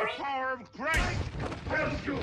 The power of Christ helps you.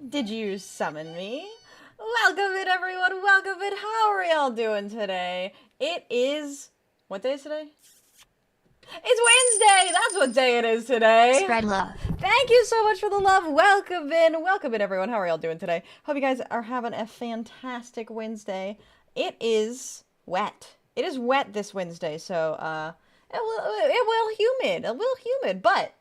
Did you summon me? Welcome in, everyone. Welcome in. How are y'all doing today? It is... What day is today? It's Wednesday! That's what day it is today. Spread love. Thank you so much for the love. Welcome in. Welcome in, everyone. How are y'all doing today? Hope you guys are having a fantastic Wednesday. It is wet. It is wet this Wednesday, so, it will humid, but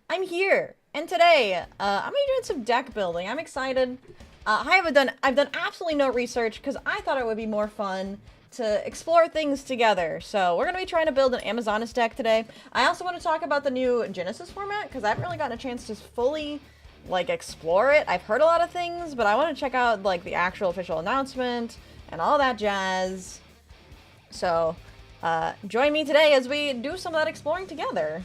I'm here. And today, I'm gonna be doing some deck building. I'm excited. I've done absolutely no research because I thought it would be more fun to explore things together. So we're going to be trying to build an Amazoness deck today. I also want to talk about the new Genesis format, because I haven't really gotten a chance to fully, like, explore it. I've heard a lot of things, but I want to check out, like, the actual official announcement and all that jazz. So, join me today as we do some of that exploring together.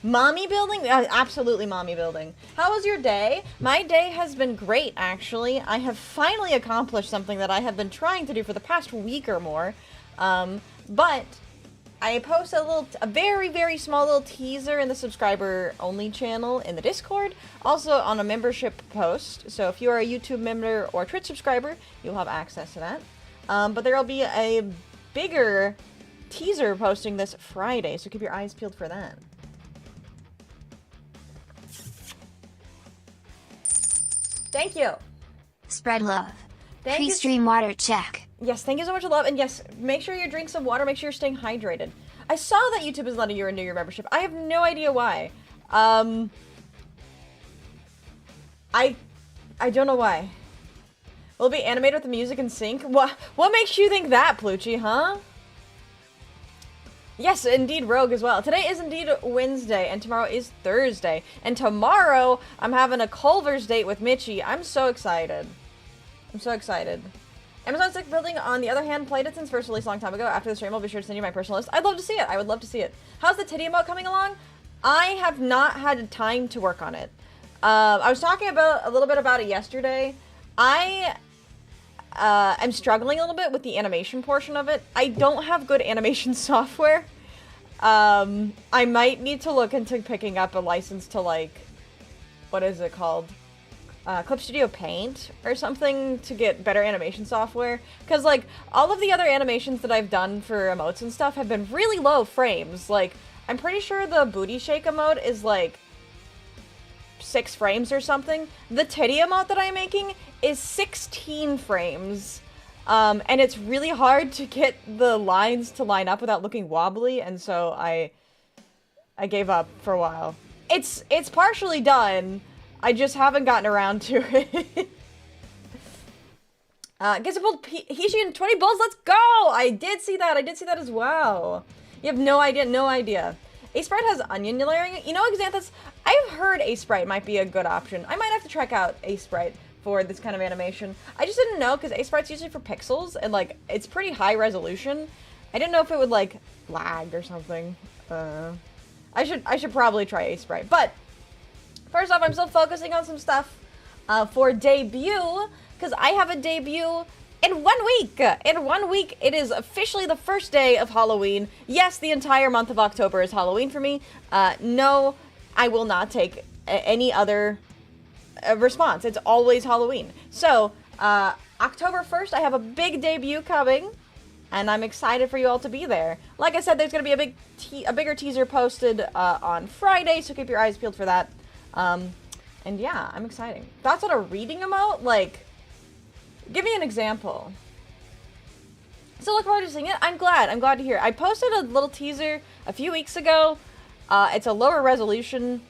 Mommy building? Absolutely mommy building. How was your day? My day has been great, actually. I have finally accomplished something that I have been trying to do for the past week or more. But I posted a very, very small little teaser in the subscriber-only channel in the Discord. Also on a membership post. So if you are a YouTube member or Twitch subscriber, you'll have access to that. But there will be a bigger teaser posting this Friday, so keep your eyes peeled for that. Thank you. Spread love. Thank you. Pre-stream water check. Yes, thank you so much for love. And yes, make sure you drink some water. Make sure you're staying hydrated. I saw that YouTube is letting you renew your membership. I have no idea why. I don't know why. Will it be animated with the music in sync? What makes you think that, Plucci, huh? Yes, indeed, Rogue as well. Today is indeed Wednesday, and tomorrow is Thursday. And tomorrow, I'm having a Culver's date with Mitchie. I'm so excited. I'm so excited. Amazon's Deckbuilding, on the other hand, played it since first release a long time ago. After the stream, I'll be sure to send you my personal list. I'd love to see it. I would love to see it. How's the titty emote coming along? I have not had time to work on it. I was talking a little bit about it yesterday. I'm struggling a little bit with the animation portion of it. I don't have good animation software. I might need to look into picking up a license to, like, what is it called? Clip Studio Paint or something to get better animation software. Because, like, all of the other animations that I've done for emotes and stuff have been really low frames. Like, I'm pretty sure the booty shake emote is, like, 6 frames or something. The titty emote that I'm making is 16 frames. And it's really hard to get the lines to line up without looking wobbly, and so I gave up for a while. It's partially done. I just haven't gotten around to it. Gets a build HISHI and 20 bulls, let's go! I did see that as well. You have no idea. A-Sprite has onion layering. You know, Xanthus, I've heard A-Sprite might be a good option. I might have to check out A-Sprite for this kind of animation. I just didn't know, because A-Sprite's usually for pixels, and, like, it's pretty high resolution. I didn't know if it would, like, lag or something. I should probably try A-Sprite. But, first off, I'm still focusing on some stuff for debut, because I have a debut in 1 week! In 1 week, it is officially the first day of Halloween. Yes, the entire month of October is Halloween for me. No, I will not take any other response. It's always Halloween. So, October 1st, I have a big debut coming, and I'm excited for you all to be there. Like I said, there's going to be a bigger teaser posted on Friday, so keep your eyes peeled for that. And yeah, I'm excited. Thoughts on a reading emote? Like, give me an example. So look forward to seeing it. I'm glad to hear it. I posted a little teaser a few weeks ago. It's a lower resolution,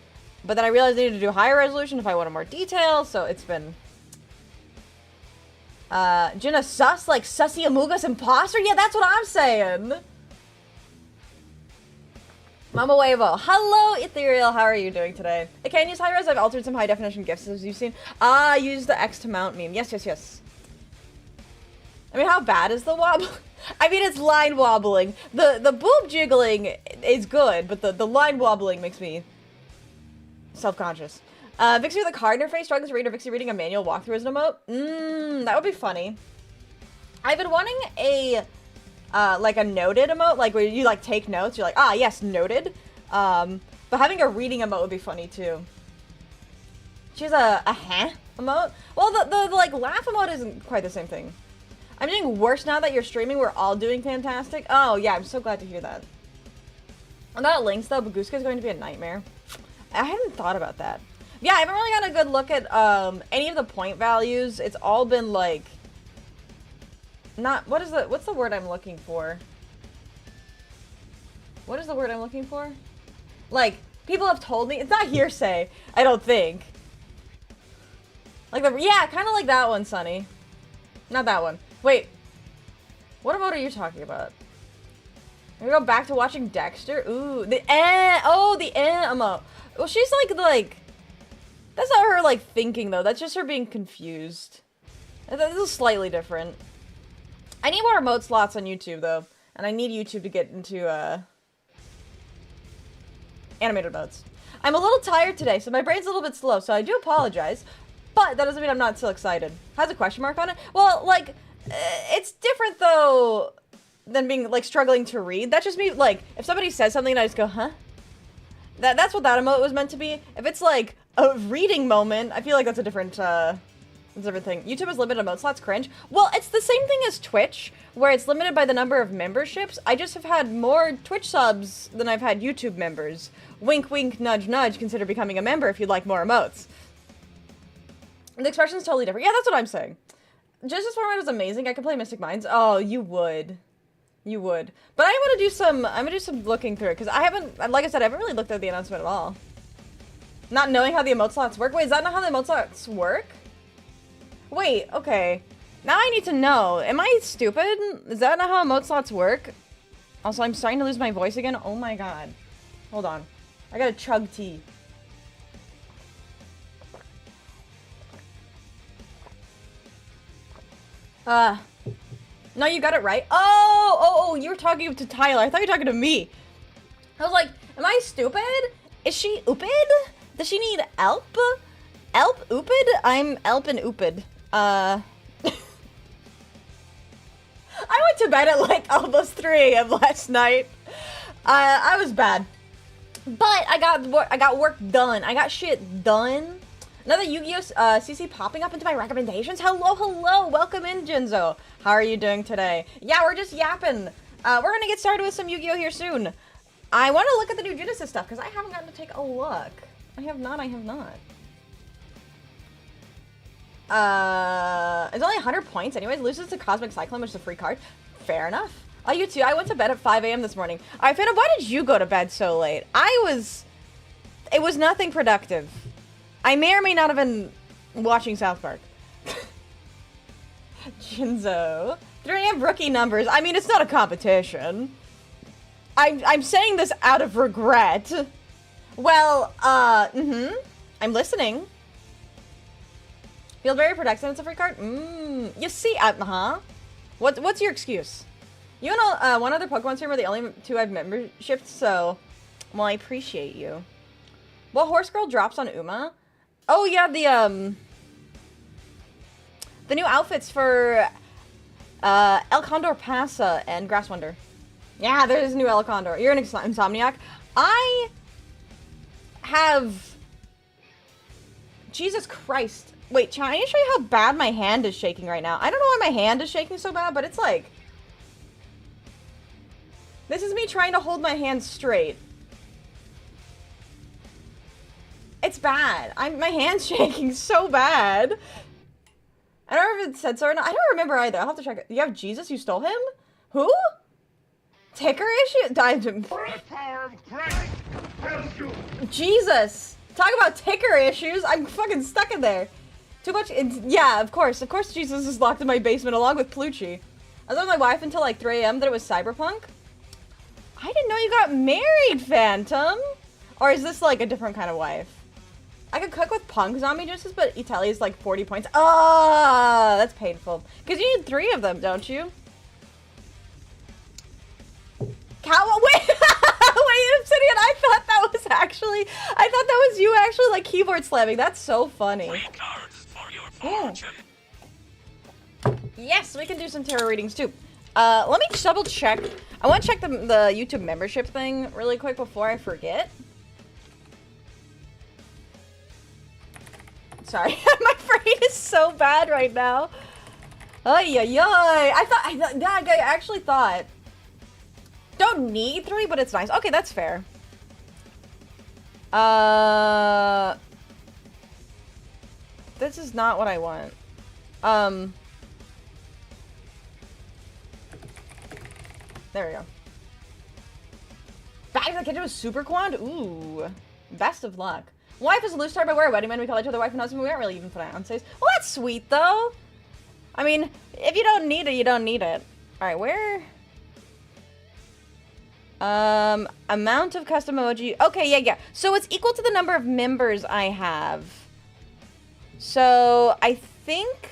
but then I realized I needed to do higher resolution if I wanted more detail, so it's been... Jenna sus, like Sussy Amugas Imposter? Yeah, that's what I'm saying! Mama Wavo. Hello, Ethereal. How are you doing today? I can't use high-res. I've altered some high-definition GIFs, as you've seen. Use the X to mount meme. Yes. I mean, how bad is the wobble? I mean, it's line wobbling. The boob jiggling is good, but the line wobbling makes me self-conscious. Vixie with a card interface struggles to read, or Vixie reading a manual walkthrough as an emote? That would be funny. I've been wanting a, like a noted emote, like where you like take notes, you're like, ah, yes, noted. But having a reading emote would be funny too. She has a huh emote? Well, the like laugh emote isn't quite the same thing. I'm doing worse now that you're streaming. We're all doing fantastic. Oh, yeah, I'm so glad to hear that. I'm not at links, though. Baguska is going to be a nightmare. I hadn't thought about that. Yeah, I haven't really gotten a good look at any of the point values. It's all been, like... Not... What's the word I'm looking for? What is the word I'm looking for? Like, people have told me... It's not hearsay, I don't think. Like the... Yeah, kind of like that one, Sunny. Not that one. Wait. What emote are you talking about? We go back to watching Dexter. Ooh, the oh, the emote. Well, she's like, that's not her like thinking though. That's just her being confused. This is slightly different. I need more emote slots on YouTube though, and I need YouTube to get into animated modes. I'm a little tired today, so my brain's a little bit slow. So I do apologize, but that doesn't mean I'm not still excited. Has a question mark on it? Well, like, it's different though than being like struggling to read. That's just me. Like, if somebody says something and I just go, huh? That's what that emote was meant to be. If it's like a reading moment, I feel like that's a different thing. YouTube has limited emote slots, cringe. Well, it's the same thing as Twitch, where it's limited by the number of memberships. I just have had more Twitch subs than I've had YouTube members. Wink, wink, nudge, nudge. Consider becoming a member if you'd like more emotes. The expression's totally different. Yeah, that's what I'm saying. Justice format is amazing. I could play Mystic Minds. Oh, you would. You would. But I'm gonna do some looking through it, because I haven't, like I said, I haven't really looked at the announcement at all. Not knowing how the emote slots work? Wait, is that not how the emote slots work? Wait, okay. Now I need to know. Am I stupid? Is that not how emote slots work? Also, I'm starting to lose my voice again. Oh my god. Hold on. I gotta chug tea. No, you got it right. Oh, you were talking to Tyler. I thought you were talking to me. I was like, am I stupid? Is she oopid? Does she need help? Elp oopid? I'm elp and oopid. I went to bed at like almost 3 AM last night. I was bad. But I got work done. I got shit done. Another Yu-Gi-Oh! CC popping up into my recommendations. Hello, hello. Welcome in, Jinzo. How are you doing today? Yeah, we're just yapping. We're gonna get started with some Yu-Gi-Oh! Here soon. I want to look at the new Genesis stuff, because I haven't gotten to take a look. I have not. It's only 100 points anyways. Loses to Cosmic Cyclone, which is a free card. Fair enough. Oh, you too. I went to bed at 5 AM this morning. Alright, Phantom, why did you go to bed so late? It was nothing productive. I may or may not have been watching South Park. Jinzo. 3 AM rookie numbers. I mean, it's not a competition. I'm saying this out of regret. Well, I'm listening. Feel very productive. It's a free card. You see, What's your excuse? You and one other Pokemon streamer are the only 2 I've membershipped, so, well, I appreciate you. What Horse Girl drops on Uma? Oh yeah, the new outfits for El Condor Passa and Grass Wonder. Yeah, there's a new El Condor. You're an insomniac. I have... Jesus Christ. Wait, I need to show you how bad my hand is shaking right now. I don't know why my hand is shaking so bad, but it's like... This is me trying to hold my hand straight. It's bad. My hand's shaking so bad. I don't know if it said so or not. I don't remember either. I'll have to check it. You have Jesus? You stole him? Who? Ticker issue? Jesus. Talk about ticker issues. I'm fucking stuck in there. Too much. Yeah, of course. Of course Jesus is locked in my basement along with Plucci. I was with my wife until like 3 AM that it was Cyberpunk. I didn't know you got married, Phantom. Or is this like a different kind of wife? I could cook with punk zombie juices, but Italy is like 40 points. Ah, that's painful. Because you need 3 of them, don't you? Wait, Obsidian, I thought that was you actually like keyboard slamming. That's so funny. Oh. Yes, we can do some tarot readings too. Let me just double check. I want to check the YouTube membership thing really quick before I forget. Sorry, my brain is so bad right now. Ay, ay, ay. I actually thought. Don't need 3, but it's nice. Okay, that's fair. This is not what I want. There we go. Back to the kitchen with Super Quad? Ooh. Best of luck. Wife is a loose star, but we're a wedding man. We call each other wife and husband. We aren't really even fiancés. Well, that's sweet, though. I mean, if you don't need it, you don't need it. Alright, where? Amount of custom emoji. Okay, yeah. So it's equal to the number of members I have. So I think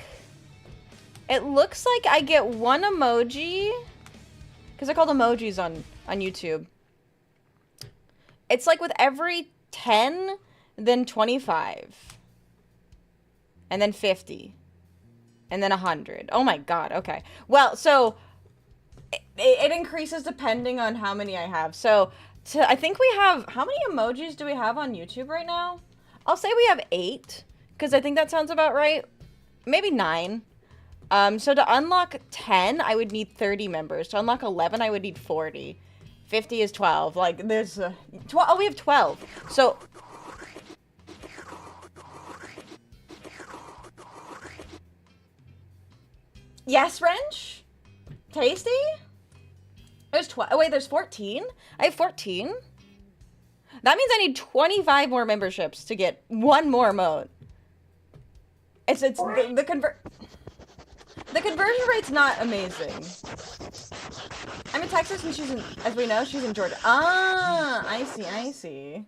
it looks like I get one emoji. Because they're called emojis on YouTube. It's like with every 10, then 25. And then 50. And then 100. Oh my god, okay. Well, so it increases depending on how many I have. So I think we have, how many emojis do we have on YouTube right now? I'll say we have 8, because I think that sounds about right. Maybe 9. So to unlock 10, I would need 30 members. To unlock 11, I would need 40. 50 is 12. Like, there's 12. Oh, we have 12. So yes, Wrench? Tasty? There's 12. Oh, wait, there's 14? I have 14? That means I need 25 more memberships to get one more emote. The conversion rate's not amazing. I'm in Texas and she's in, as we know, she's in Georgia. Ah, I see.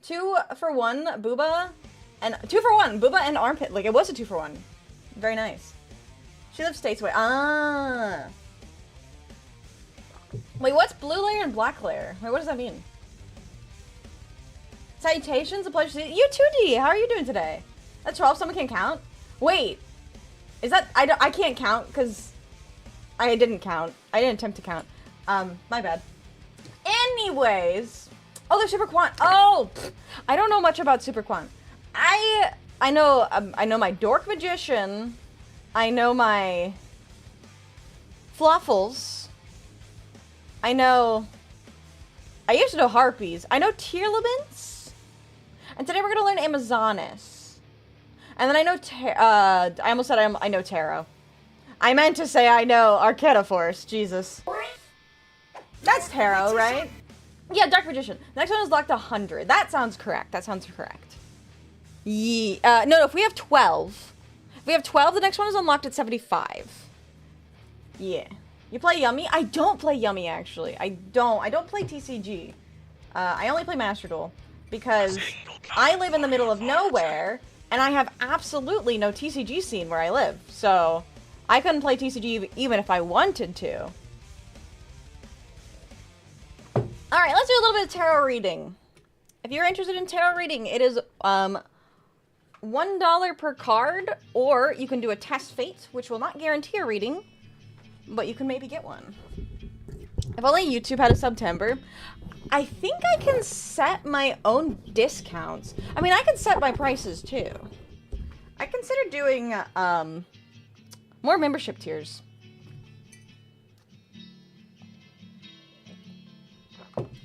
2 for 1, Booba, and 2 for 1, Booba and Armpit. Like, it was a 2 for 1. Very nice. She lives states away. Ah. Wait, what's blue layer and black layer? Wait, what does that mean? Salutations, a pleasure to see you. You too, D. How are you doing today? That's 12. Someone can count. Wait, is that I can't count because I didn't count. I didn't attempt to count. My bad. Anyways, oh, there's Super Quant. Oh, I don't know much about Super Quant. I know my Dork Magician. I know my Fluffles. I used to know Harpies. I know Tearlaments. And today we're going to learn Amazonas. And then I know, I almost said I know Tarot. I meant to say I know Arcana Force. Jesus. That's Tarot, right? Yeah, Dark Magician. Next one is locked to 100. That sounds correct. Yeah. No, if we have 12. If we have 12, the next one is unlocked at 75. Yeah. You play Yummy? I don't play Yummy, actually. I don't play TCG. I only play Master Duel. Because I live in the middle of nowhere, and I have absolutely no TCG scene where I live. So, I couldn't play TCG even if I wanted to. Alright, let's do a little bit of tarot reading. If you're interested in tarot reading, it is $1 per card, or you can do a test fate, which will not guarantee a reading, but you can maybe get one. If only YouTube had a September. I think I can set my own discounts. I mean, I can set my prices too. I consider doing more membership tiers.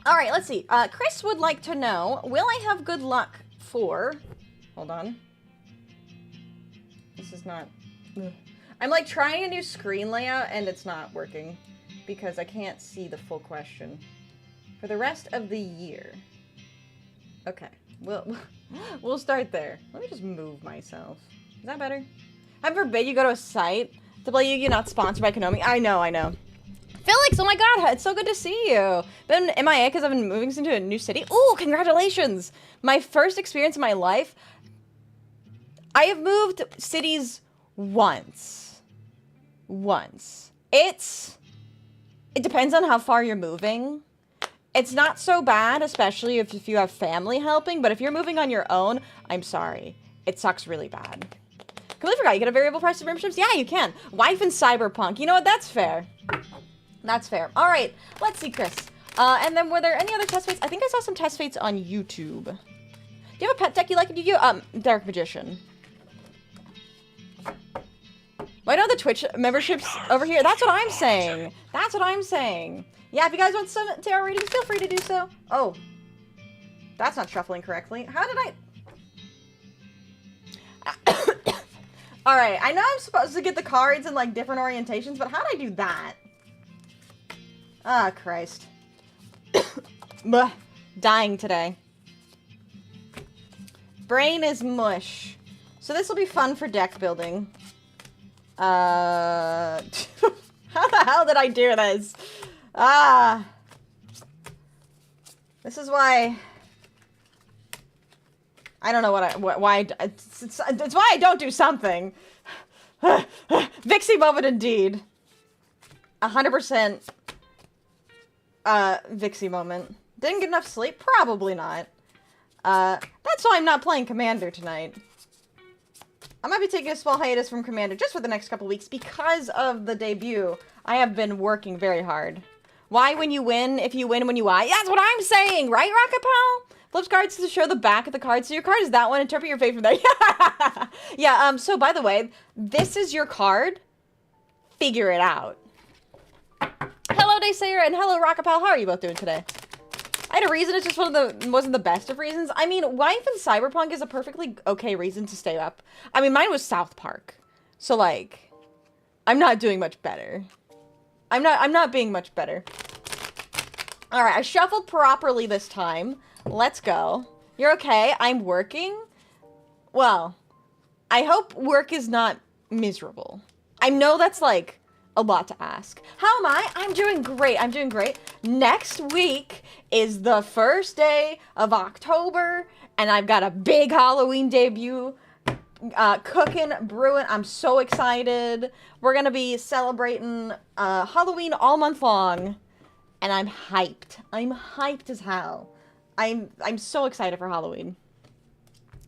All right, let's see. Chris would like to know, will I have good luck for... Hold on. This is not... Ugh. I'm like trying a new screen layout and it's not working because I can't see the full question. For the rest of the year. Okay, we'll start there. Let me just move myself. Is that better? Heaven forbid you go to a site to play Yu-Gi-Oh! Not sponsored by Konami. I know. Felix, oh my god, it's so good to see you. Been MIA because I've been moving into a new city. Ooh, congratulations! My first experience in my life. I have moved cities once. It depends on how far you're moving. It's not so bad, especially if you have family helping, but if you're moving on your own, I'm sorry. It sucks really bad. Completely forgot, you get a variable price of memberships? Yeah, you can. Wife and Cyberpunk. You know what? That's fair. That's fair. All right, let's see, Chris. And then were there any other test fates? I think I saw some test fates on YouTube. Do you have a pet deck you like? Do you? Dark Magician. Why don't the Twitch memberships over here? That's what I'm saying. Yeah, if you guys want some tarot readings, feel free to do so. Oh. That's not shuffling correctly. How did I... Alright, I know I'm supposed to get the cards in, like, different orientations, but how did I do that? Ah, Christ. Blech. Dying today. Brain is mush. So this will be fun for deck building. How the hell did I do this? Ah. This is why... I don't know why it's why I don't do something. Vixie moment indeed. 100% Vixie moment. Didn't get enough sleep? Probably not. That's why I'm not playing Commander tonight. I might be taking a small hiatus from Commander just for the next couple weeks because of the debut. I have been working very hard. Why when you win, if you win when you why? That's what I'm saying, right, Rockapel? Flips cards to show the back of the card. So your card is that one. Interpret your fate from there. Yeah, so by the way, this is your card. Figure it out. Hello, Daysayer, and hello, Rockapel. How are you both doing today? I had a reason. It's just wasn't the best of reasons. I mean, Wife and Cyberpunk is a perfectly okay reason to stay up. I mean, mine was South Park. So, like, I'm not doing much better. I'm not being much better. Alright, I shuffled properly this time. Let's go. You're okay? I'm working? Well, I hope work is not miserable. I know that's, like, a lot to ask. How am I? I'm doing great. I'm doing great. Next week is the first day of October, and I've got a big Halloween debut cooking, brewing. I'm so excited. We're gonna be celebrating Halloween all month long, and I'm hyped. I'm hyped as hell. I'm so excited for Halloween.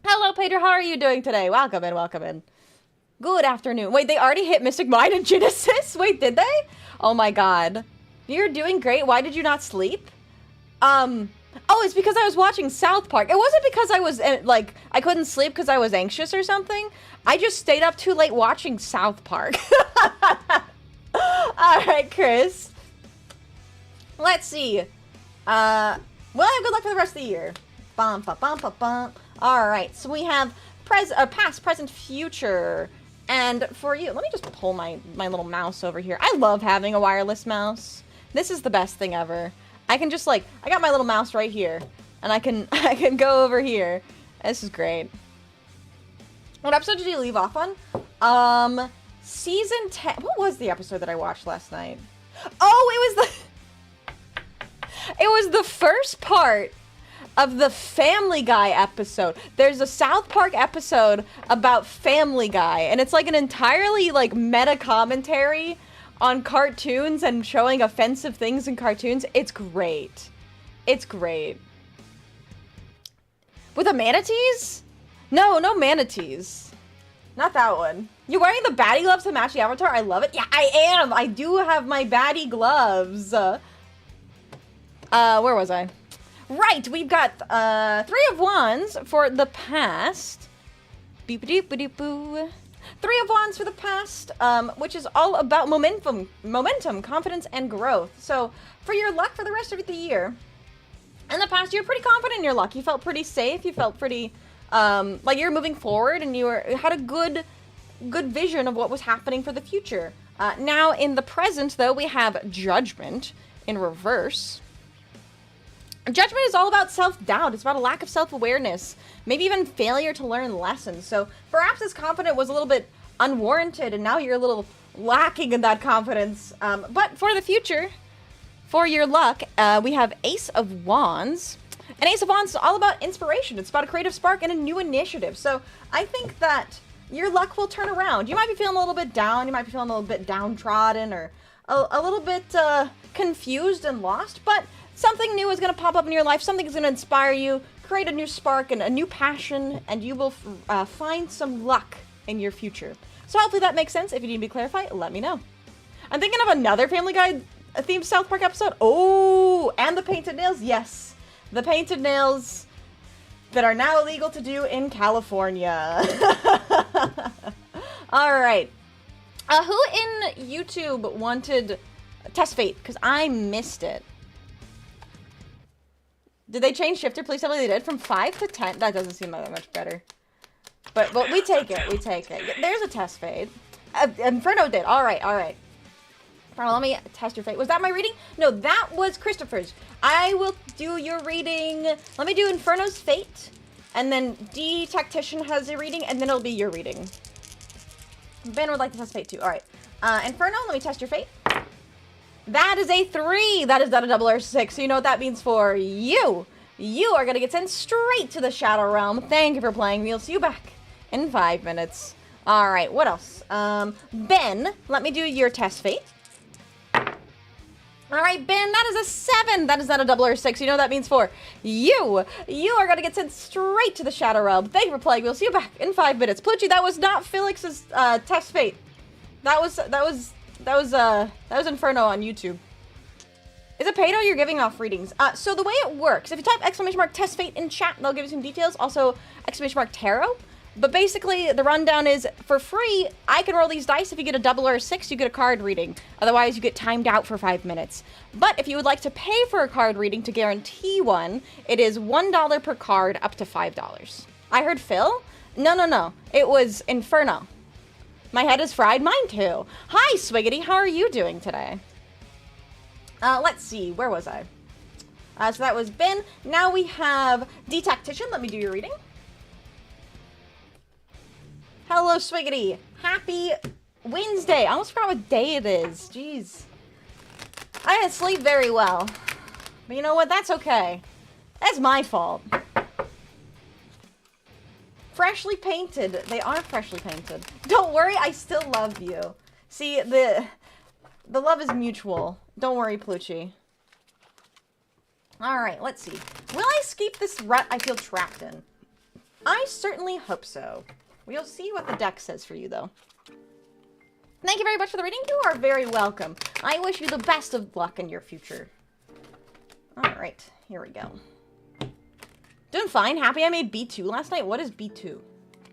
Hello, Pedro. How are you doing today? Welcome in. Welcome in. Good afternoon. Wait, they already hit Mystic Mind and Genesis? Wait, did they? Oh my god. You're doing great. Why did you not sleep? Oh, it's because I was watching South Park. It wasn't because I was, like, I couldn't sleep because I was anxious or something. I just stayed up too late watching South Park. Alright, Chris. Let's see. Well, good luck for the rest of the year. Bum, ba, bum, ba, bum. Alright, so we have past, present, future. And for you, let me just pull my little mouse over here. I love having a wireless mouse. This is the best thing ever. I can just, like, I got my little mouse right here. And I can go over here. This is great. What episode did you leave off on? Season 10. What was the episode that I watched last night? Oh, it was the first part of the Family Guy episode. There's a South Park episode about Family Guy, and it's like an entirely, like, meta commentary on cartoons and showing offensive things in cartoons. It's great. It's great. With the manatees? No manatees. Not that one. You're wearing the baddie gloves to match the avatar? I love it. Yeah, I am. I do have my baddie gloves. Where was I? Right, we've got 3 of Wands for the past. Beep-a-doop-a-doop-boo. 3 of Wands for the past, which is all about momentum, confidence, and growth. So, for your luck for the rest of the year, in the past, you were pretty confident in your luck. You felt pretty safe. You felt pretty, like you're moving forward, and you had a good vision of what was happening for the future. Now, in the present, though, we have Judgment in reverse. Judgment is all about self-doubt. It's about a lack of self-awareness. Maybe even failure to learn lessons. So perhaps this confidence was a little bit unwarranted, and now you're a little lacking in that confidence. But for the future, for your luck, we have Ace of Wands. And Ace of Wands is all about inspiration. It's about a creative spark and a new initiative. So I think that your luck will turn around. You might be feeling a little bit down. You might be feeling a little bit downtrodden or a little bit confused and lost. But something new is going to pop up in your life. Something is going to inspire you, create a new spark and a new passion, and you will find some luck in your future. So hopefully that makes sense. If you need me to clarify, let me know. I'm thinking of another Family Guy themed South Park episode. Oh, and the painted nails. Yes, the painted nails that are now illegal to do in California. All right. Who in YouTube wanted Test Fate? Because I missed it. Did they change shifter? Please tell me they did. From 5 to 10. That doesn't seem that much better. But we take it. We take it. There's a test fade. Inferno did. All right. All right. Let me test your fate. Was that my reading? No, that was Christopher's. I will do your reading. Let me do Inferno's fate. And then D Tactician has a reading. And then it'll be your reading. Ben would like to test fate too. All right. Inferno, let me test your fate. That is a 3. That is not a double or 6. So you know what that means for you. You are going to get sent straight to the Shadow Realm. Thank you for playing. We'll see you back in 5 minutes. All right, what else? Ben, let me do your test fate. All right, Ben, that is a 7. That is not a double or 6. You know what that means for you. You are going to get sent straight to the Shadow Realm. Thank you for playing. We'll see you back in 5 minutes. Pluchy, that was not Felix's test fate. That was Inferno on YouTube. Is it Pato? You're giving off readings. So the way it works, if you type ! test fate in chat, they'll give you some details. Also, ! tarot. But basically, the rundown is, for free, I can roll these dice. If you get a double or a 6, you get a card reading. Otherwise, you get timed out for 5 minutes. But if you would like to pay for a card reading to guarantee one, it is $1 per card up to $5. I heard Phil? No. It was Inferno. My head is fried. Mine too. Hi, Swiggity. How are you doing today? Let's see. Where was I? So that was Ben. Now we have D-Tactician. Let me do your reading. Hello, Swiggity. Happy Wednesday. I almost forgot what day it is. Jeez. I didn't sleep very well. But you know what? That's okay. That's my fault. Freshly painted. They are freshly painted. Don't worry, I still love you. See, the love is mutual. Don't worry, Pluchy. Alright, let's see. Will I escape this rut I feel trapped in? I certainly hope so. We'll see what the deck says for you, though. Thank you very much for the reading. You are very welcome. I wish you the best of luck in your future. Alright, here we go. Doing fine. Happy I made B2 last night. What is B2?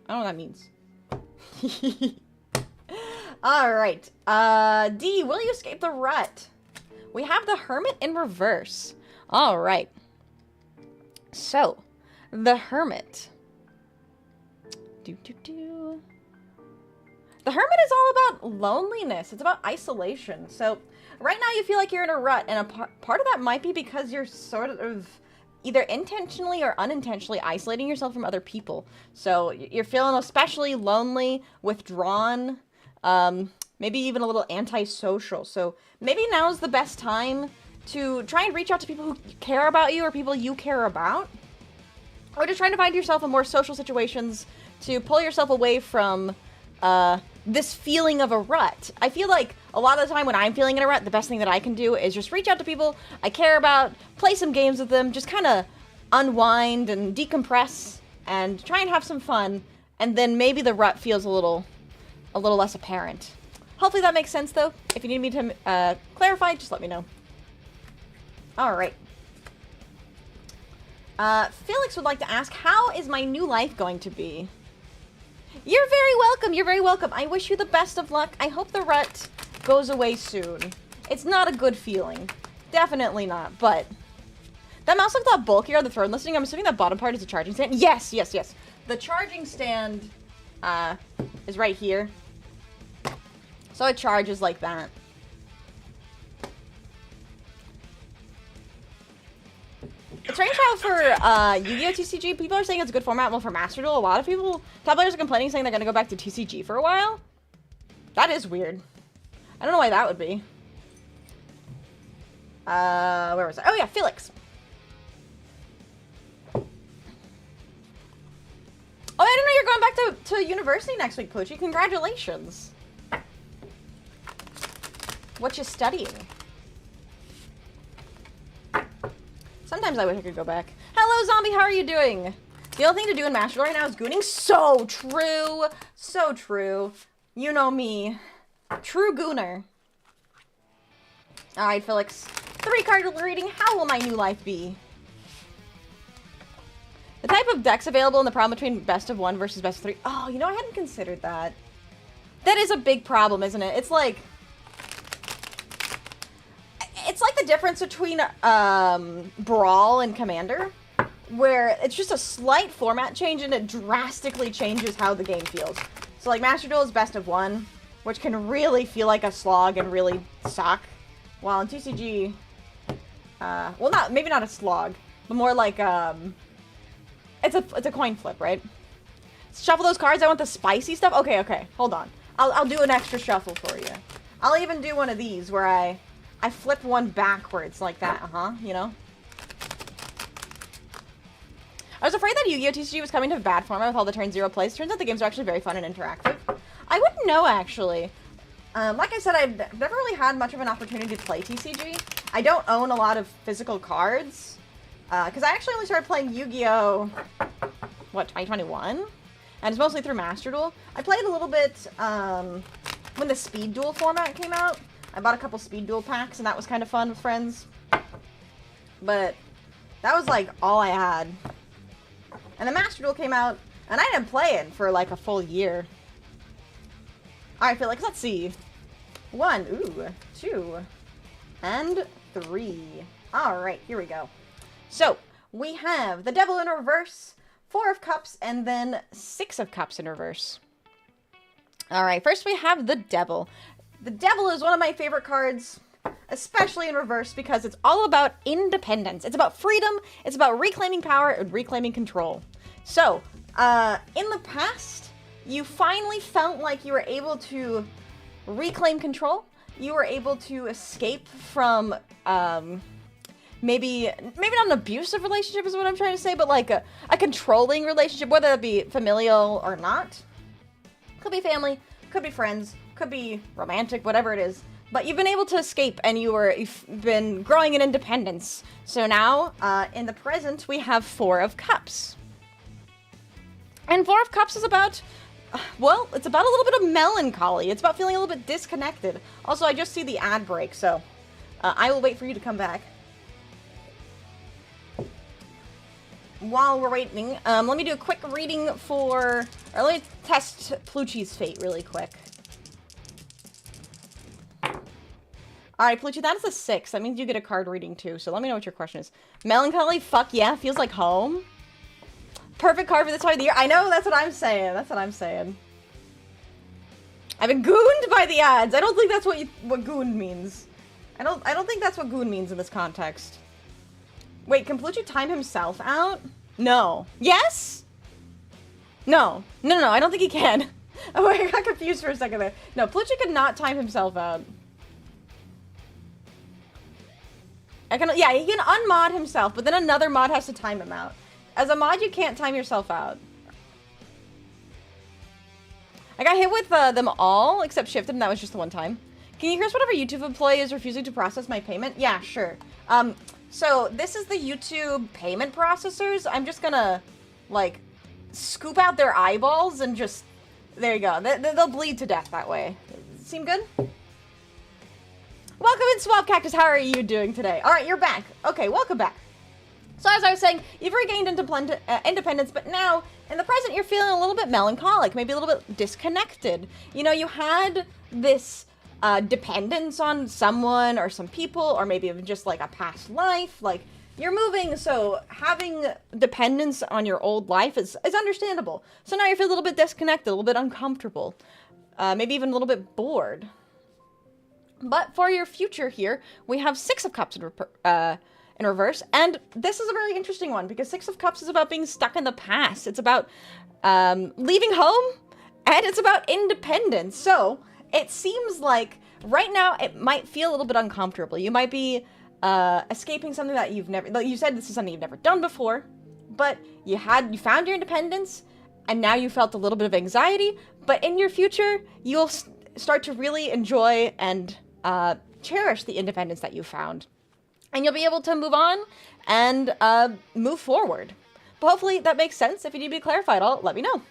I don't know what that means. Alright. D, will you escape the rut? We have the Hermit in reverse. Alright. So, the Hermit. The Hermit is all about loneliness. It's about isolation. So, right now you feel like you're in a rut, and a part of that might be because you're sort of either intentionally or unintentionally isolating yourself from other people. So, you're feeling especially lonely, withdrawn, maybe even a little antisocial. So, maybe now's the best time to try and reach out to people who care about you or people you care about. Or just trying to find yourself in more social situations to pull yourself away from this feeling of a rut. I feel like a lot of the time when I'm feeling in a rut, the best thing that I can do is just reach out to people I care about, play some games with them, just kind of unwind and decompress and try and have some fun, and then maybe the rut feels a little less apparent. Hopefully that makes sense, though. If you need me to clarify, just let me know. Alright. Felix would like to ask, how is my new life going to be? You're very welcome. You're very welcome. I wish you the best of luck. I hope the rut goes away soon. It's not a good feeling. Definitely not, but that mouse looked a lot bulkier on the throne listing. I'm assuming that bottom part is a charging stand. Yes. The charging stand is right here. So it charges like that. It's range out for Yu-Gi-Oh! TCG. People are saying it's a good format. Well, for Master Duel, a lot of people, top players are complaining, saying they're going to go back to TCG for a while. That is weird. I don't know why that would be. Where was I? Oh yeah, Felix. Oh, I didn't know you're going back to university next week, Poochie. Congratulations. What you studying? Sometimes I wish I could go back. Hello, Zombie. How are you doing? The only thing to do in Master Duel right now is gooning. So true. So true. You know me. True gooner. Alright, Felix. 3-card reading. How will my new life be? The type of decks available and the problem between best of 1 versus best of 3. Oh, you know, I hadn't considered that. That is a big problem, isn't it? It's like the difference between Brawl and Commander, where it's just a slight format change and it drastically changes how the game feels. So like Master Duel is best of 1, which can really feel like a slog and really suck. While in TCG, well, maybe not a slog, but more like it's a coin flip, right? Shuffle those cards. I want the spicy stuff. Okay, hold on. I'll do an extra shuffle for you. I'll even do one of these where I I flip one backwards like that, you know? I was afraid that Yu-Gi-Oh! TCG was coming to bad format with all the turn 0 plays. Turns out the games are actually very fun and interactive. I wouldn't know, actually. Like I said, I've never really had much of an opportunity to play TCG. I don't own a lot of physical cards. Because I actually only started playing Yu-Gi-Oh! What, 2021? And it's mostly through Master Duel. I played a little bit when the Speed Duel format came out. I bought a couple Speed Duel packs, and that was kind of fun with friends. But that was, like, all I had. And the Master Duel came out, and I didn't play it for, like, a full year. Alright, Felix, let's see. 1, 2, and 3. Alright, here we go. So, we have the Devil in reverse, 4 of Cups, and then 6 of Cups in reverse. Alright, first we have the Devil. The Devil is one of my favorite cards, especially in reverse, because it's all about independence. It's about freedom, it's about reclaiming power, and reclaiming control. So, in the past, you finally felt like you were able to reclaim control. You were able to escape from, maybe not an abusive relationship is what I'm trying to say, but like a controlling relationship, whether that be familial or not. Could be family, could be friends, could be romantic, whatever it is. But you've been able to escape, and you've been growing in independence. So now, in the present, we have 4 of Cups. And 4 of Cups is about, well, it's about a little bit of melancholy. It's about feeling a little bit disconnected. Also, I just see the ad break, so I will wait for you to come back. While we're waiting, let me do a quick reading or let me test Plucci's fate really quick. Alright, Plucci, that is a 6. That means you get a card reading too, so let me know what your question is. Melancholy? Fuck yeah, feels like home. Perfect card for this time of the year. I know, that's what I'm saying. That's what I'm saying. I've been gooned by the ads. I don't think that's what gooned means. I don't think that's what goon means in this context. Wait, can Plucci time himself out? No. Yes? No. No, I don't think he can. Oh, I got confused for a second there. No, Plucci could not time himself out. Yeah, he can unmod himself, but then another mod has to time him out. As a mod, you can't time yourself out. I got hit with them all, except Shifted, and that was just the one time. Can you hear whatever YouTube employee is refusing to process my payment? Yeah, sure. So this is the YouTube payment processors. I'm just gonna, like, scoop out their eyeballs and just... There you go. They'll bleed to death that way. Seem good? Welcome in, Swamp Cactus. How are you doing today? All right, you're back. Okay, welcome back. So as I was saying, you've regained independence, but now, in the present, you're feeling a little bit melancholic, maybe a little bit disconnected. You know, you had this dependence on someone or some people, or maybe even just like a past life. Like, you're moving, so having dependence on your old life is understandable. So now you feel a little bit disconnected, a little bit uncomfortable, maybe even a little bit bored. But for your future here, we have 6 of Cups in reverse, and this is a very interesting one, because 6 of Cups is about being stuck in the past. It's about leaving home, and it's about independence. So it seems like right now it might feel a little bit uncomfortable. You might be escaping something that you've never, like you said, this is something you've never done before, but you found your independence, and now you felt a little bit of anxiety. But in your future, you'll start to really enjoy and cherish the independence that you found. And you'll be able to move on and move forward. But hopefully that makes sense. If you need me to clarify it all, let me know.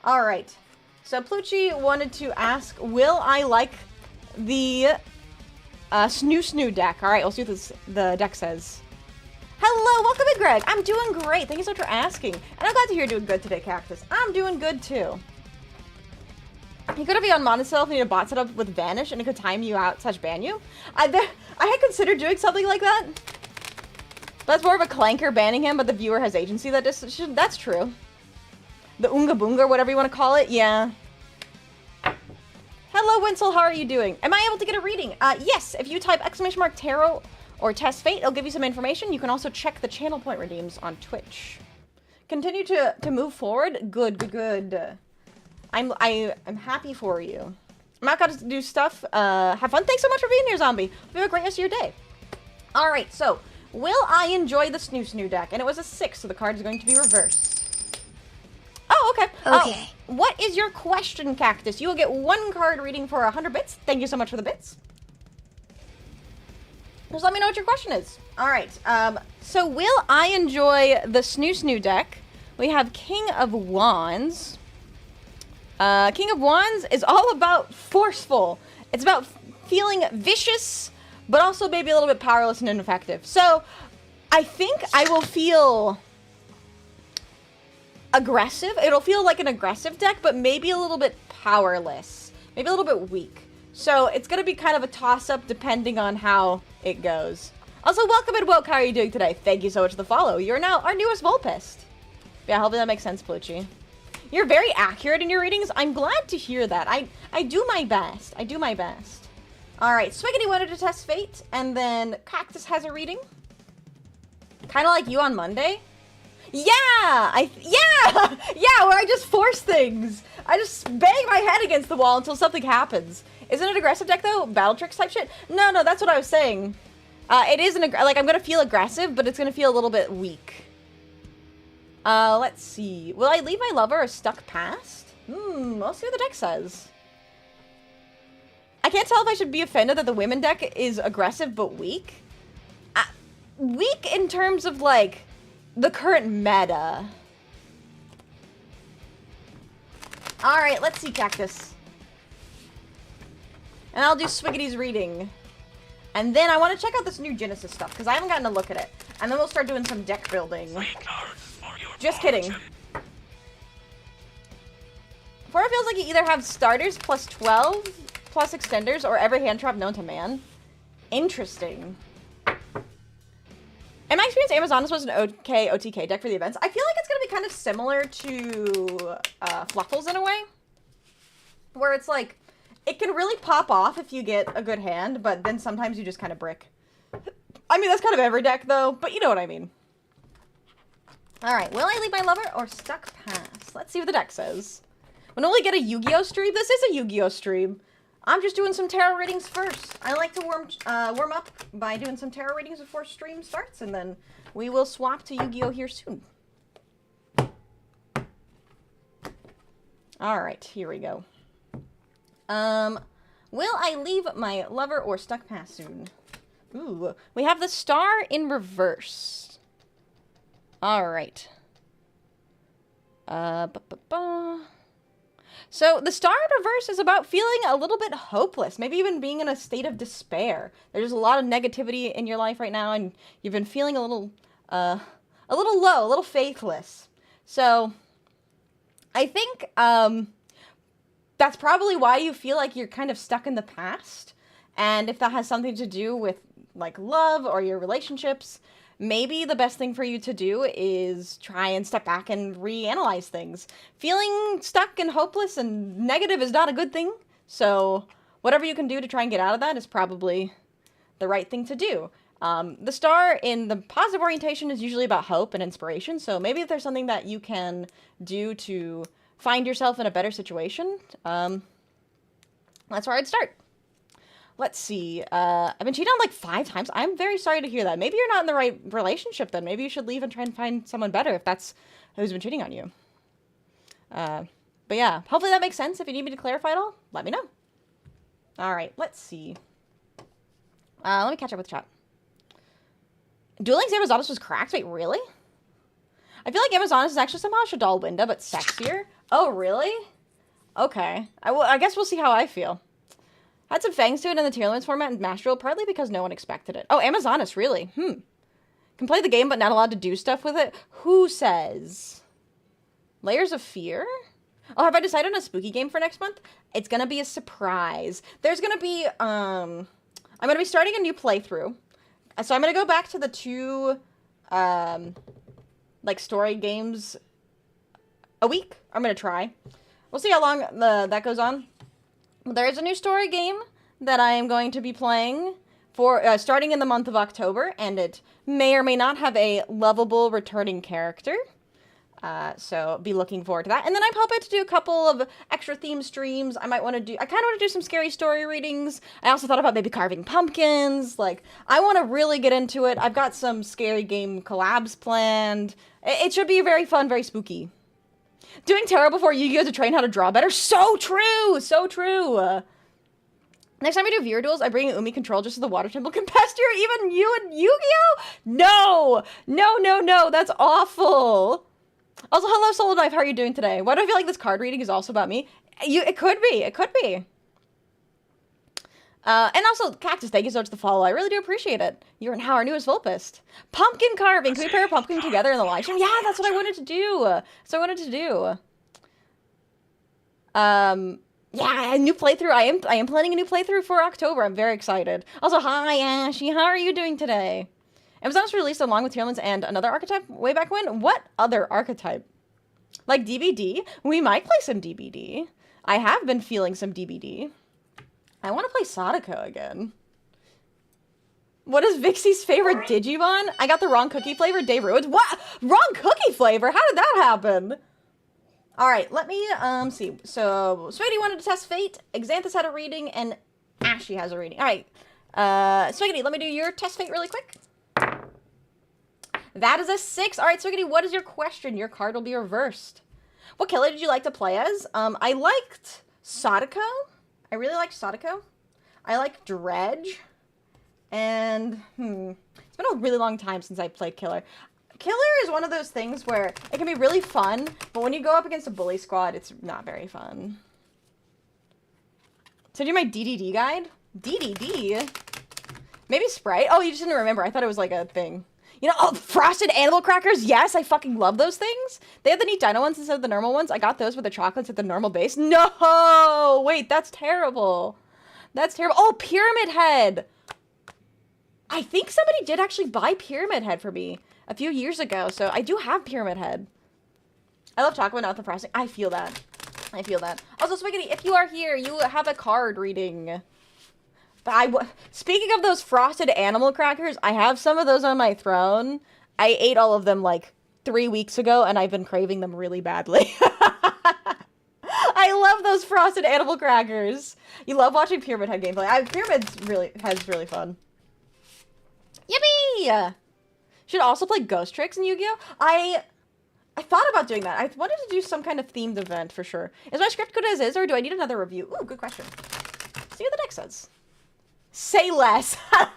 All right. So Plucci wanted to ask, will I like the Snoo deck? All right, let's see what the deck says. Hello, welcome in, Greg. I'm doing great. Thank you so much for asking. And I'm glad to hear you're doing good today, Cactus. I'm doing good too. He could have unmodded himself and he had a bot set up with Vanish, and it could time you out / ban you. I had considered doing something like that. That's more of a clanker banning him, but the viewer has agency that decision. That's true. The Oonga Boonga, whatever you want to call it, yeah. Hello, Winsel, how are you doing? Am I able to get a reading? Yes, if you type ! tarot or test fate, it'll give you some information. You can also check the channel point redeems on Twitch. Continue to move forward. Good. I'm happy for you. I'm not gonna do stuff. Have fun. Thanks so much for being here, Zombie. Hope you have a great rest of your day. Alright, so, will I enjoy the Snoo deck? And it was a 6, so the card is going to be reversed. Oh, okay. Okay. What is your question, Cactus? You will get 1 card reading for 100 bits. Thank you so much for the bits. Just let me know what your question is. Alright, so will I enjoy the Snoo deck? We have King of Wands. King of Wands is all about forceful. It's about feeling vicious, but also maybe a little bit powerless and ineffective. So, I think I will feel aggressive. It'll feel like an aggressive deck, but maybe a little bit powerless. Maybe a little bit weak. So, it's going to be kind of a toss-up depending on how it goes. Also, welcome and woke. How are you doing today? Thank you so much for the follow. You're now our newest Volpist. Yeah, hopefully that makes sense, Plucci. You're very accurate in your readings. I'm glad to hear that. I do my best. I do my best. Alright, Swiggity wanted to test fate, and then Cactus has a reading. Kind of like you on Monday. Yeah! Yeah, where I just force things. I just bang my head against the wall until something happens. Isn't it an aggressive deck, though? Battle Tricks type shit? No, that's what I was saying. It is like, I'm gonna feel aggressive, but it's gonna feel a little bit weak. Let's see. Will I leave my lover or stuck past? Let's see what the deck says. I can't tell if I should be offended that the women deck is aggressive but weak. Weak in terms of, like, the current meta. Alright, let's see, Cactus. And I'll do Swiggity's reading. And then I want to check out this new Genesis stuff, because I haven't gotten a look at it. And then we'll start doing some deck building. Just kidding. Fora feels like you either have starters plus 12, plus extenders, or every hand trap known to man. Interesting. In my experience, Amazonas was an okay OTK deck for the events. I feel like it's going to be kind of similar to Fluffles in a way. Where it's like, it can really pop off if you get a good hand, but then sometimes you just kind of brick. I mean, that's kind of every deck, though, but you know what I mean. Alright, will I leave my lover or stuck past? Let's see what the deck says. When will we get a Yu-Gi-Oh stream? This is a Yu-Gi-Oh stream. I'm just doing some tarot readings first. I like to warm up by doing some tarot readings before stream starts, and then we will swap to Yu-Gi-Oh here soon. Alright, here we go. Will I leave my lover or stuck past soon? Ooh, we have the star in reverse. Alright. So, the star in reverse is about feeling a little bit hopeless, maybe even being in a state of despair. There's a lot of negativity in your life right now, and you've been feeling a little low, a little faithless. So, I think, that's probably why you feel like you're kind of stuck in the past. And if that has something to do with, like, love or your relationships, maybe the best thing for you to do is try and step back and reanalyze things. Feeling stuck and hopeless and negative is not a good thing. So whatever you can do to try and get out of that is probably the right thing to do. The star in the positive orientation is usually about hope and inspiration. So maybe if there's something that you can do to find yourself in a better situation, that's where I'd start. Let's see. I've been cheated on like 5 times. I'm very sorry to hear that. Maybe you're not in the right relationship then. Maybe you should leave and try and find someone better if that's who's been cheating on you. But yeah, hopefully that makes sense. If you need me to clarify it all, let me know. Alright, let's see. Let me catch up with chat. Dueling Amazonas was cracked? Wait, really? I feel like Amazonas is actually somehow Shadal Winda, but sexier. Oh, really? Okay. I guess we'll see how I feel. Had some fangs to it in the tier limits format in Master Duel, partly because no one expected it. Oh, Amazonas, really? Can play the game, but not allowed to do stuff with it? Who says? Layers of Fear? Oh, have I decided on a spooky game for next month? It's gonna be a surprise. There's gonna be, I'm gonna be starting a new playthrough. So I'm gonna go back to the 2, like, story games a week. I'm gonna try. We'll see how long that goes on. There's a new story game that I am going to be playing for starting in the month of October, and it may or may not have a lovable returning character. So be looking forward to that. And then I'm hoping to do a couple of extra theme streams. I kind of want to do some scary story readings. I also thought about maybe carving pumpkins. Like, I want to really get into it. I've got some scary game collabs planned. It should be very fun, very spooky. Doing tarot before Yu-Gi-Oh! To train how to draw better. So true! So true! Next time we do viewer duels, I bring Umi control just so the water temple can pester even you and Yu-Gi-Oh! No! No, no, no, that's awful! Also, hello, Soul Dive, how are you doing today? Why do I feel like this card reading is also about me? It could be, it could be. And also, Cactus, thank you so much for the follow. I really do appreciate it. You're now our newest Vulpist. Pumpkin carving! Can we pair a pumpkin together in the live stream? Yeah, that's what I wanted to do. That's what I wanted to do. Yeah, a new playthrough. I am planning a new playthrough for October. I'm very excited. Also, hi, Ashy. How are you doing today? Amazon was released along with Tearlands and another archetype way back when. What other archetype? Like DBD? We might play some DBD. I have been feeling some DBD. I want to play Sadako again. What is Vixie's favorite Digimon? I got the wrong cookie flavor. Day ruined. What? Wrong cookie flavor? How did that happen? Alright, let me, see. So, Spaghetti wanted to test Fate, Xanthus had a reading, and Ashy has a reading. Alright, Spaghetti, let me do your test Fate really quick. That is a 6. Alright, Spaghetti, what is your question? Your card will be reversed. What killer did you like to play as? I liked Sadako. I really liked Sadako. I like Dredge. And, it's been a really long time since I played Killer. Killer is one of those things where it can be really fun, but when you go up against a bully squad, it's not very fun. So do my DDD guide? DDD? Maybe Sprite? Oh, you just didn't remember. I thought it was like a thing. You know, oh, frosted animal crackers. Yes, I fucking love those things. They have the neat dino ones instead of the normal ones. I got those with the chocolates at the normal base. No! Wait, that's terrible. That's terrible. Oh, Pyramid Head. I think somebody did actually buy Pyramid Head for me a few years ago, so I do have Pyramid Head. I love chocolate, not the frosting. I feel that. I feel that. Also, Spaghetti, if you are here, you have a card reading. But speaking of those frosted animal crackers, I have some of those on my throne. I ate all of them like 3 weeks ago, and I've been craving them really badly. I love those frosted animal crackers. You love watching Pyramid Head gameplay. Pyramid's really fun. Yippee! Should also play Ghost Tricks in Yu-Gi-Oh! I thought about doing that. I wanted to do some kind of themed event for sure. Is my script good as is, or do I need another review? Ooh, good question. See what the deck says. Say less. The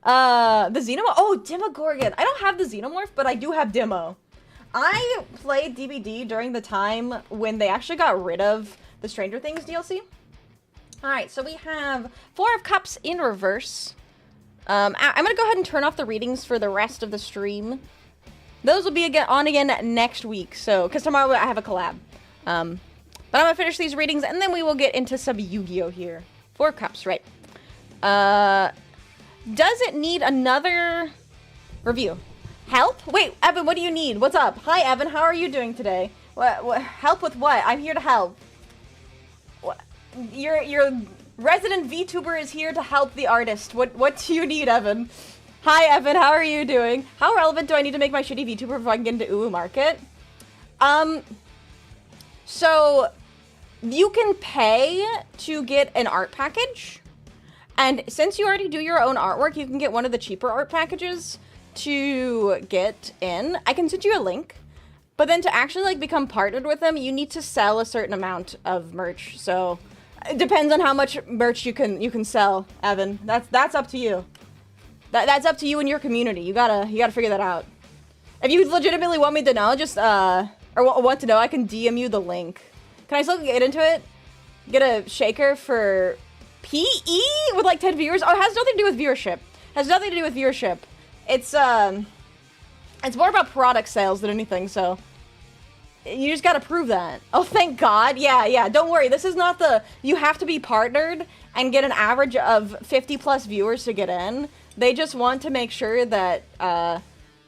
Xenomorph. Oh, Demogorgon. I don't have the Xenomorph, but I do have Demo. I played DBD during the time when they actually got rid of the Stranger Things DLC. Alright, so we have 4 of Cups in reverse. I'm going to go ahead and turn off the readings for the rest of the stream. Those will be on again next week, so, because tomorrow I have a collab. But I'm going to finish these readings, and then we will get into some Yu-Gi-Oh! Here. 4 Cups, right. Does it need another review? Help? Wait, Evan, what do you need? What's up? Hi, Evan, how are you doing today? What help with what? I'm here to help. What? Your resident VTuber is here to help the artist. What do you need, Evan? Hi, Evan, how are you doing? How relevant do I need to make my shitty VTuber before I can get into Uwu Market? So, you can pay to get an art package. And since you already do your own artwork, you can get one of the cheaper art packages to get in. I can send you a link. But then to actually, like, become partnered with them, you need to sell a certain amount of merch. So, it depends on how much merch you can sell, Evan. That's up to you. That's up to you and your community. You gotta figure that out. If you legitimately want me to know, just, or want to know, I can DM you the link. Can I still get into it? Get a shaker for PE with like 10 viewers? Oh, it has nothing to do with viewership. Has nothing to do with viewership. It's more about product sales than anything, so you just gotta prove that. Oh, thank God. Yeah, don't worry. This is not you have to be partnered and get an average of 50 plus viewers to get in. They just want to make sure that,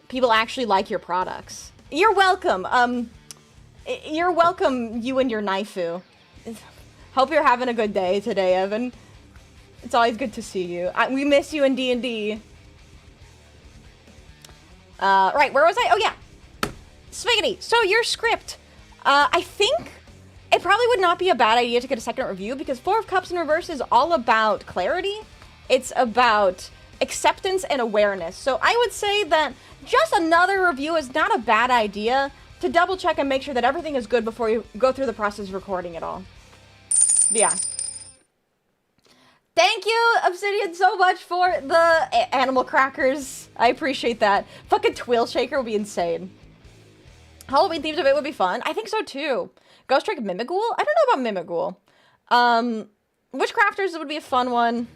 people actually like your products. You're welcome. You're welcome, you and your Naifu. Hope you're having a good day today, Evan. It's always good to see you. We miss you in D&D. Right, where was I? Oh, yeah. Spiggity. So your script, I think it probably would not be a bad idea to get a second review because Four of Cups in reverse is all about clarity. It's about acceptance and awareness. So I would say that just another review is not a bad idea to double check and make sure that everything is good before you go through the process of recording it all. Yeah. Thank you, Obsidian, so much for the animal crackers. I appreciate that. Fucking Twill Shaker would be insane. Halloween themed event would be fun. I think so too. Ghost Trick Mimighoul? I don't know about Mimighoul. Witchcrafters would be a fun one.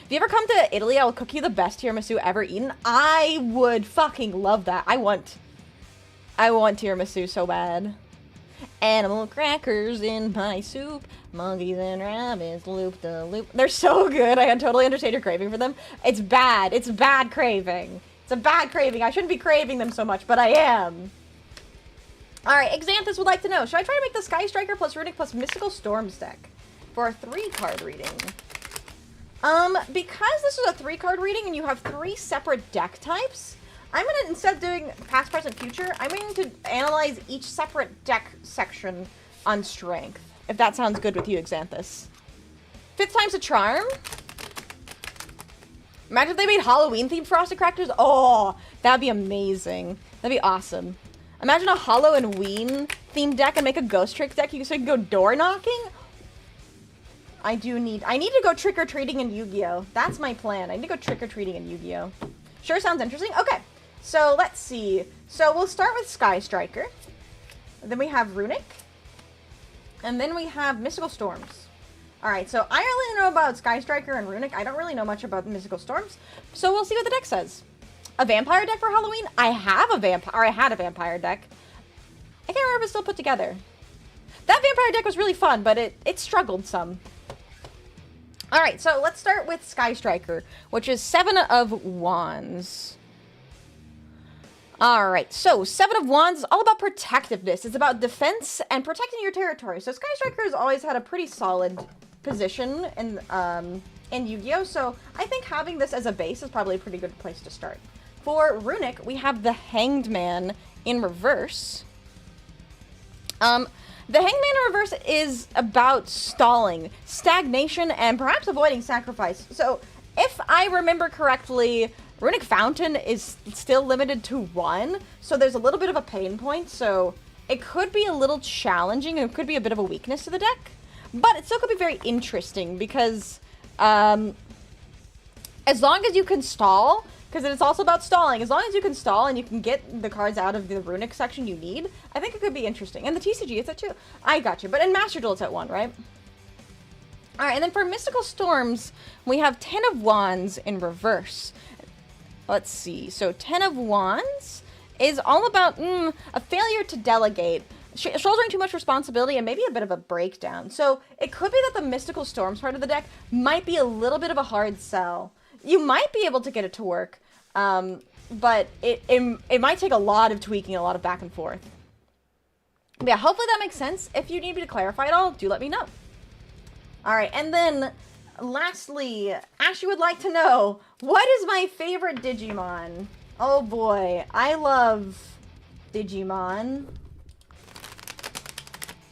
If you ever come to Italy, I will cook you the best tiramisu ever eaten. I would fucking love that. I want tiramisu so bad. Animal crackers in my soup. Monkeys and rabbits loop the loop. They're so good. I totally understand your craving for them. It's bad. It's bad craving. It's a bad craving. I shouldn't be craving them so much, but I am. Alright, Xanthus would like to know, should I try to make the Sky Striker plus Runic plus Mystical Storms deck for a 3-card reading? Because this is a 3-card reading and you have 3 separate deck types, I'm gonna, instead of doing past, present, future, I'm going to analyze each separate deck section on strength. If that sounds good with you, Xanthus. 5th time's a charm. Imagine if they made Halloween-themed Frosted Crackers. Oh, that'd be amazing. That'd be awesome. Imagine a Halloween themed deck and make a Ghost Trick deck so you can go door knocking. I need to go trick-or-treating in Yu-Gi-Oh! That's my plan. I need to go trick-or-treating in Yu-Gi-Oh! Sure sounds interesting. Okay, so let's see. So we'll start with Sky Striker. Then we have Runic. And then we have Mystical Storms. Alright, so I only know about Sky Striker and Runic. I don't really know much about Mystical Storms. So we'll see what the deck says. A vampire deck for Halloween? I had a vampire deck. I can't remember if it's still put together. That vampire deck was really fun, but it struggled some. Alright, so let's start with Sky Striker, which is 7 of Wands. Alright, so 7 of Wands is all about protectiveness. It's about defense and protecting your territory. So Sky Striker has always had a pretty solid position in Yu-Gi-Oh! So I think having this as a base is probably a pretty good place to start. For Runic, we have the Hanged Man in reverse. The Hanged Man in reverse is about stalling, stagnation, and perhaps avoiding sacrifice. So, if I remember correctly, Runic Fountain is still limited to 1, so there's a little bit of a pain point, so it could be a little challenging, and it could be a bit of a weakness to the deck, but it still could be very interesting, because, as long as you can stall, because it's also about stalling. As long as you can stall and you can get the cards out of the Runic section you need, I think it could be interesting. And the TCG is at 2. I got you. But in Master Duel, it's at 1, right? Alright, and then for Mystical Storms, we have 10 of Wands in reverse. Let's see. So 10 of Wands is all about a failure to delegate, shouldering too much responsibility, and maybe a bit of a breakdown. So it could be that the Mystical Storms part of the deck might be a little bit of a hard sell. You might be able to get it to work, but it might take a lot of tweaking, a lot of back and forth. But yeah, hopefully that makes sense. If you need me to clarify it all, do let me know. Alright, and then lastly, Ashley would like to know, what is my favorite Digimon? Oh boy, I love Digimon.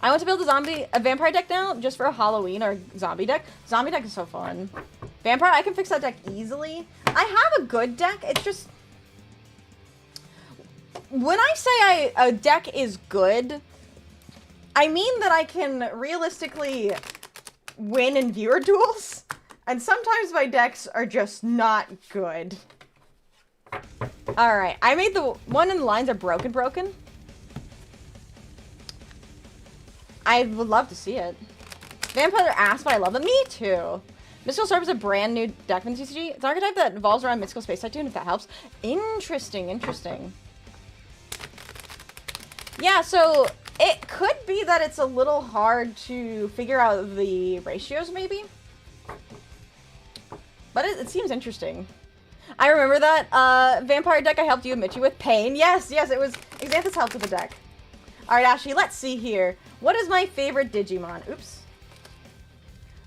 I want to build a vampire deck now, just for a Halloween or zombie deck. Zombie deck is so fun. Vampire, I can fix that deck easily. I have a good deck, it's just... When I say a deck is good, I mean that I can realistically win in viewer duels, and sometimes my decks are just not good. Alright, I made the one in the lines are broken. I would love to see it. Vampire are ass, but I love them. Me too. Mystical Storm is a brand new deck in TCG. It's an archetype that revolves around Mystical Space Tycoon, if that helps. Interesting. Yeah, so it could be that it's a little hard to figure out the ratios, maybe. But it seems interesting. I remember that vampire deck I helped you and Mitchie with. Pain. Yes, it was. Xanthus helped with the deck. Alright, Ashley, let's see here. What is my favorite Digimon? Oops.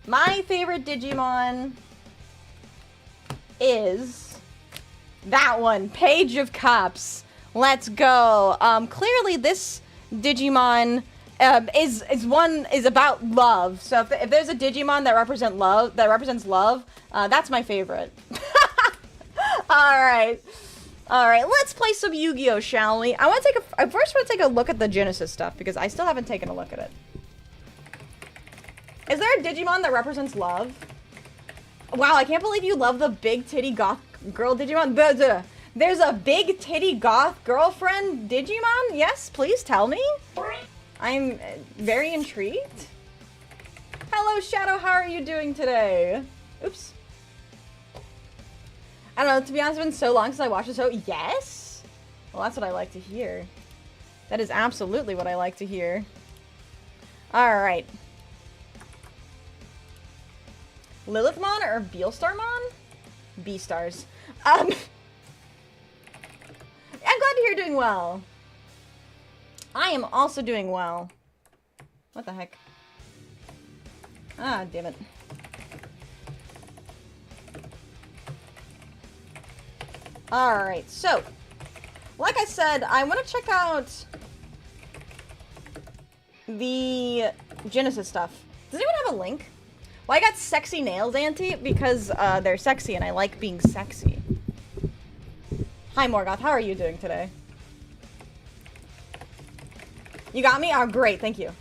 My favorite Digimon is that one, Page of Cups. Let's go. Clearly this Digimon is about love. So if there's a Digimon that represents love, that's my favorite. All right. Let's play some Yu-Gi-Oh, shall we? I first want to take a look at the Genesis stuff because I still haven't taken a look at it. Is there a Digimon that represents love? Wow, I can't believe you love the big titty goth girl Digimon. There's a big titty goth girlfriend Digimon? Yes, please tell me. I'm very intrigued. Hello, Shadow. How are you doing today? Oops. I don't know. To be honest, it's been so long since I watched the show. Yes? Well, that's what I like to hear. That is absolutely what I like to hear. All right. Lilithmon or Beelstarmon? B-stars. I'm glad to hear you're doing well. I am also doing well. What the heck? Ah, damn it. Alright, so, like I said, I want to check out the Genesis stuff. Does anyone have a link? Well, I got sexy nails, Auntie, because they're sexy and I like being sexy. Hi, Morgoth. How are you doing today? You got me? Oh, great. Thank you.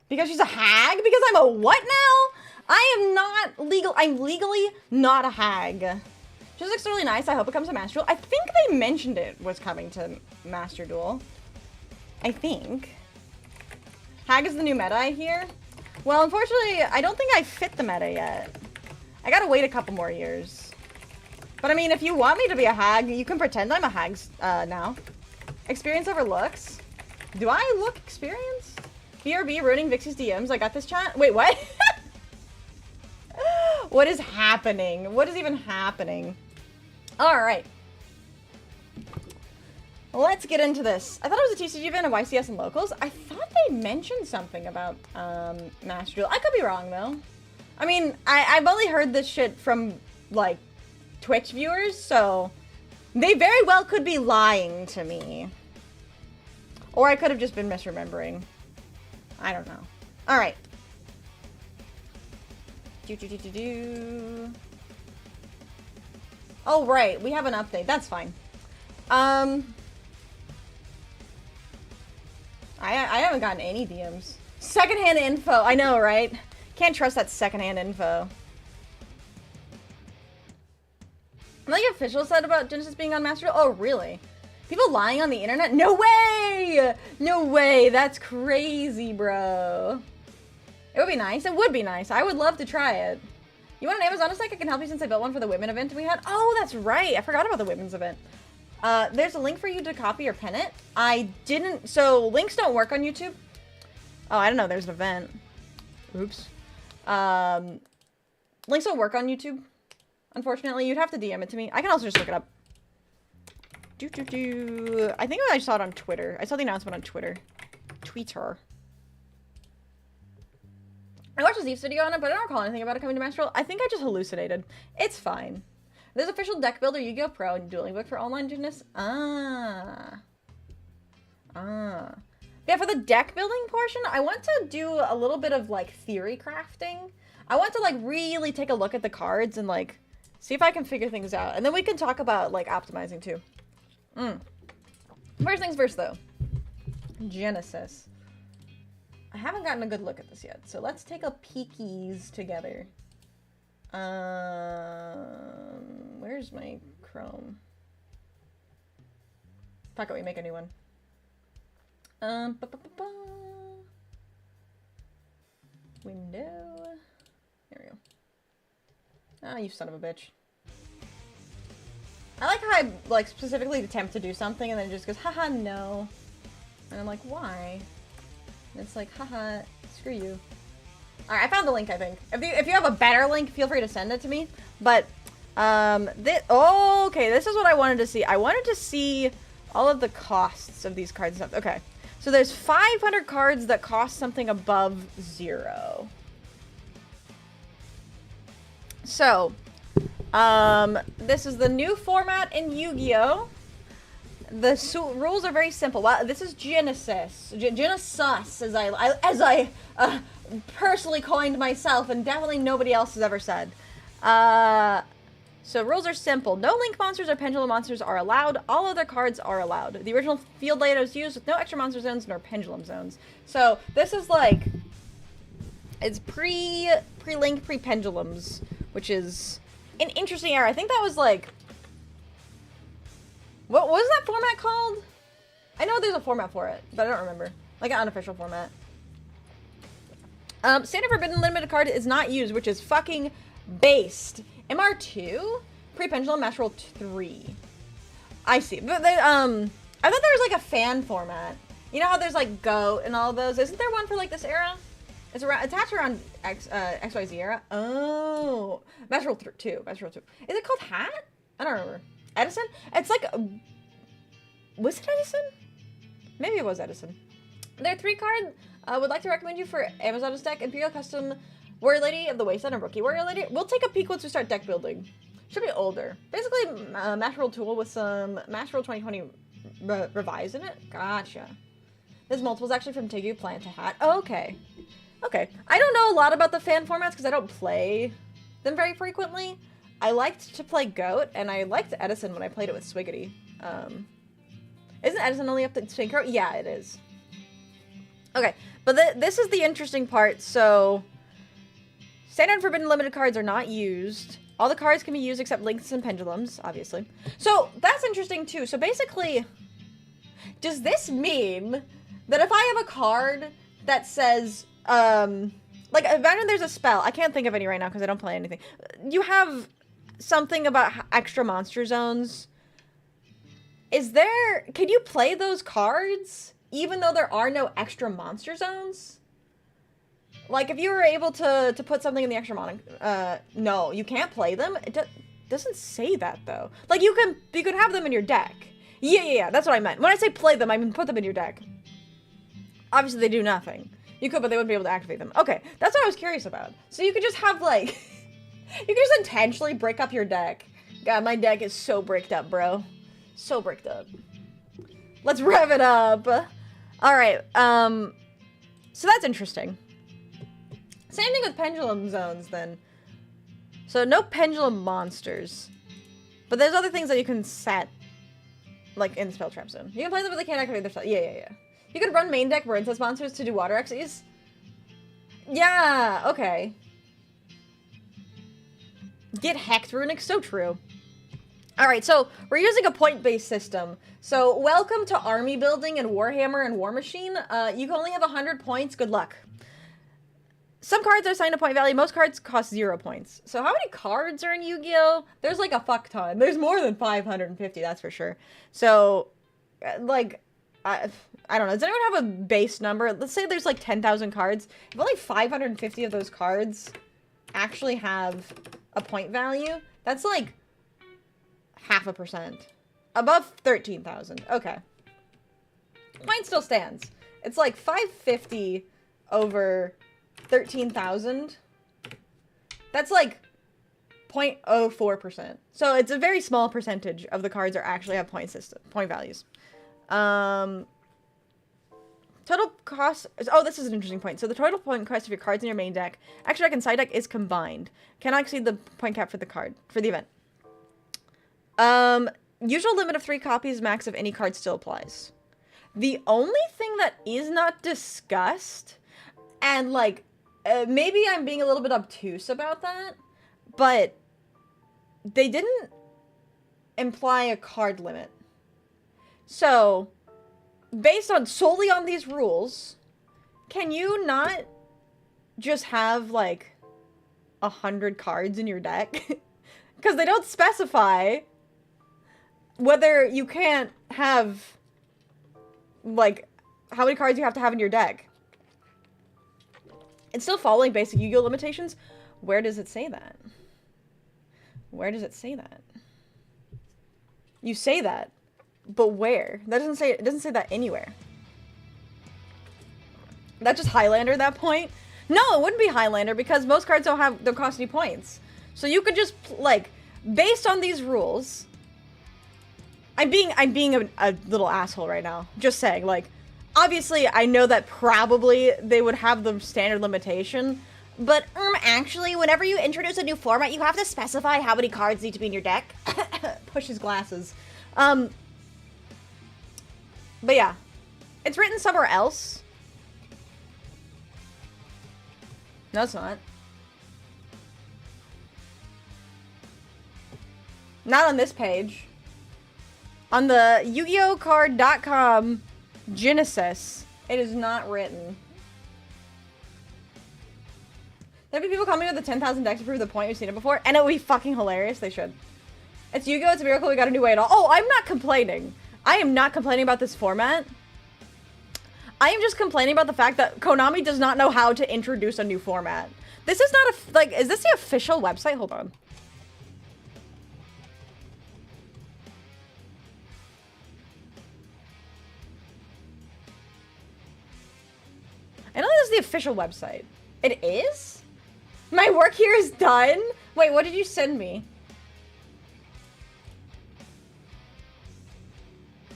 Because she's a hag? Because I'm a what now? I am not legal. I'm legally not a hag. She looks really nice. I hope it comes to Master Duel. I think they mentioned it was coming to Master Duel. I think. Hag is the new meta, I hear. Well, unfortunately, I don't think I fit the meta yet. I gotta wait a couple more years. But I mean, if you want me to be a hag, you can pretend I'm a hag now. Experience over looks. Do I look experienced? BRB ruining Vixie's DMs. I got this chat. Wait, what? What is happening? What is even happening? All right. Let's get into this. I thought it was a TCG event of YCS and locals. I thought they mentioned something about Master Duel. I could be wrong, though. I mean, I've only heard this shit from, like, Twitch viewers, so they very well could be lying to me. Or I could have just been misremembering. I don't know. All right. Oh, right. We have an update. That's fine. I haven't gotten any DMs. Secondhand info. I know, right? Can't trust that secondhand info. Nothing official said about Genesis being on Master Duel? Oh, really? People lying on the internet? No way! No way. That's crazy, bro. It would be nice. It would be nice. I would love to try it. You want an Amazon site? I can help you since I built one for the women event we had. Oh, that's right. I forgot about the women's event. There's a link for you to copy or pen it. I didn't. So links don't work on YouTube. Oh, I don't know. There's an event. Oops. Links don't work on YouTube. Unfortunately, you'd have to DM it to me. I can also just look it up. I think I saw it on Twitter. I saw the announcement on Twitter. Twitter. I watched a Zeef's video on it, but I don't recall anything about it coming to Master Duel. I think I just hallucinated. It's fine. There's official deck builder Yu-Gi-Oh! Pro and dueling book for online gymnasts. Yeah, for the deck building portion, I want to do a little bit of, like, theory crafting. I want to, like, really take a look at the cards and, like, see if I can figure things out. And then we can talk about, like, optimizing, too. First things first, though. Genesis. I haven't gotten a good look at this yet, so let's take a peekies together. Where's my Chrome? Fuck it, we make a new one. Window. There we go. Ah, you son of a bitch. I like how I, like, specifically attempt to do something and then it just goes, haha, no. And I'm like, why? And it's like, haha, screw you. Alright, I found the link, I think. If you have a better link, feel free to send it to me. But, okay, this is what I wanted to see. I wanted to see all of the costs of these cards and stuff. Okay, so there's 500 cards that cost something above 0. So, this is the new format in Yu-Gi-Oh! The rules are very simple. Well, this is Genesis, as I personally coined myself, and definitely nobody else has ever said. So rules are simple. No link monsters or pendulum monsters are allowed. All other cards are allowed. The original field layout is used with no extra monster zones nor pendulum zones. So this is like, it's pre-link, pre-pendulums, which is an interesting era. I think that was like, what was that format called? I know there's a format for it, but I don't remember. Like an unofficial format. Standard Forbidden Limited card is not used, which is fucking based. MR2? Pre-pendulum, match roll 3. I see. But they, I thought there was like a fan format. You know how there's like GOAT and all those? Isn't there one for like this era? It's around, attached around XYZ era. Oh. Match roll 2. Match roll 2. Is it called Hat? I don't remember. Edison? It's like, was it Edison? Maybe it was Edison. There are 3 cards. Would like to recommend you for Amazon's deck, Imperial Custom, Warrior Lady of the Wasteland, and Rookie Warrior Lady. We'll take a peek once we start deck building. Should be older. Basically, Match Roll tool with some Match Roll 2020 revised in it. Gotcha. There's multiples actually from Tigu, Plant to Hat. Oh, okay. Okay. I don't know a lot about the fan formats because I don't play them very frequently. I liked to play GOAT, and I liked Edison when I played it with Swiggity. Isn't Edison only up to Synchro? Yeah, it is. Okay, but this is the interesting part. So, Standard Forbidden Limited cards are not used. All the cards can be used except links and pendulums, obviously. So, that's interesting too. So basically, does this mean that if I have a card that says, like, imagine there's a spell. I can't think of any right now because I don't play anything. You have something about extra monster zones. Can you play those cards even though there are no extra monster zones? Like, if you were able to put something in the extra no, you can't play them. It doesn't say that, though. Like, you could have them in your deck. Yeah, that's what I meant. When I say play them, I mean put them in your deck. Obviously, they do nothing. You could, but they wouldn't be able to activate them. Okay, that's what I was curious about. So you could just have, like, you could just intentionally break up your deck. God, my deck is so bricked up, bro. So bricked up. Let's rev it up. Alright, so that's interesting. Same thing with pendulum zones, then. So no pendulum monsters. But there's other things that you can set, like in Spell Trap Zone. You can play them, but they can't activate their spell. Yeah. You could run main deck Princess monsters to do water Xyz. Yeah, okay. Get hacked, Runic, so true. Alright, so we're using a point-based system. So welcome to army building and Warhammer and War Machine. You can only have 100 points. Good luck. Some cards are assigned a point value. Most cards cost 0 points. So how many cards are in Yu-Gi-Oh? There's like a fuck ton. There's more than 550, that's for sure. So, like, I don't know. Does anyone have a base number? Let's say there's like 10,000 cards. If only 550 of those cards actually have a point value, that's like 0.5%. Above 13,000. Okay. Mine still stands. It's like 550 over 13,000. That's like 0.04%. So it's a very small percentage of the cards are actually have point values. Total cost. Oh, this is an interesting point. So the total point cost of your cards in your main deck, extra deck, and side deck is combined. Cannot exceed the point cap for the event. Usual limit of 3 copies max of any card still applies. The only thing that is not discussed, and like, maybe I'm being a little bit obtuse about that, but they didn't imply a card limit. So, based on solely on these rules, can you not just have like 100 cards in your deck? Because they don't specify whether you can't have, like, how many cards you have to have in your deck. It's still following basic Yu-Gi-Oh limitations. Where does it say that? Where does it say that? You say that, but where? That doesn't say, it doesn't say that anywhere. That's just Highlander at that point? No, it wouldn't be Highlander because most cards don't cost any points. So you could just, like, based on these rules... I'm being a little asshole right now. Just saying, like, obviously I know that probably they would have the standard limitation, but actually, whenever you introduce a new format, you have to specify how many cards need to be in your deck. Push his glasses. But yeah, it's written somewhere else. No, it's not. Not on this page. On the YugiOhCard.com Genesis, it is not written. There'd be people coming with the 10,000 decks to prove the point. You've seen it before, and it would be fucking hilarious. They should. It's Yu-Gi-Oh! It's a miracle we got a new way at all. Oh, I'm not complaining. I am not complaining about this format. I am just complaining about the fact that Konami does not know how to introduce a new format. This is not a, like, is this the official website? Hold on. I know this is the official website. It is? My work here is done? Wait, what did you send me?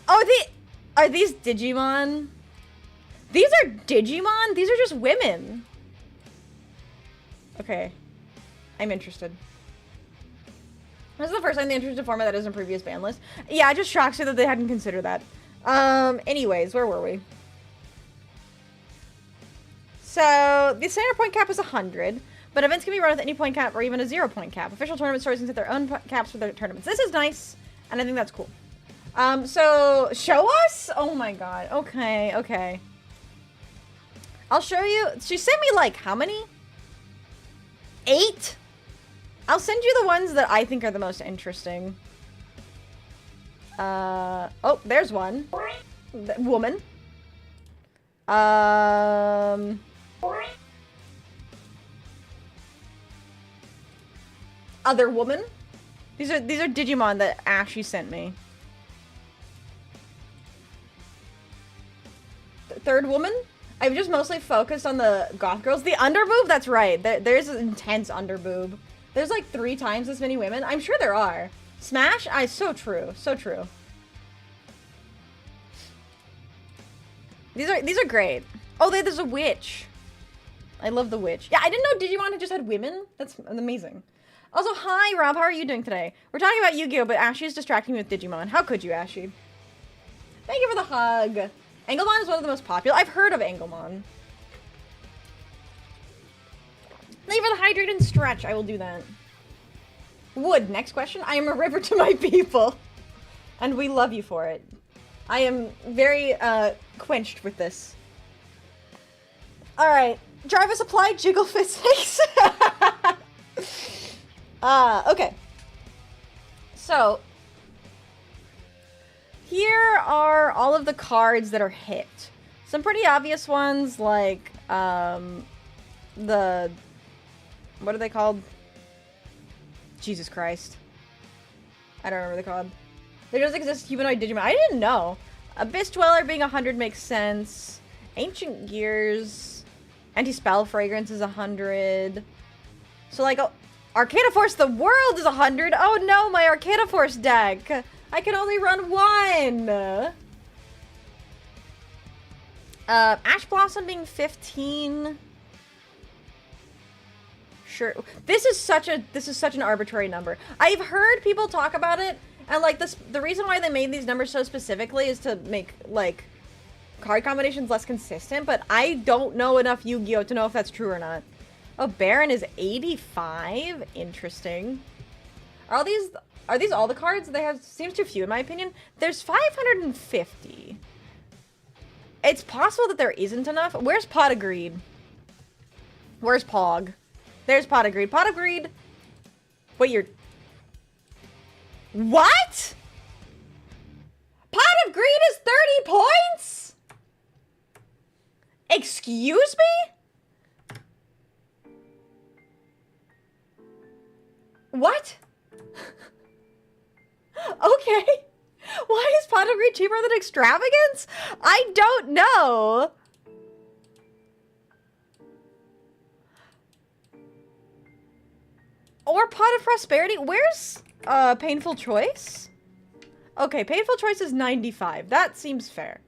Oh, are these Digimon? These are Digimon? These are just women. Okay. I'm interested. This is the first time they introduced a format that isn't a previous ban list. Yeah, it just shocks me that they hadn't considered that. Anyways, where were we? So, the standard point cap is 100, but events can be run with any point cap or even a 0 point cap. Official tournament stores can set their own caps for their tournaments. This is nice, and I think that's cool. So, show us? Oh my god. Okay, okay. I'll show you. She sent me, like, how many? 8? I'll send you the ones that I think are the most interesting. Oh, there's one. Woman. Other woman. These are Digimon that Ashley sent me. Third woman. I've just mostly focused on the goth girls. The underboob, that's right. There's an intense underboob. There's like 3 times as many women. I'm sure there are. Smash? So true. So true. These are great. Oh, there's a witch. I love the witch. Yeah, I didn't know Digimon had just had women. That's amazing. Also, hi, Rob. How are you doing today? We're talking about Yu-Gi-Oh, but Ashley is distracting me with Digimon. How could you, Ashley? Thank you for the hug. Engelmon is one of the most popular. I've heard of Engelmon. Thank you for the hydrate and stretch. I will do that. Wood, next question. I am a river to my people. And we love you for it. I am very, quenched with this. Alright. Drive a supply, jiggle physics. Okay. So, here are all of the cards that are hit. Some pretty obvious ones, like, what are they called? Jesus Christ. I don't remember what they're called. There does exist humanoid Digimon. I didn't know. Abyss Dweller being 100 makes sense. Ancient Gears. Anti-Spell Fragrance is 100. So, like, Arcana Force the World is 100. Oh no, my Arcana Force deck. I can only run 1. Ash Blossom being 15. Sure. This is such an arbitrary number. I've heard people talk about it, and like the reason why they made these numbers so specifically is to make like card combinations less consistent, but I don't know enough Yu-Gi-Oh to know if that's true or not. Oh, Baron is 85. Interesting. Are these all the cards? They have seems too few in my opinion. There's 550. It's possible that there isn't enough. Where's Pot of Greed? Where's Pog? There's Pot of Greed. Pot of Greed. Wait, you're... What? Pot of Greed is 30 points? Excuse me? What? Okay. Why is Pot of Greed cheaper than Extravagance? I don't know. or Pot of Prosperity. Where's Painful Choice? Okay, Painful Choice is 95. That seems fair.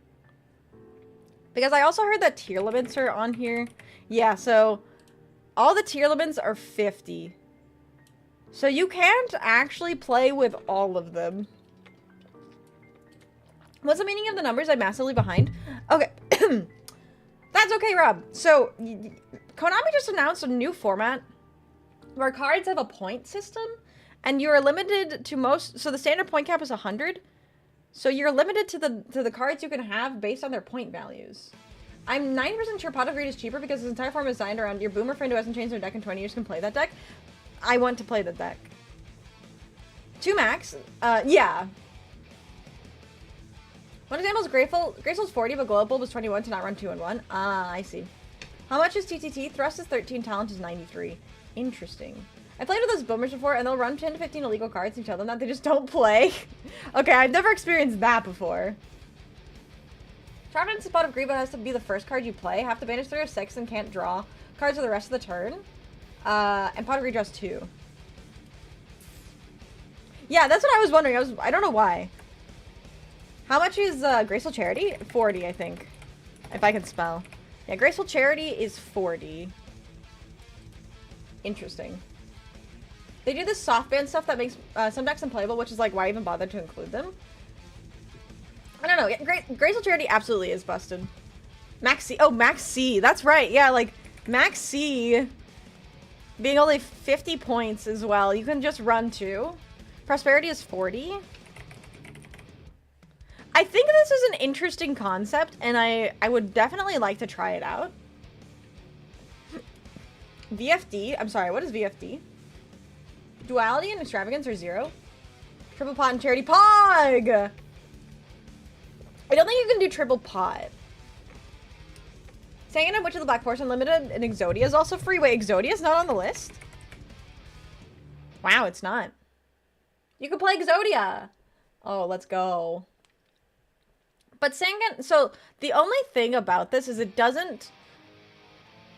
Because I also heard that tier limits are on here. Yeah, so all the tier limits are 50. So you can't actually play with all of them. What's the meaning of the numbers? I'm massively behind. Okay. That's okay, Rob. So, Konami just announced a new format where cards have a point system, and you're limited to most. So the standard point cap is 100. So you're limited to the cards you can have based on their point values. I'm 90% sure Pot of Greed is cheaper because this entire form is designed around your boomer friend who hasn't changed their deck in 20 years can play that deck. I want to play the deck. 2 max. Yeah. One example is Grateful. Graceful's 40, but Global was 21 to not run 2 and 1. Ah, I see. How much is TTT? Thrust is 13, Talent is 93. Interesting. I played with those boomers before, and they'll run 10 to 15 illegal cards and you tell them that they just don't play. Okay, I've never experienced that before. Travis' Pot of Greed has to be the first card you play. Have to banish 3 or 6 and can't draw cards for the rest of the turn. And Pot of Greed draws 2. Yeah, that's what I was wondering. I don't know why. How much is Graceful Charity? 40, I think. If I can spell. Yeah, Graceful Charity is 40. Interesting. They do this softband stuff that makes some decks unplayable, which is like, why even bother to include them? I don't know. Yeah, Graceful Charity absolutely is busted. Max C. Oh, Max C. That's right. Yeah, like, Max C being only 50 points as well. You can just run 2. Prosperity is 40. I think this is an interesting concept, and I would definitely like to try it out. VFD. I'm sorry, what is VFD? Duality and Extravagance are 0. Triple Pot and Charity Pog! I don't think you can do Triple Pot. Sangin and Witch of the Black Forest Unlimited and Exodia is also free. Wait, Exodia is not on the list? Wow, it's not. You can play Exodia! Oh, let's go. But Sangin, so the only thing about this is it doesn't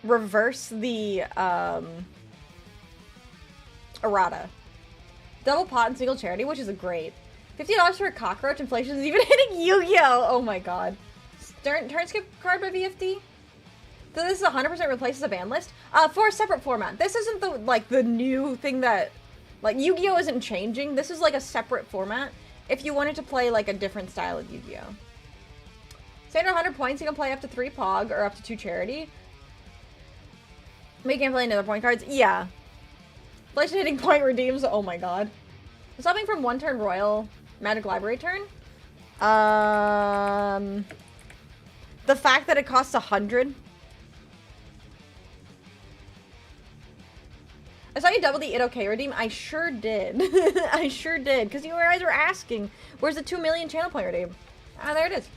reverse the errata. Double Pot and Single Charity, which is a great. $50 for a cockroach. Inflation is even hitting Yu-Gi-Oh! Oh my god. Turn skip card by VFD? So this is 100% replaces a ban list. For a separate format. This isn't the new thing that, like, Yu-Gi-Oh! Isn't changing. This is like a separate format. If you wanted to play like a different style of Yu-Gi-Oh! Standard 100 points, you can play up to 3 Pog or up to 2 Charity. But you can't play another point cards. Yeah. Inflation hitting point redeems. Oh my god. Stopping from 1 turn Royal Magic Library turn. The fact that it costs 100. I saw you double the It Okay redeem. I sure did. I sure did. Because you guys were asking, where's the 2 million channel point redeem? Ah, there it is.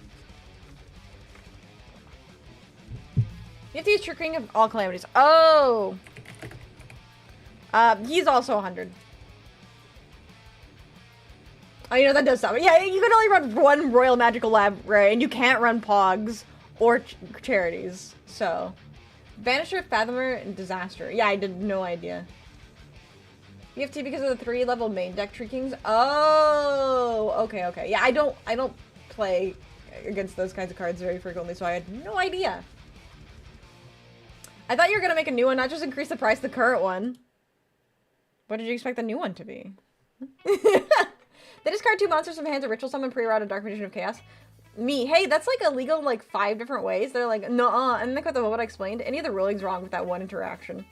You have to use True King of all calamities. Oh! He's also 100. Oh, you know, that does something. Yeah, you can only run 1 Royal Magical Library, and you can't run Pogs or Charities. So, Banisher, Fathomer, and Disaster. Yeah, I did no idea. EFT because of the 3-level main deck Tree Kings. Oh, okay. Yeah, I don't play against those kinds of cards very frequently, so I had no idea. I thought you were gonna make a new one, not just increase the price of the current one. What did you expect the new one to be? They discard 2 monsters from hands of Ritual Summon, pre-route, Dark Magician of Chaos. Me, hey, that's like illegal in like 5 different ways. They're like, nuh-uh. And then with what I explained, any of the rulings wrong with that one interaction.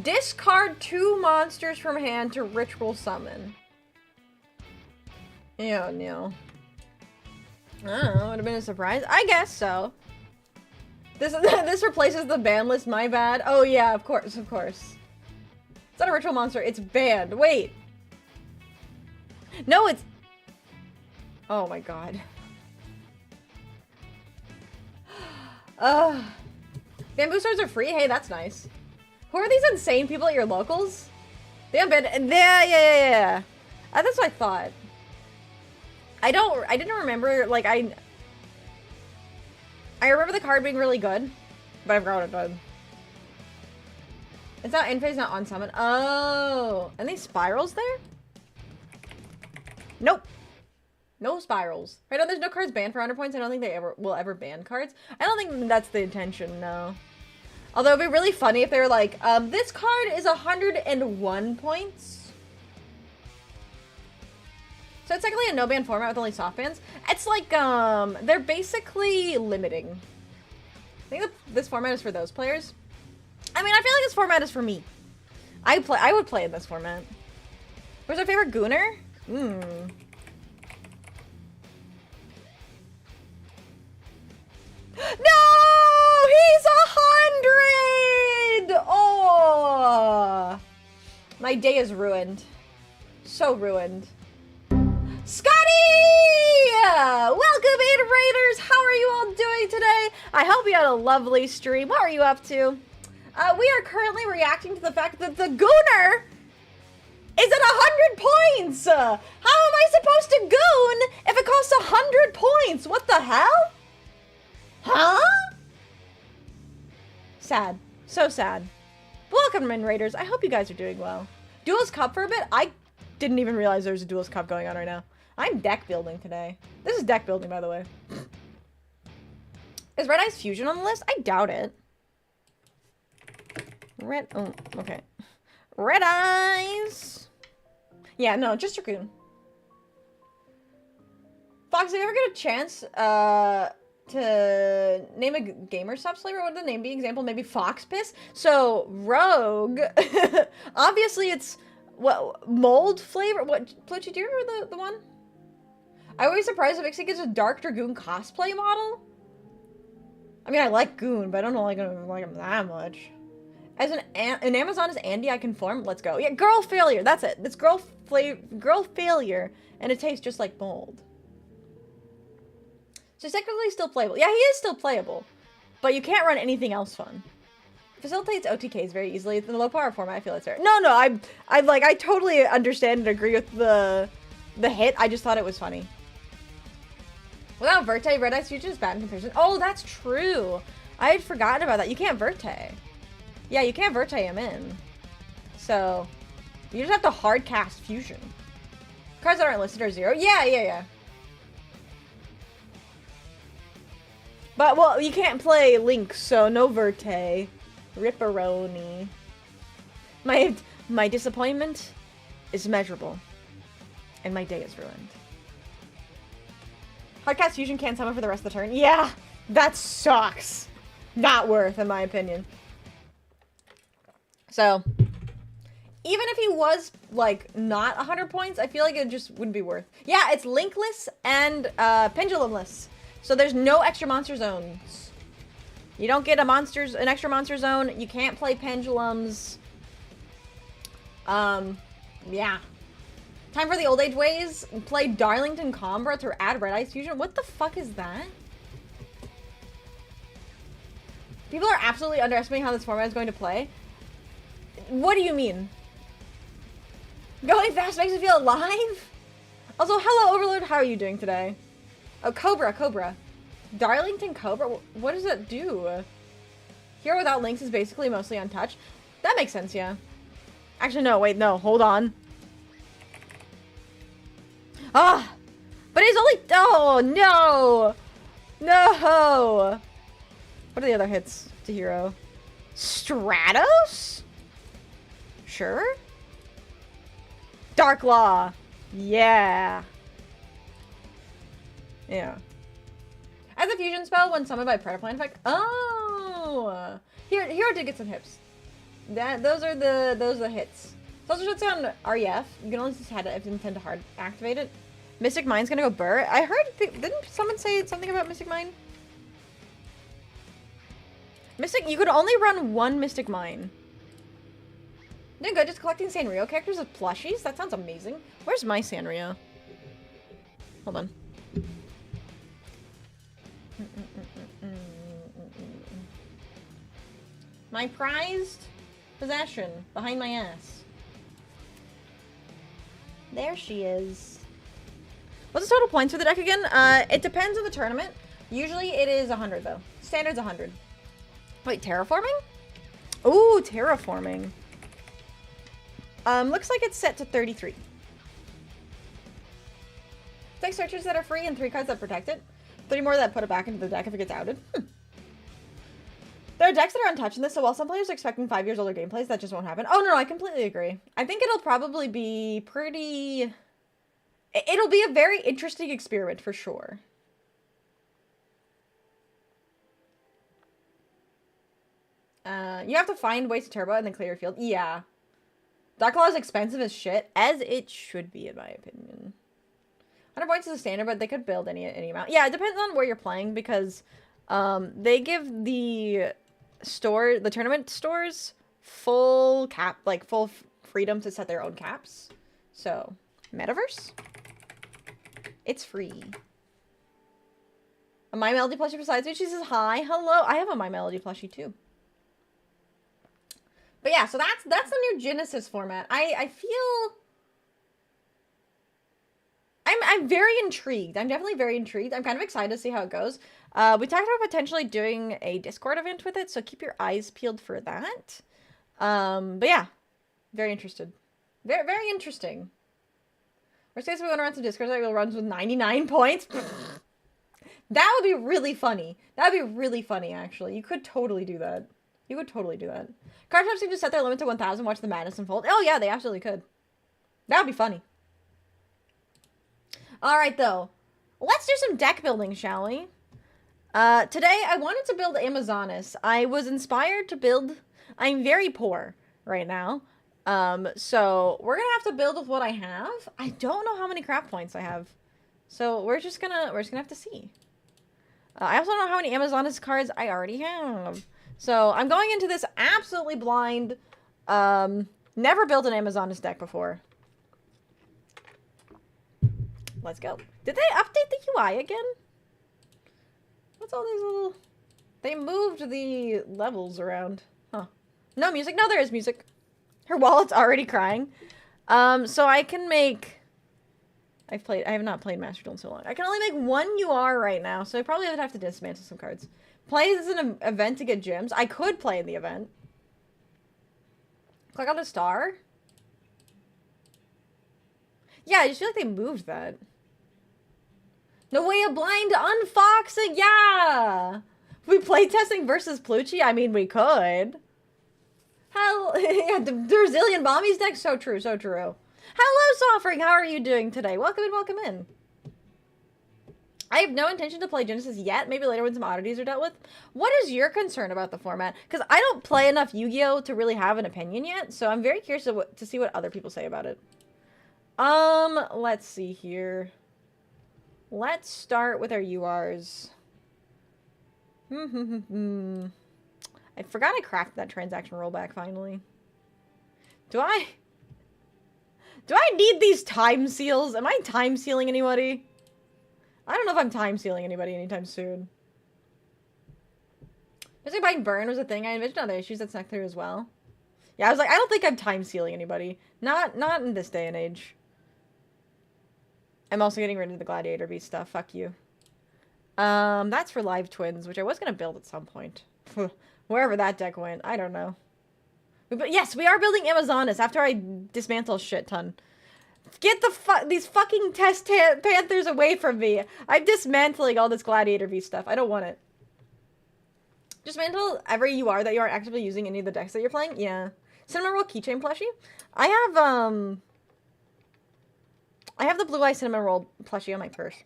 Discard 2 monsters from hand to Ritual Summon. Ew, no. I don't know, would have been a surprise. I guess so. This replaces the ban list, my bad. Oh yeah, of course. It's not a ritual monster, it's banned. Wait. No, it's... Oh my god. Bamboo swords are free? Hey, that's nice. Who are these insane people at your locals? They have been... Yeah. That's what I thought. I didn't remember, like, I remember the card being really good, but I forgot what it did. It's not in phase, not on summon. Oh, and these spirals there? Nope. No spirals. Right now, there's no cards banned for 100 points. I don't think they will ever ban cards. I don't think that's the intention, no. Although it'd be really funny if they were like, this card is 101 points. So it's technically a no-ban format with only soft bans. It's like, they're basically limiting. I think that this format is for those players. I mean, I feel like this format is for me. I would play in this format. Where's our favorite Gooner? No! He's 100! Oh! My day is ruined. So ruined. Scotty! Welcome in, Raiders! How are you all doing today? I hope you had a lovely stream. What are you up to? We are currently reacting to the fact that the Gooner is at 100 points! How am I supposed to goon if it costs 100 points? What the hell? Huh? Sad. So sad. Welcome in, Raiders. I hope you guys are doing well. Duel's Cup for a bit? I didn't even realize there was a Duel's Cup going on right now. I'm deck building today. This is deck building, by the way. Is Red Eyes Fusion on the list? I doubt it. Oh, okay. Red Eyes. Yeah, no, just Dragoon. Fox, if you ever get a chance, to name a gamer sub flavor, what would the name be? Example, maybe Fox Piss. So Rogue, obviously it's what mold flavor. What Pluchy? Do you remember the one? I always surprised if Vixie gets a Dark Dragoon cosplay model. I mean, I like Goon, but I don't know like him that much. As an Amazon is Andy, I conform. Let's go. Yeah, girl failure. That's it. It's girl failure, and it tastes just like mold. So he's technically still playable. Yeah, he is still playable. But you can't run anything else fun. Facilitates OTKs very easily. In the low power format, I feel it's fair. No, I totally understand and agree with the hit. I just thought it was funny. Without Verte, Red Eyes Fusion is bad in comparison. Oh, that's true. I had forgotten about that. You can't Verte. Yeah, you can't Verte him in. So, you just have to hard cast Fusion. Cards that aren't listed are 0. Yeah. But, well, you can't play Link, so no Verte. Ripperoni. My disappointment is measurable. And my day is ruined. Hardcast Fusion can't summon for the rest of the turn. Yeah, that sucks. Not worth, in my opinion. So, even if he was, like, not 100 points, I feel like it just wouldn't be worth. Yeah, it's Linkless and Pendulumless. So there's no extra monster zones. You don't get an extra monster zone. You can't play pendulums. Yeah. Time for the old age ways. Play Darlington Combra to add Red Eyes Fusion. What the fuck is that? People are absolutely underestimating how this format is going to play. What do you mean? Going fast makes me feel alive? Also, hello Overlord, how are you doing today? Oh, Cobra. Darlington Cobra? What does that do? Hero without links is basically mostly untouched. That makes sense, yeah. Actually, no, wait, no, hold on. Ah! But he's only- oh, no! No! What are the other hits to hero? Stratos? Sure. Dark Law. Yeah. Yeah. As a fusion spell when summoned by Predaplan effect. Oh! Hero did get some hits. Those are the hits. It also shuts down REF. You can only just have it if you intend to hard activate it. Mystic Mind's gonna go burr. I heard, didn't someone say something about Mystic Mind? You could only run one Mystic Mind. Doing good, just collecting Sanrio characters with plushies? That sounds amazing. Where's my Sanrio? Hold on. My prized possession behind my ass. There she is. What's the total points for the deck again? It depends on the tournament. Usually it is 100 though. Standard's 100. Wait, terraforming? Ooh, terraforming. Looks like it's set to 33. Deck searchers that are free and 3 cards that protect it. 3 more that put it back into the deck if it gets outed. There are decks that are untouched in this, so while some players are expecting 5 years older gameplays, that just won't happen. Oh, no, I completely agree. I think it'll probably be pretty... It'll be a very interesting experiment, for sure. You have to find ways to turbo and then clear your field. Yeah. Dark Claw is expensive as shit, as it should be, in my opinion. 100 points is a standard, but they could build any amount. Yeah, it depends on where you're playing, because they give the tournament stores full freedom to set their own caps. So, Metaverse? It's free. A My Melody plushie besides me. She says hi. Hello. I have a My Melody plushie too. But yeah, so that's the new Genesis format. I feel... I'm very intrigued. I'm definitely very intrigued. I'm kind of excited to see how it goes. We talked about potentially doing a Discord event with it, so keep your eyes peeled for that. But yeah, very interested. Very, very interesting. Worst case, we want to run some Discord that will runs with 99 points. That would be really funny. That would be really funny, actually. You could totally do that. You could totally do that. Card shops can just set their limit to 1,000, watch the madness unfold. Oh yeah, they absolutely could. That would be funny. Alright, though. Let's do some deck building, shall we? Today, I wanted to build Amazonas. I was inspired to build... I'm very poor right now. So, we're gonna have to build with what I have. I don't know how many craft points I have. So, we're just gonna have to see. I also don't know how many Amazonas cards I already have. So, I'm going into this absolutely blind. Never built an Amazonas deck before. Let's go. Did they update the UI again? What's all these little... They moved the levels around. Huh. No music? No, there is music. Her wallet's already crying. So I can make... I have not played Master Duel in so long. I can only make 1 UR right now, so I probably would have to dismantle some cards. Play as an event to get gems. I could play in the event. Click on the star. Yeah, I just feel like they moved that. No way a blind unfoxing, yeah! We playtesting versus Plucci? I mean, we could. Hell, yeah, the Brazilian Bombies deck? So true, so true. Hello, Soffering, how are you doing today? Welcome in, welcome in. I have no intention to play Genesis yet. Maybe later when some oddities are dealt with. What is your concern about the format? Because I don't play enough Yu-Gi-Oh! To really have an opinion yet, so I'm very curious to see what other people say about it. Let's see here. Let's start with our URs. I forgot I crafted that transaction rollback finally. Do I need these time seals? Am I time sealing anybody? I don't know if I'm time sealing anybody anytime soon. Music Bind Burn was a thing. I envisioned other issues that snuck through as well. Yeah, I was like, I don't think I'm time sealing anybody. Not in this day and age. I'm also getting rid of the Gladiator Beast stuff. Fuck you. That's for Live Twins, which I was going to build at some point. Wherever that deck went. I don't know. But yes, we are building Amazonas after I dismantle a shit ton. Get these fucking test panthers away from me. I'm dismantling all this Gladiator Beast stuff. I don't want it. Dismantle every UR that you aren't actively using any of the decks that you're playing? Yeah. Cinnamon Roll Keychain Plushie? I have the Blue Eye Cinnamon Roll plushie on my purse.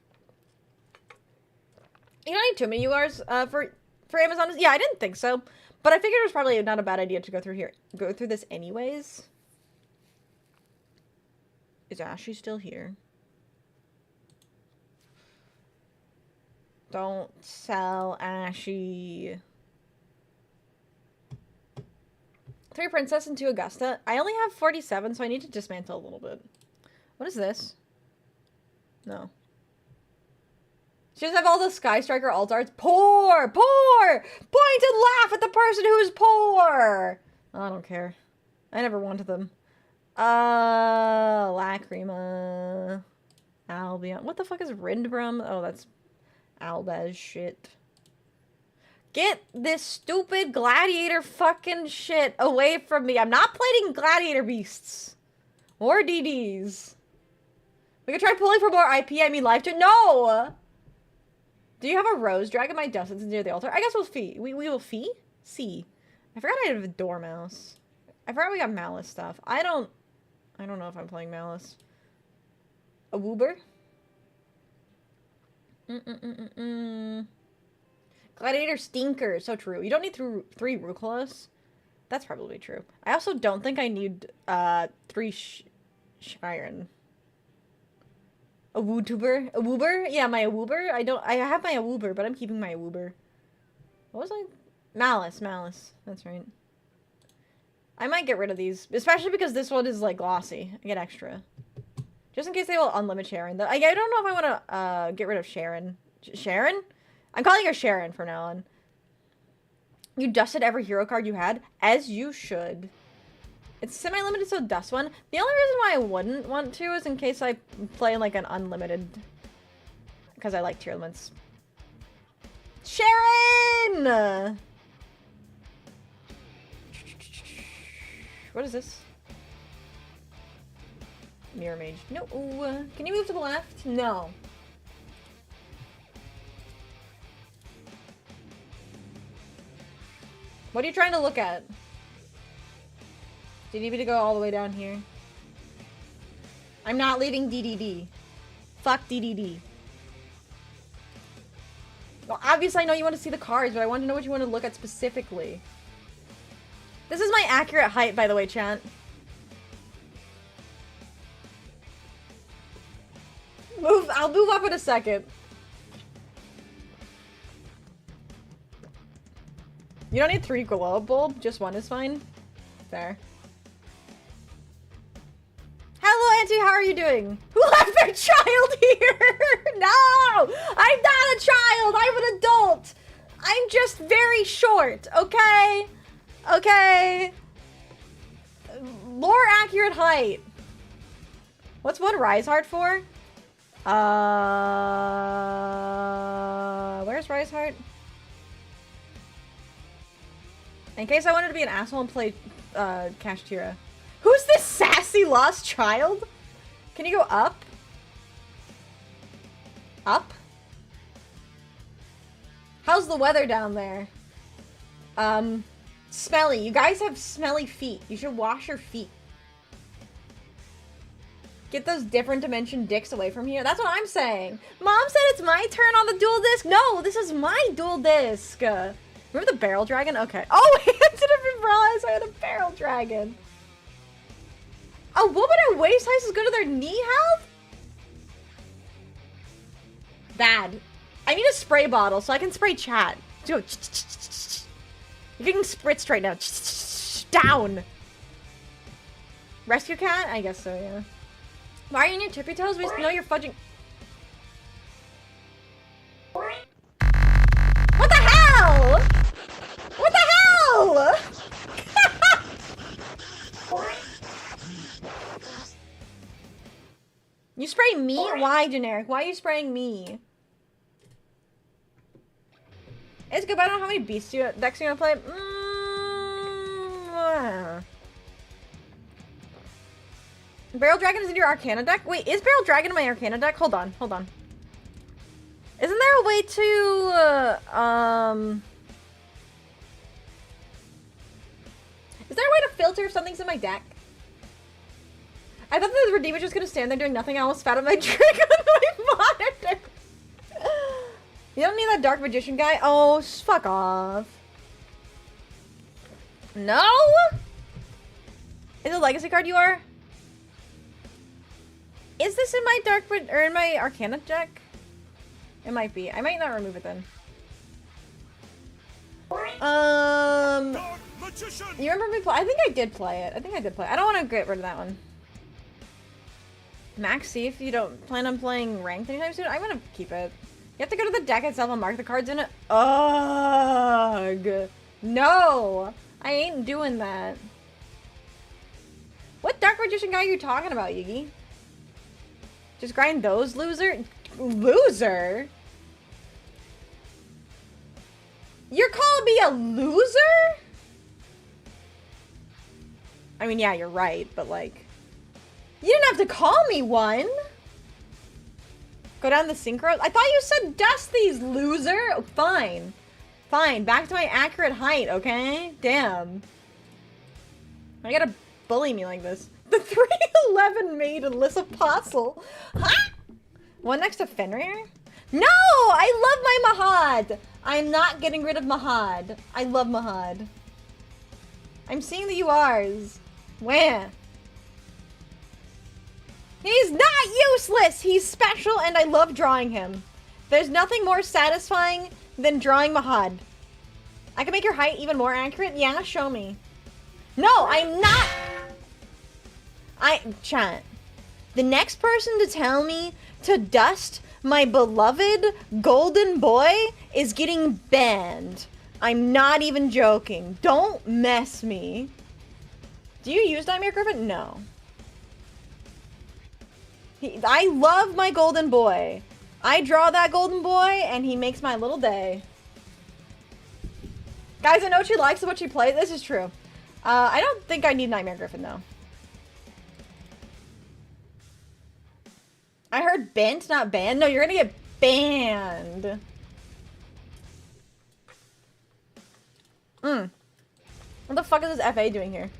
You don't need too many URs for Amazon. Yeah, I didn't think so, but I figured it was probably not a bad idea to go through this anyways. Is Ashley still here? Don't sell Ashy. 3 Princess and 2 Augusta. I only have 47, so I need to dismantle a little bit. What is this? No. She doesn't have all the Sky Striker alt arts. Poor! Poor! Point and laugh at the person who is poor! I don't care. I never wanted them. Lacrima. Albion. What the fuck is Rindbrum? Oh, that's Albaz shit. Get this stupid gladiator fucking shit away from me. I'm not playing gladiator beasts. Or DDs. We could try pulling for more IP, I mean live to- No! Do you have a rose dragon? My dust is near the altar. I guess we'll fee. We will fee? See. I forgot I have a dormouse. I forgot we got malice stuff. I don't know if I'm playing malice. A woober? Gladiator stinker. So true. You don't need 3 rucolas. That's probably true. I also don't think I need 3 Shiren. A VTuber? A woober? Yeah, my woober. I have my woober, but I'm keeping my woober. What was I? Malice. That's right. I might get rid of these, especially because this one is like glossy. I get extra. Just in case they will unlimit Sharon. I don't know if I want to get rid of Sharon. Sharon? I'm calling her Sharon from now on. You dusted every hero card you had? As you should. It's semi-limited, so dust one. The only reason why I wouldn't want to is in case I play like an unlimited. Because I like tier limits. Sharon! What is this? Mirror mage. No. Can you move to the left? No. What are you trying to look at? Do you need me to go all the way down here? I'm not leaving DDD. Fuck DDD. Well, obviously I know you want to see the cards, but I want to know what you want to look at specifically. This is my accurate height, by the way, chat. I'll move up in a second. You don't need 3 glow bulb, just 1 is fine. Fair. Hello, Auntie, how are you doing? Who left their child here? No! I'm not a child! I'm an adult! I'm just very short, okay? Okay. More accurate height. What's one Rise Heart for? Where's Rise Heart? In case I wanted to be an asshole and play Kashtira. Who's this sassy lost child? Can you go up? Up? How's the weather down there? Smelly. You guys have smelly feet. You should wash your feet. Get those different dimension dicks away from here. That's what I'm saying. Mom said it's my turn on the dual disc. No, this is my dual disc. Remember the barrel dragon? Okay. Oh, I didn't even realize I had a barrel dragon. A woman at waist height is good to their knee health? Bad. I need a spray bottle so I can spray chat. Go. You're getting spritzed right now. Down. Rescue cat? I guess so, yeah. Why are you in your tippy toes? We know you're fudging. What the hell? What the hell? You spray me? Why, generic? Why are you spraying me? It's good, but I don't know how many decks you want to play. Barrel Dragon is in your Arcana deck? Wait, is Barrel Dragon in my Arcana deck? Hold on, hold on. Isn't there a way to, is there a way to filter if something's in my deck? I thought the Redeemer was just gonna stand there doing nothing. I almost spat out my drink on my monitor. You don't need that Dark Magician guy? Oh, fuck off. No? Is it a Legacy card you are? Is this in my in my Arcana deck? It might be. I might not remove it then. You remember me play? I think I did play it. I think I did play it. I don't want to get rid of that one. Max, see if you don't plan on playing ranked anytime soon. I'm gonna keep it. You have to go to the deck itself and mark the cards in it. Ugh. No! I ain't doing that. What Dark Magician guy are you talking about, Yugi? Just grind those, loser? Loser? You're calling a loser? I mean, yeah, you're right, but like, you didn't have to call me one. Go down the synchro. I thought you said dust these, loser. Oh, fine. Fine, back to my accurate height, okay? Damn. I gotta bully me like this. The 311 made Alyssa Apostle. Huh? One next to Fenrir? No! I love my Mahad! I'm not getting rid of Mahad. I love Mahad. I'm seeing the URs. Where? He's not useless! He's special and I love drawing him. There's nothing more satisfying than drawing Mahad. I can make your height even more accurate? Yeah, show me. No, I'm not! Chat. The next person to tell me to dust my beloved golden boy is getting banned. I'm not even joking. Don't mess me. Do you use Nightmare Griffin? No. I love my golden boy. I draw that golden boy and he makes my little day. Guys, I know what she likes and what she plays. This is true. I don't think I need Nightmare Griffin, though. I heard bent, not banned. No, you're gonna get banned. What the fuck is this FA doing here?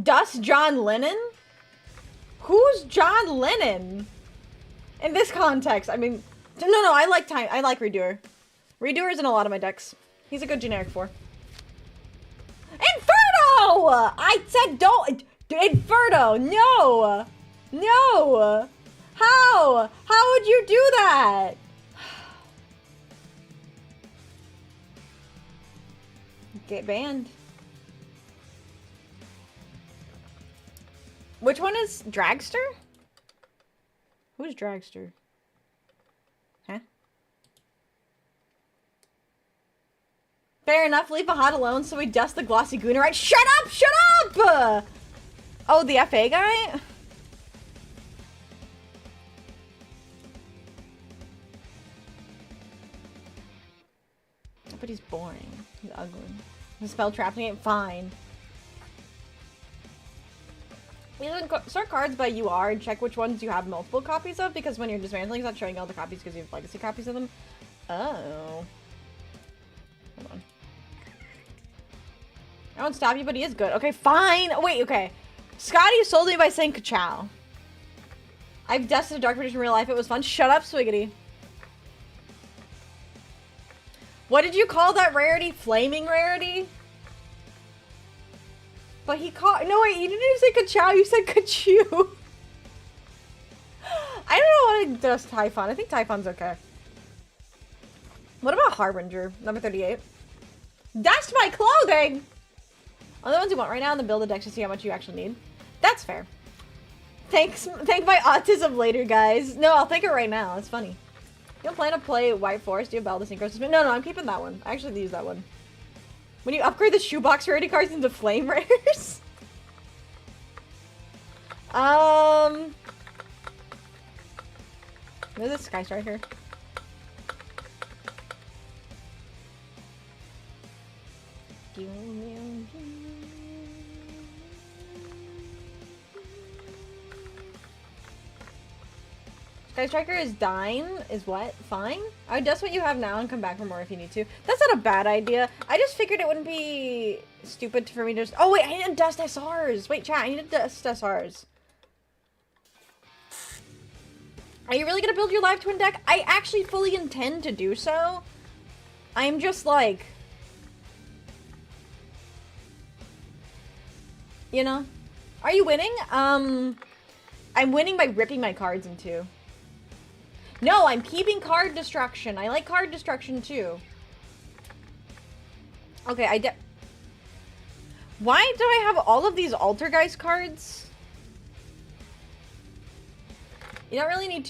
Dust John Lennon? Who's John Lennon? In this context, I mean... No, I like Redoer. Redoer's in a lot of my decks. He's a good generic 4. Inferno! I said don't... Inferno! No! No! How? How would you do that? Get banned. Which one is Dragster? Who's Dragster? Huh? Fair enough, leave Fahad alone so we dust the glossy Goonerite. Shut up! Shut up! Oh, the FA guy? But he's boring. He's ugly. The spell trapping it, fine. You can sort cards by UR and check which ones you have multiple copies of, because when you're dismantling, it's not showing all the copies because you have legacy copies of them. Oh. Hold on. I won't stop you, but he is good. Okay, fine. Wait, okay. Scotty sold me by saying ka-chow. I've dusted a Dark Magician in real life. It was fun. Shut up, Swiggity. What did you call that rarity? Flaming rarity? But he called... No, wait, you didn't even say ka-chow. You said ka-chew. I don't know what to dust Typhon. I think Typhon's okay. What about Harbinger? Number 38. Dust my clothing! All the ones you want right now and then build a deck to see how much you actually need. That's fair. Thank my autism later, guys. No, I'll thank it right now. It's funny. You don't plan to play White Forest? Do you have Bell the Synchro System? No, I'm keeping that one. I actually use that one. When you upgrade the shoebox rarity cards into flame rares? There's a Sky Striker. Sky Striker is dying, is what? Fine? I would dust what you have now and come back for more if you need to. That's not a bad idea. I just figured it wouldn't be stupid for me to just... Oh wait, I need to dust SRs! Wait, chat, I need to dust SRs. Are you really gonna build your live twin deck? I actually fully intend to do so. I'm just like... You know? Are you winning? I'm winning by ripping my cards in two. No, I'm keeping card destruction. I like card destruction too. Okay, why do I have all of these Altergeist cards? You don't really need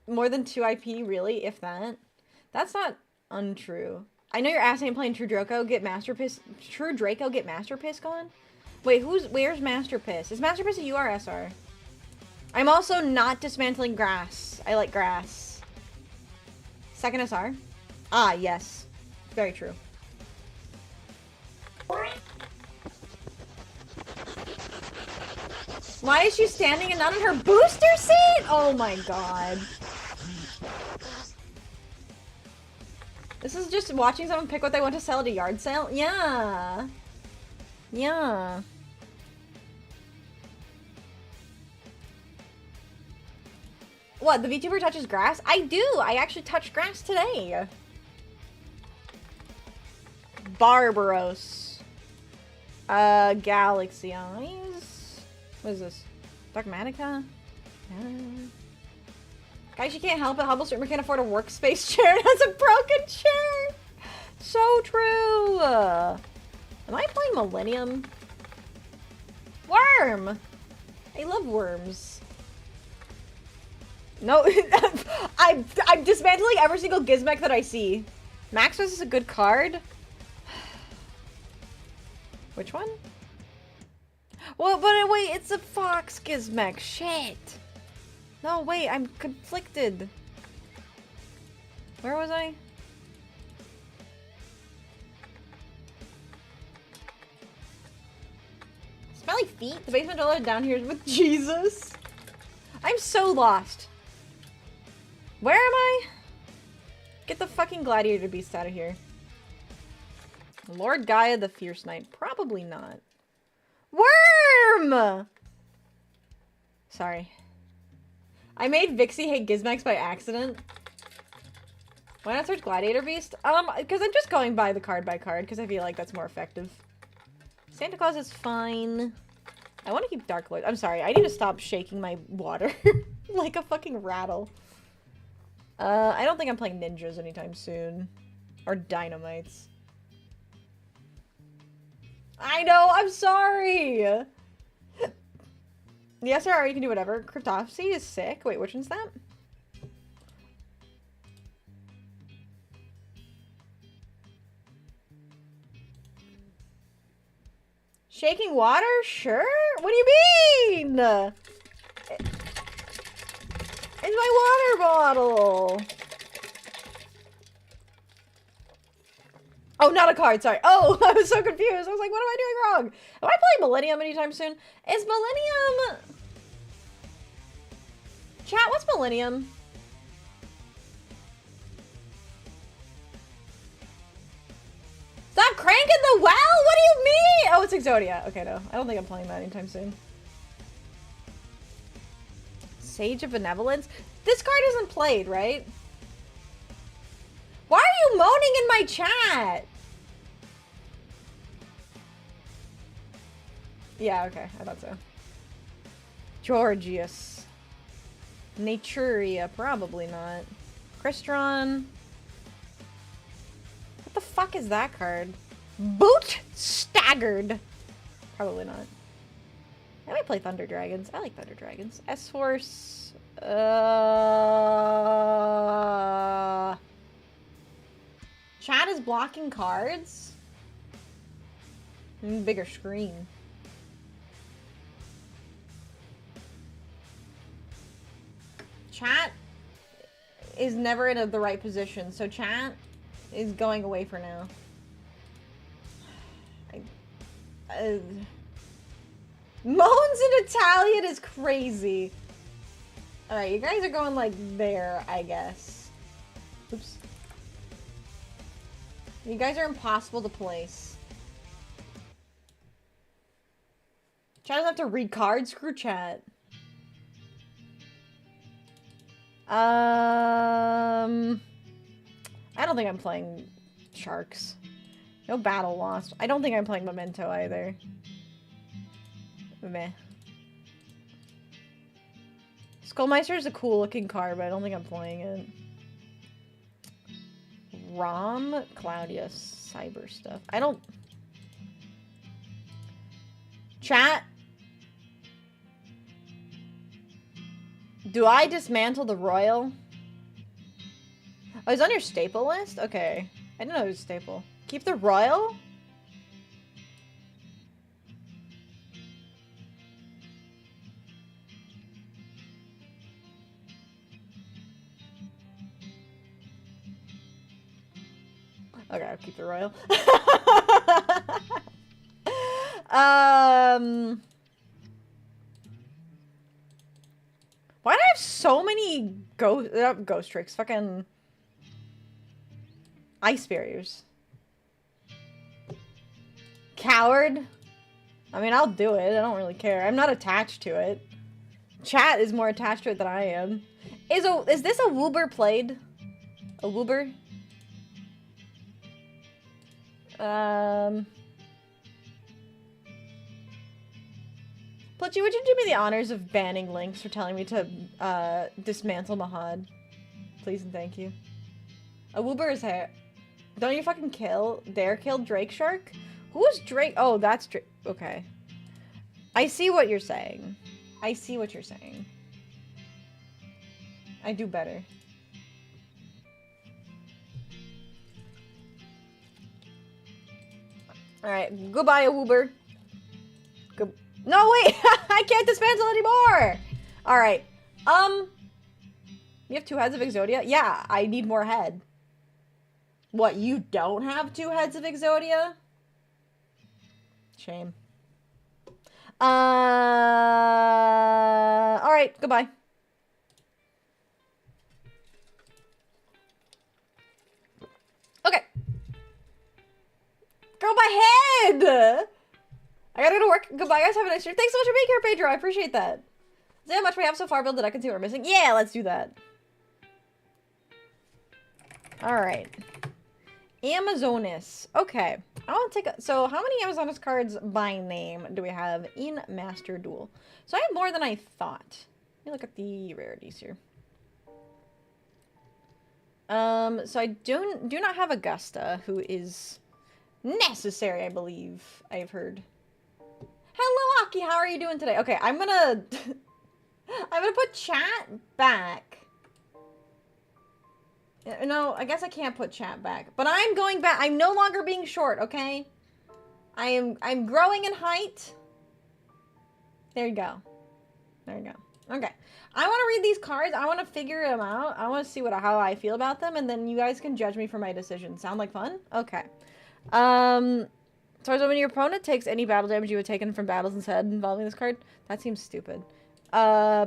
more than 2 IP, really, if that. That's not untrue. I know you're asking me playing True Draco, get Master Piss. True Draco, get Master Piss going? Wait, where's Master Piss? Is Master Piss a URSR? I'm also not dismantling grass. I like grass. Second SR? Ah, yes. Very true. Why is she standing and not in her booster seat? Oh my god. This is just watching someone pick what they want to sell at a yard sale? Yeah. Yeah. What, the VTuber touches grass? I do! I actually touched grass today. Barbaros. Galaxy Eyes. What is this? Dogmatica? Guys, you can't help it. Hubble streamer can't afford a workspace chair and has a broken chair. So true. Am I playing Millennium? Worm. I love worms. No, I'm dismantling every single gizmek that I see. Maximus is a good card. Which one? Well, but wait, it's a fox gizmek. Shit. No, wait, I'm conflicted. Where was I? Smelly feet? The basement door down here is with Jesus. I'm so lost. Where am I? Get the fucking gladiator beast out of here. Lord Gaia the Fierce Knight. Probably not. Worm! Sorry. I made Vixie hate Gizmex by accident. Why not search Gladiator Beast? Because I'm just going by the card by card, because I feel like that's more effective. Santa Claus is fine. I want to keep Dark Lord. I'm sorry, I need to stop shaking my water like a fucking rattle. I don't think I'm playing ninjas anytime soon. Or dynamites. I know, I'm sorry! The SRR, you can do whatever. Cryptopsy is sick. Wait, which one's that? Shaking water? Sure? What do you mean? It's my water bottle! Oh, not a card, sorry. Oh, I was so confused. I was like, what am I doing wrong? Am I playing Millennium anytime soon? Is Millennium... Chat, what's Millennium? Stop cranking the well? What do you mean? Oh, it's Exodia. Okay, no. I don't think I'm playing that anytime soon. Sage of Benevolence? This card isn't played, right? Why are you moaning in my chat? Yeah, okay. I thought so. Georgius. Naturia. Probably not. Crystron. What the fuck is that card? Boot Staggered. Probably not. I might play Thunder Dragons. I like Thunder Dragons. S-Force. Chat is blocking cards? Bigger screen. Chat is never in the right position, so chat is going away for now. Moans in Italian is crazy. Alright, you guys are going like there, I guess. Oops. You guys are impossible to place. Chat doesn't have to read cards. Screw chat. I don't think I'm playing Sharks. No Battle Lost. I don't think I'm playing Memento either. Meh. Skullmeister is a cool looking card, but I don't think I'm playing it. Rom, Claudius, Cyber stuff. I don't... Chat? Do I dismantle the Royal? Oh, it's on your staple list? Okay. I didn't know it was staple. Keep the Royal? Okay, I'll keep it royal. Why do I have so many ghost tricks? Fucking ice barriers. Coward? I mean, I'll do it. I don't really care. I'm not attached to it. Chat is more attached to it than I am. Is this a Woober played? A Woober? Plutchy, would you do me the honors of banning links for telling me to dismantle Mahad? Please and thank you. A Woober is hair. Don't you fucking dare kill Drake Shark? Who is Drake? Oh, that's Drake. Okay. I see what you're saying. I see what you're saying. I do better. Alright, goodbye, Woober. No, wait! I can't dismantle anymore! Alright. You have 2 heads of Exodia? Yeah, I need more head. What, you don't have 2 heads of Exodia? Shame. Alright, goodbye. Okay. Girl, my head! I gotta go to work. Goodbye, guys. Have a nice day. Thanks so much for being here, Pedro. I appreciate that. Is that how much we have so far, Bill, that I can see what we're missing? Yeah, let's do that. Alright. Amazonas. Okay. I want to take a... So, how many Amazonas cards by name do we have in Master Duel? So, I have more than I thought. Let me look at the rarities here. So I do not have Augusta, who is necessary, I believe. I've heard. Hello, Aki. How are you doing today? Okay, I'm gonna put chat back. No, I guess I can't put chat back. But I'm going back. I'm no longer being short, okay? I'm growing in height. There you go. There you go. Okay. I want to read these cards. I want to figure them out. I want to see how I feel about them, and then you guys can judge me for my decision. Sound like fun? Okay. So when your opponent takes any battle damage you have taken from battles instead involving this card, that seems stupid.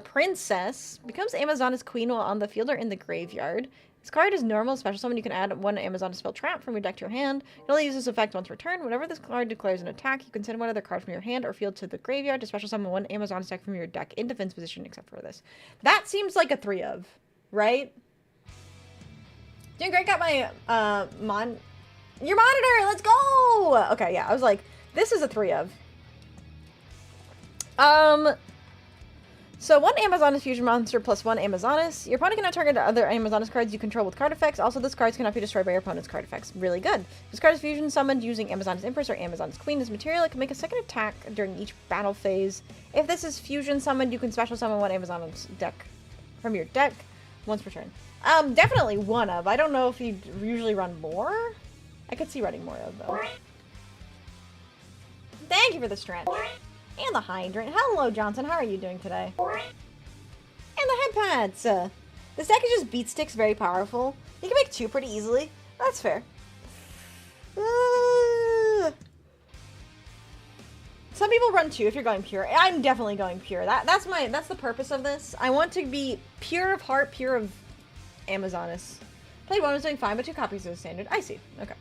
Princess becomes Amazona's queen while on the field or in the graveyard. This card is normal special summon. You can add 1 Amazon spell trap from your deck to your hand. You can only use this effect once per turn. Whenever this card declares an attack, you can send 1 other card from your hand or field to the graveyard to special summon 1 Amazon deck from your deck in defense position, except for this. That seems like a 3 of, right? Doing great. Got my your monitor. Let's go. Okay, yeah. I was like, this is a 3 of. So 1 Amazonas fusion monster plus 1 Amazonas. Your opponent cannot target other Amazonas cards you control with card effects. Also, this cards cannot be destroyed by your opponent's card effects. Really good. This card is fusion summoned using Amazonas Empress or Amazonas Queen as material. It can make a second attack during each battle phase. If this is fusion summoned, you can special summon 1 Amazonas deck from your deck once per turn. Definitely 1 of. I don't know if you usually run more. I could see running more of, though. Thank you for the strength. And the hydrant. Hello, Johnson. How are you doing today? And the head pads. This deck is just beat sticks, very powerful. You can make 2 pretty easily. That's fair. Some people run 2 if you're going pure. I'm definitely going pure. That's the purpose of this. I want to be pure of heart, pure of Amazonas. Play 1 was doing fine, but 2 copies of the standard. I see. Okay.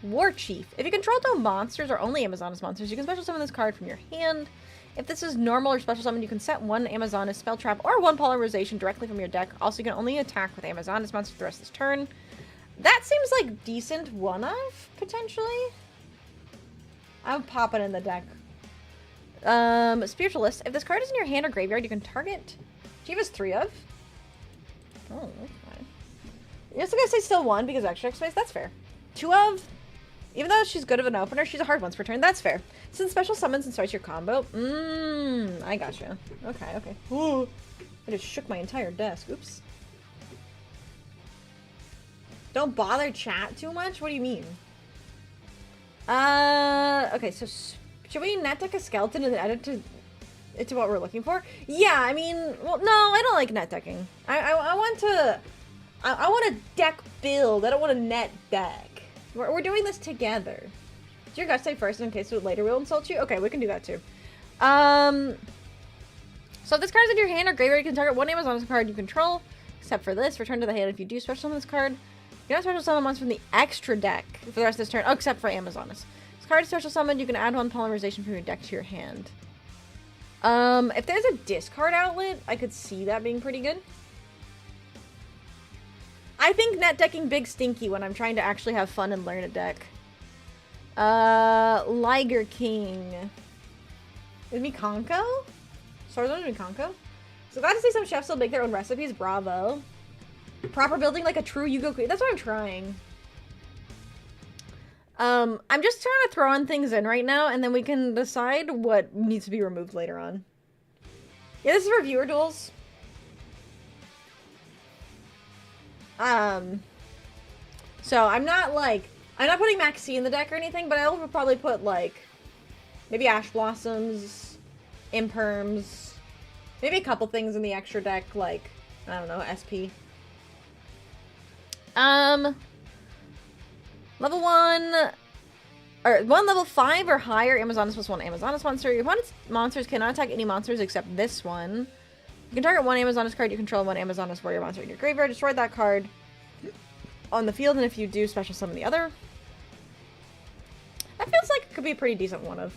War Chief. If you control no monsters or only Amazonas monsters, you can special summon this card from your hand. If this is normal or special summon, you can set 1 Amazonas spell trap or 1 polarization directly from your deck. Also, you can only attack with Amazonas monsters for the rest of this turn. That seems like decent 1 of, potentially. I'm popping in the deck. Spiritualist. If this card is in your hand or graveyard, you can target. Chief is 3 of. Oh, that's fine. You're still gonna say still 1 because extra space? That's fair. 2 of. Even though she's good of an opener, she's a hard once per turn. That's fair. Since special summons and starts your combo. I gotcha. Okay, okay. Ooh, I just shook my entire desk. Oops. Don't bother chat too much? What do you mean? Okay, so should we net deck a skeleton and then edit it to what we're looking for? Yeah, I mean, well, no, I don't like net decking. I want to... I want a deck build. I don't want a net deck. We're doing this together. Does your gut say first in case later we'll insult you? Okay, we can do that too. So if this card's in your hand or graveyard, you can target one Amazon card you control. Except for this, return to the hand if you do special summon this card. You can special summon monsters from the extra deck for the rest of this turn. Oh, except for Amazoness. This card is special summoned, you can add one polymerization from your deck to your hand. If there's a discard outlet, I could see that being pretty good. I think net decking big stinky when I'm trying to actually have fun and learn a deck. Liger King. Is Mikanko? Swordsman is Mikanko? So glad to see some chefs still make their own recipes. Bravo. Proper building like a true Yugo queen. That's what I'm trying. I'm just trying to throw on things in right now, and then we can decide what needs to be removed later on. Yeah, this is for viewer duels. So I'm not putting Maxi in the deck or anything, but I'll probably put like maybe Ash Blossoms, Imperms, maybe a couple things in the extra deck, like I don't know, SP. Level 1 or level 5 or higher Amazoness plus 1 Amazoness monster. Your opponent's monsters cannot attack any monsters except this one. You can target one Amazoness card you control, one Amazoness warrior monster in your graveyard. Destroy that card on the field, and if you do, special summon the other. That feels like it could be a pretty decent one of.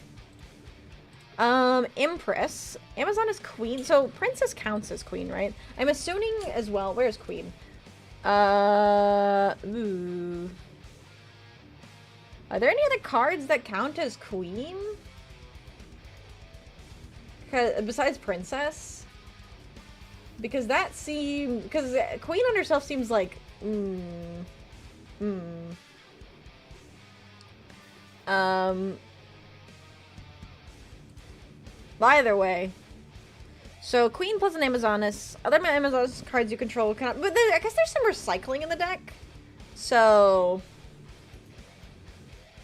Empress. Amazoness queen. So princess counts as queen, right? I'm assuming as well. Where's queen? Ooh. Are there any other cards that count as queen? Besides princess? Because that seems... Because queen on herself seems like... Either way. So, queen plus an Amazoness. Other Amazoness cards you control cannot... But I guess there's some recycling in the deck. So...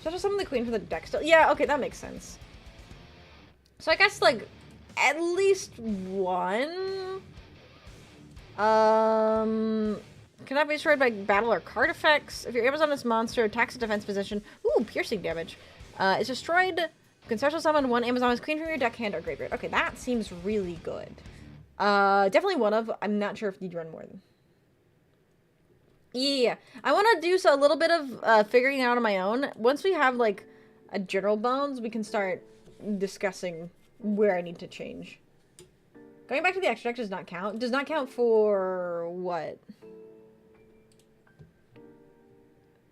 Special summon the queen for the deck still. Yeah, okay, that makes sense. So I guess, like, at least one... Cannot be destroyed by battle or card effects. If your Amazoness monster attacks a defense position... Ooh, piercing damage. Is destroyed... You can special summon one Amazoness queen from your deck, hand, or graveyard. Okay, that seems really good. Definitely one of... I'm not sure if you'd run more than... Yeah, I want to do a little bit of figuring out on my own. Once we have, like, a general bones, we can start discussing where I need to change. Going back to the extra deck does not count. Does not count for what?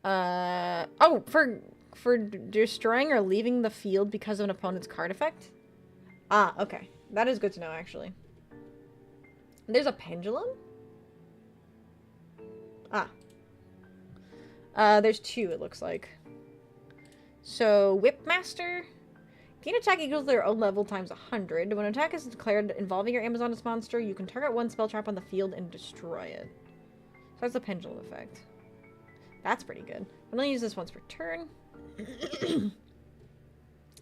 Oh, for destroying or leaving the field because of an opponent's card effect? Ah, okay. That is good to know, actually. There's a pendulum? There's two, it looks like. So, Whipmaster. Gain attack equals their own level times 100. When an attack is declared involving your Amazoness monster, you can target one spell trap on the field and destroy it. So that's the pendulum effect. That's pretty good. I'm gonna use this once per turn.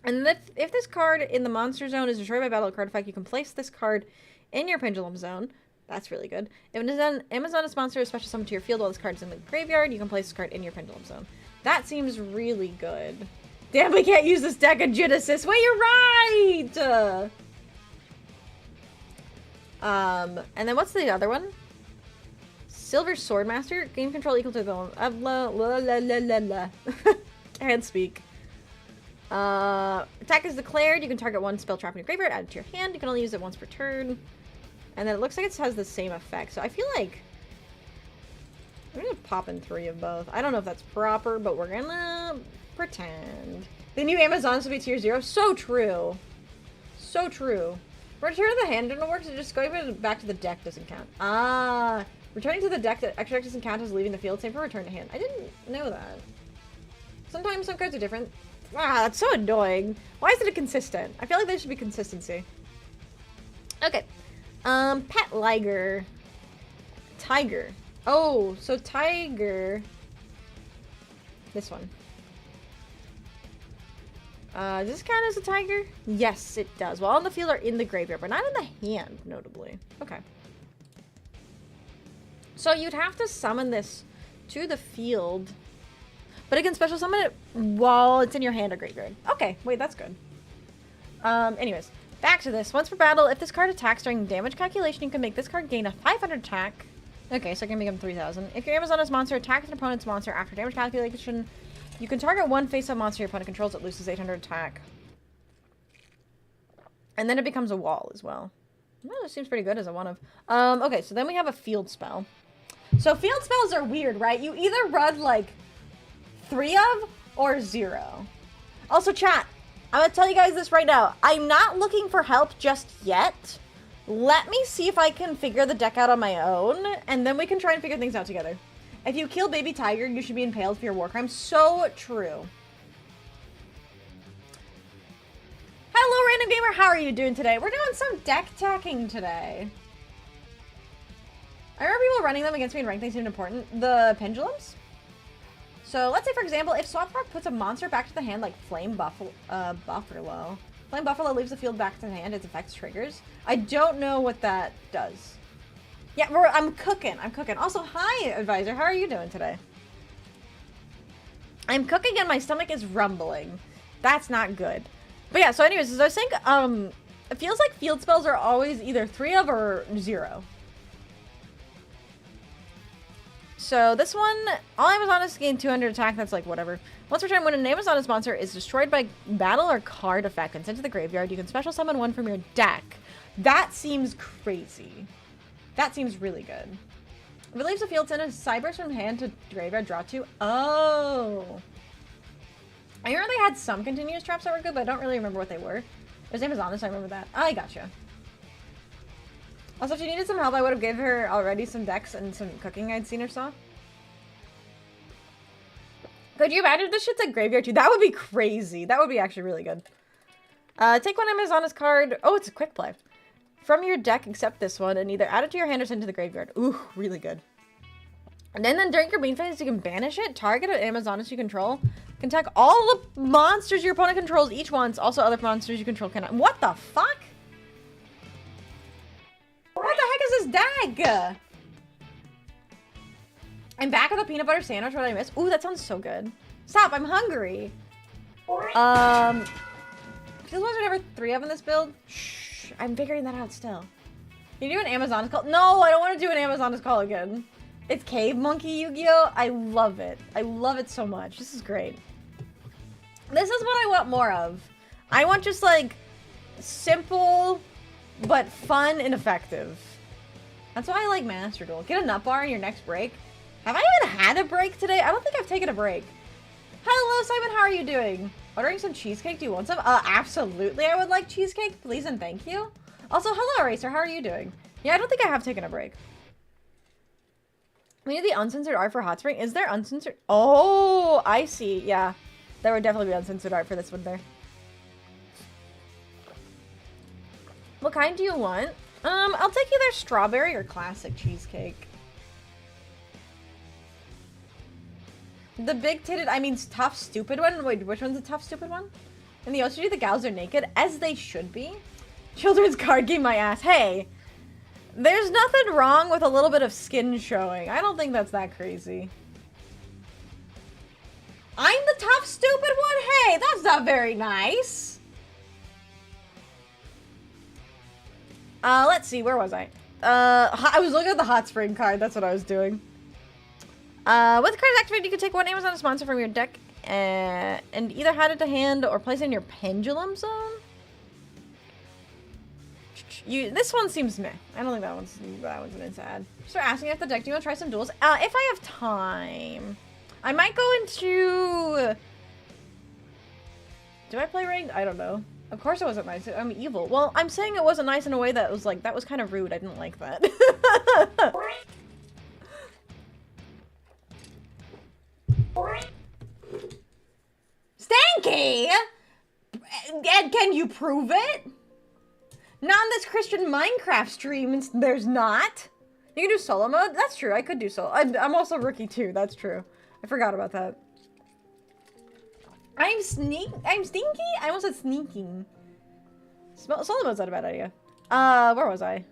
And if this card in the monster zone is destroyed by battle card effect, you can place this card in your pendulum zone. That's really good. If an Amazoness monster is special summoned to your field while this card is in the graveyard, you can place this card in your pendulum zone. That seems really good. Damn, we can't use this deck of Genesis. Wait, you're right! And then what's the other one? Silver Swordmaster. Game control equal to the... Can't speak. Attack is declared. You can target one spell trap in your graveyard, add it to your hand. You can only use it once per turn. And then it looks like it has the same effect. So I feel like I'm gonna pop in 3 of both. I don't know if that's proper, but we're gonna pretend. The new Amazons will be tier 0. So true. So true. Return to the hand doesn't work, so just going back to the deck doesn't count. Ah, returning to the deck that extra deck doesn't count as leaving the field. Same for return to hand. I didn't know that. Sometimes some cards are different. Ah, that's so annoying. Why isn't it consistent? I feel like there should be consistency. Okay. Pet Liger. Tiger. Oh, so Tiger. This one. Does this count as a tiger? Yes, it does. Well, on the field or in the graveyard, but not in the hand, notably. Okay. So you'd have to summon this to the field, but it can special summon it while it's in your hand or graveyard. Okay, wait, that's good. Anyways, back to this. Once per battle, if this card attacks during damage calculation, you can make this card gain a 500 attack. Okay, so I can make him 3,000. If your Amazoness monster attacks an opponent's monster after damage calculation, you can target one face-up monster your opponent controls that loses 800 attack. And then it becomes a wall as well. Well, this seems pretty good as a one of. Okay, so then we have a field spell. So field spells are weird, right? You either run like 3 of or 0. Also, chat, I'm gonna tell you guys this right now. I'm not looking for help just yet. Let me see if I can figure the deck out on my own, and then we can try and figure things out together. If you kill baby tiger, you should be impaled for your war crime. So true. Hello, random gamer. How are you doing today? We're doing some deck tacking today. I remember people running them against me in ranked. They seemed important. The pendulums. So let's say, for example, if Swap Rock puts a monster back to the hand, like Flame Buffalo. Flame Buffalo leaves the field back to the hand. Its effects triggers. I don't know what that does. Yeah, I'm cooking. I'm cooking. Also, hi, Advisor. How are you doing today? I'm cooking and my stomach is rumbling. That's not good. But yeah, so anyways, as I was saying, it feels like field spells are always either 3 of or 0. So this one, all Amazoness gain 200 attack, that's like whatever. Once per turn, when an Amazoness monster is destroyed by battle or card effect and sent to the graveyard, you can special summon one from your deck. That seems crazy. That seems really good. If it leaves the field, send a Cyburst from hand to graveyard, draw 2. Oh. I remember they had some continuous traps that were good, but I don't really remember what they were. There's Amazoness, I remember that. I gotcha. Also, if she needed some help, I would have given her already some decks and some cooking I'd seen or saw. Could you imagine if this shit's a graveyard too? That would be crazy. That would be actually really good. Take one Amazoness card. Oh, it's a quick play. From your deck, except this one, and either add it to your hand or send it to the graveyard. Ooh, really good. And then during your main phase, you can banish it, target an Amazoness you control, can attack all the monsters your opponent controls each once. Also, other monsters you control cannot. What the fuck? What the heck is this dag? I'm back with a peanut butter sandwich. What did I miss? Ooh, that sounds so good. Stop, I'm hungry. Feels like there's never 3 of in this build. Shh, I'm figuring that out still. Can you do an Amazoness call? No, I don't want to do an Amazoness call again. It's Cave Monkey Yu-Gi-Oh! I love it. I love it so much. This is great. This is what I want more of. I want just like simple but fun and effective. That's why I like Master Duel. Get a nut bar in your next break. Have I even had a break today? I don't think I've taken a break. Hello, Simon. How are you doing? Ordering some cheesecake? Do you want some? Absolutely. I would like cheesecake. Please and thank you. Also, hello, Eraser. How are you doing? Yeah, I don't think I have taken a break. We need the uncensored art for Hot Spring. Is there uncensored? Oh, I see. Yeah, there would definitely be uncensored art for this one there. What kind do you want? I'll take either strawberry or classic cheesecake. The big-titted, I mean tough, stupid one? Wait, which one's the tough, stupid one? In the OCG, the gals are naked, as they should be. Children's card game, my ass. Hey, there's nothing wrong with a little bit of skin showing. I don't think that's that crazy. I'm the tough, stupid one? Hey, that's not very nice. Let's see, where was I? I was looking at the Hot Spring card, that's what I was doing. With the card activated, you can take one Amazoness monster from your deck and either add it to hand or place it in your pendulum zone. This one seems meh. I don't think that one's an sad. Start asking if the deck, do you want to try some duels? If I have time. I might go into... Do I play ranked? I don't know. Of course it wasn't nice. I'm evil. Well, I'm saying it wasn't nice in a way that was like, that was kind of rude. I didn't like that. Stanky! And can you prove it? Not on this Christian Minecraft stream, there's not. You can do solo mode? That's true, I could do solo. I'm also rookie too, that's true. I forgot about that. I'm stinky? I almost said sneaking. Solo mode's not a bad idea. Where was I?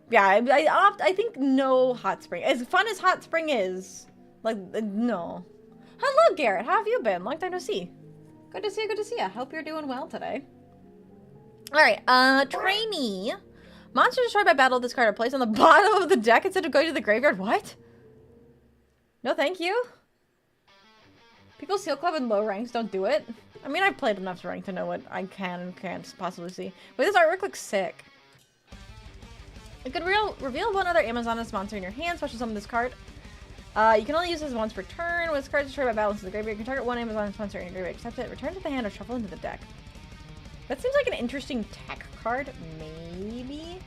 Yeah, I think no hot spring. As fun as hot spring is, like, no. Hello, Garrett. How have you been? Long time no see. Good to see you, good to see you. Hope you're doing well today. Alright, trainee. Monster destroyed by battle discard a place on the bottom of the deck instead of going to the graveyard. What? No, thank you. People Seal Club in low ranks don't do it. I mean, I've played enough rank to know what I can and can't possibly see. But this artwork looks sick. It could reveal one other Amazoness monster in your hand, special summon this card. You can only use this once per turn. When this card is destroyed by battle into the graveyard, you can target one Amazoness monster in your graveyard. Accept it, return to the hand, or shuffle into the deck. That seems like an interesting tech card, maybe?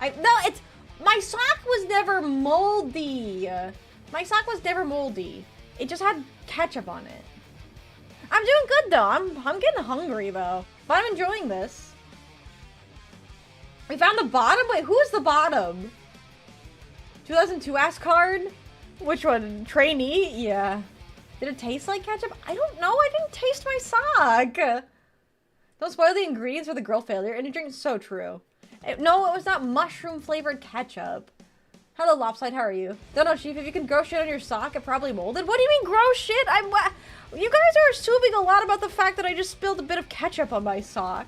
No, it's... My sock was never moldy. My sock was never moldy. It just had ketchup on it. I'm doing good, though. I'm getting hungry, though. But I'm enjoying this. We found the bottom? Wait, who's the bottom? 2002 ass card? Which one? Trainee? Yeah. Did it taste like ketchup? I don't know. I didn't taste my sock. Don't spoil the ingredients for the girl failure. And a drink is so true. No, it was not mushroom flavored ketchup. Hello, Lopside. How are you? Don't know, Chief. If you can grow shit on your sock, it probably molded. What do you mean grow shit? You guys are assuming a lot about the fact that I just spilled a bit of ketchup on my sock.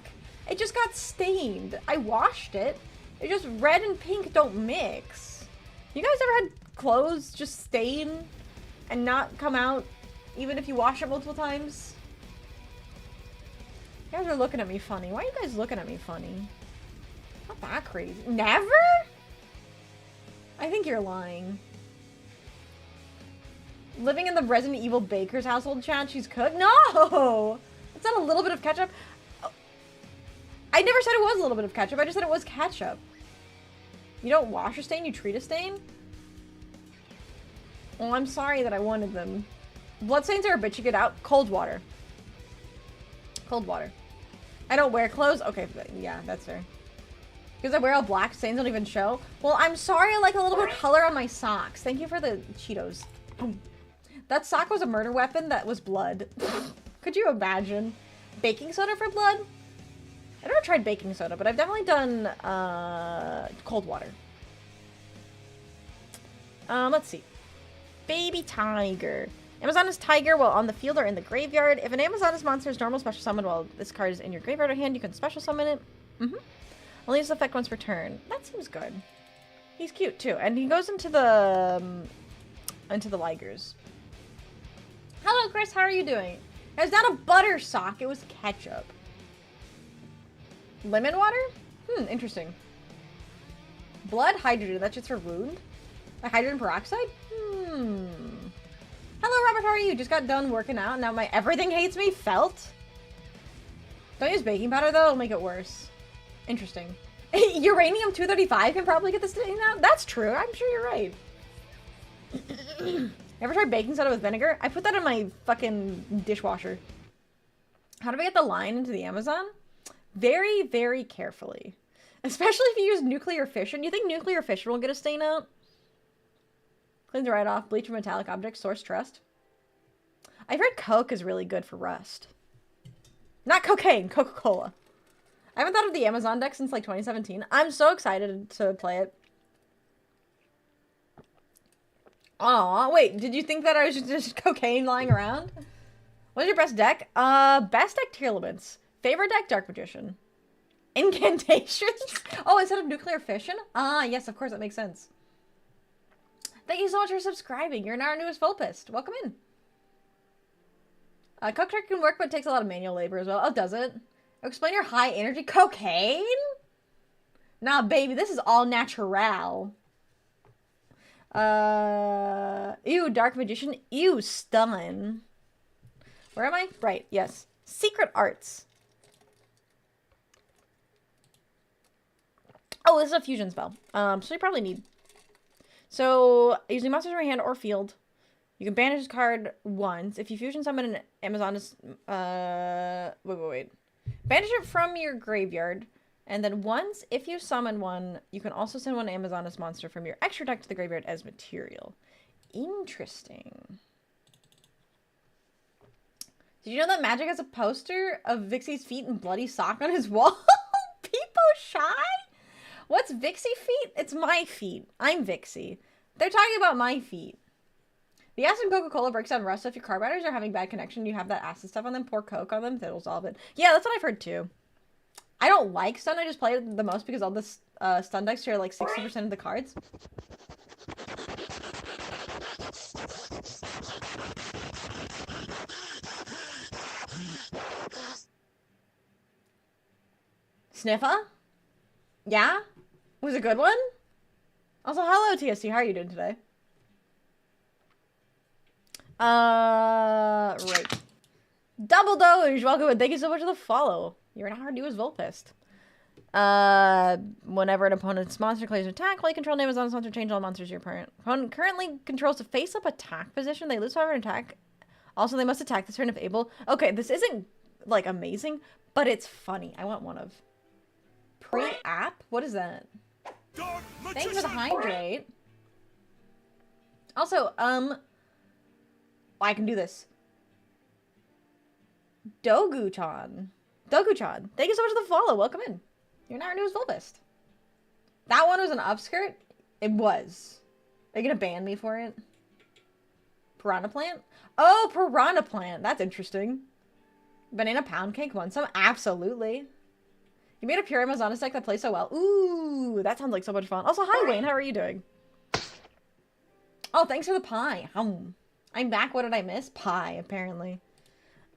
It just got stained. I washed it. It's just red and pink don't mix. You guys ever had clothes just stain and not come out even if you wash it multiple times? You guys are looking at me funny. Why are you guys looking at me funny? Not that crazy. Never? I think you're lying. Living in the Resident Evil baker's household, chat, she's cooked? No! It's not a little bit of ketchup. I never said it was a little bit of ketchup. I just said it was ketchup. You don't wash a stain, you treat a stain? Well, I'm sorry that I wanted them. Bloodstains are a bitch you get out. Cold water. Cold water. I don't wear clothes? Okay, yeah, that's fair. Because I wear all black, stains don't even show. Well, I'm sorry I like a little bit of color on my socks. Thank you for the Cheetos. That sock was a murder weapon that was blood. Could you imagine? Baking soda for blood? I've never tried baking soda, but I've definitely done cold water. Let's see. Baby Tiger. Amazoness Tiger while on the field or in the graveyard. If an Amazoness monster is normal special summon while this card is in your graveyard or hand, you can special summon it. Only use the effect once per turn. That seems good. He's cute too, and he goes into the Ligers. Hello, Chris. How are you doing? It was not a butter sock. It was ketchup. Lemon water? Interesting. Blood hydrogen. That's just for wound. Like hydrogen peroxide? Hello, Robert. How are you? Just got done working out. Now my everything hates me felt. Don't use baking powder though. It'll make it worse. Interesting. Uranium-235 can probably get this stain out. That's true. I'm sure you're right. Ever tried baking soda with vinegar? I put that in my fucking dishwasher. How do we get the line into the Amazon? Very, very carefully. Especially if you use nuclear fission. You think nuclear fission will get a stain out? Cleans right off. Bleach from metallic objects. Source trust. I've heard Coke is really good for rust. Not cocaine. Coca-Cola. I haven't thought of the Amazon deck since like 2017. I'm so excited to play it. Aw, wait, did you think that I was just cocaine lying around? What's your best deck? Best deck Tier Elements. Favorite deck Dark Magician. Incantations? Oh, instead of nuclear fission? Ah, yes, of course, that makes sense. Thank you so much for subscribing. You're now our newest Volpist. Welcome in. Coke trick can work, but it takes a lot of manual labor as well. Oh, does it? Explain your high energy cocaine? Nah, baby, this is all natural. Ew, Dark Magician. Ew, stun. Where am I? Right, yes. Secret Arts. Oh, this is a fusion spell. So you probably need. So, using monsters in your hand or field, you can banish this card once. If you fusion summon an Amazoness, wait. Banish it from your graveyard, and then once, if you summon one, you can also send one Amazoness monster from your extra deck to the graveyard as material. Interesting. Did you know that Magic has a poster of Vixie's feet and bloody sock on his wall? People shy? What's Vixie feet? It's my feet. I'm Vixie. They're talking about my feet. The acid in Coca-Cola breaks down rust, so if your car batteries are having bad connection, you have that acid stuff on them, pour Coke on them, that'll solve it. Yeah, that's what I've heard too. I don't like stun, I just play it the most because all the stun decks share like 60% of the cards. Sniffa? Yeah? Was a good one? Also, hello TSC, how are you doing today? Right. Double Doge, welcome and thank you so much for the follow. You're not hard to do as Volpist. Whenever an opponent's monster claims an attack, while you control name is on this monster, change all monsters your opponent currently controls to face-up attack position. They lose however an attack. Also, they must attack this turn if able. Okay, this isn't, like, amazing, but it's funny. I want one of. Pre-app? What is that? Thanks for the hydrate. Also, I can do this. Dogu-chan, thank you so much for the follow. Welcome in. You're not our newest Volpist. That one was an upskirt? It was. Are you gonna ban me for it? Piranha plant? Oh, piranha plant. That's interesting. Banana pound cake won some? Absolutely. You made a pure Amazonas deck that plays so well. Ooh, that sounds like so much fun. Also, hi Wayne, how are you doing? Oh, thanks for the pie. I'm back. What did I miss? Pie, apparently.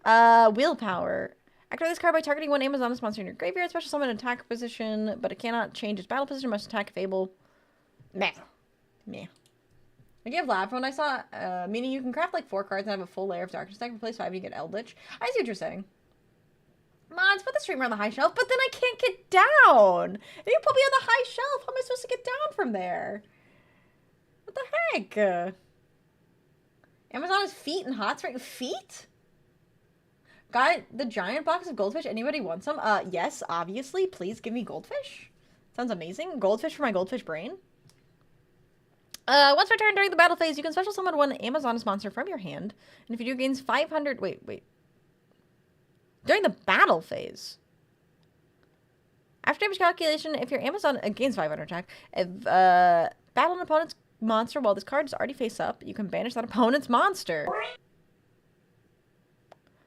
Willpower. Activate this card by targeting one Amazonas monster in your graveyard. Special summon attack position, but it cannot change its battle position. Must attack if able. Meh. I gave Lab when I saw, meaning you can craft like 4 cards and have a full layer of darkness deck. Replace 5 and you get Eldritch. I see what you're saying. Mods, put the streamer on the high shelf, but then I can't get down. If you put me on the high shelf, how am I supposed to get down from there? What the heck? Amazon's feet and hot spring. Feet? Got the giant box of goldfish. Anybody want some? Yes, obviously. Please give me goldfish. Sounds amazing. Goldfish for my goldfish brain. Once per turn during the battle phase, you can special summon one Amazonas monster from your hand. And if you do, gains 500... Wait. During the battle phase. After damage calculation, if your Amazon gains 500 attack, if battle an opponent's monster while this card is already face up, you can banish that opponent's monster.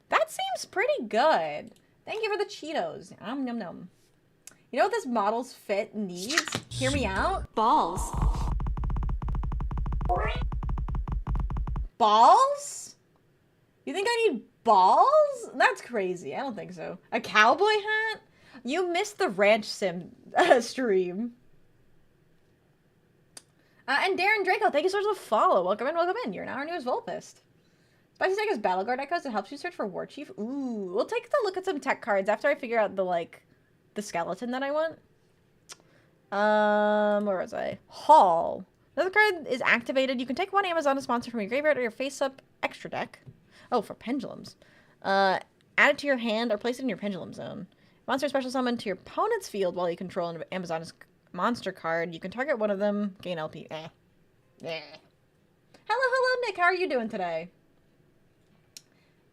That seems pretty good. Thank you for the Cheetos. Nom nom. You know what this model's fit needs? Hear me out. Balls. Balls? You think I need balls? That's crazy. I don't think so. A cowboy hat? You missed the ranch sim stream. And Darren Draco, thank you so much for the follow. Welcome in. You're now our newest Volpist. Spicy Tech has Battle Guard echoes. It helps you search for War Chief. Ooh, we'll take a look at some tech cards after I figure out the skeleton that I want. Where was I? Hall. Another card is activated. You can take one Amazonas monster from your graveyard or your face-up extra deck. Oh, for pendulums. Add it to your hand or place it in your pendulum zone. Monster special summon to your opponent's field while you control an Amazonas monster card. You can target one of them. Gain LP. Hello, Nick. How are you doing today?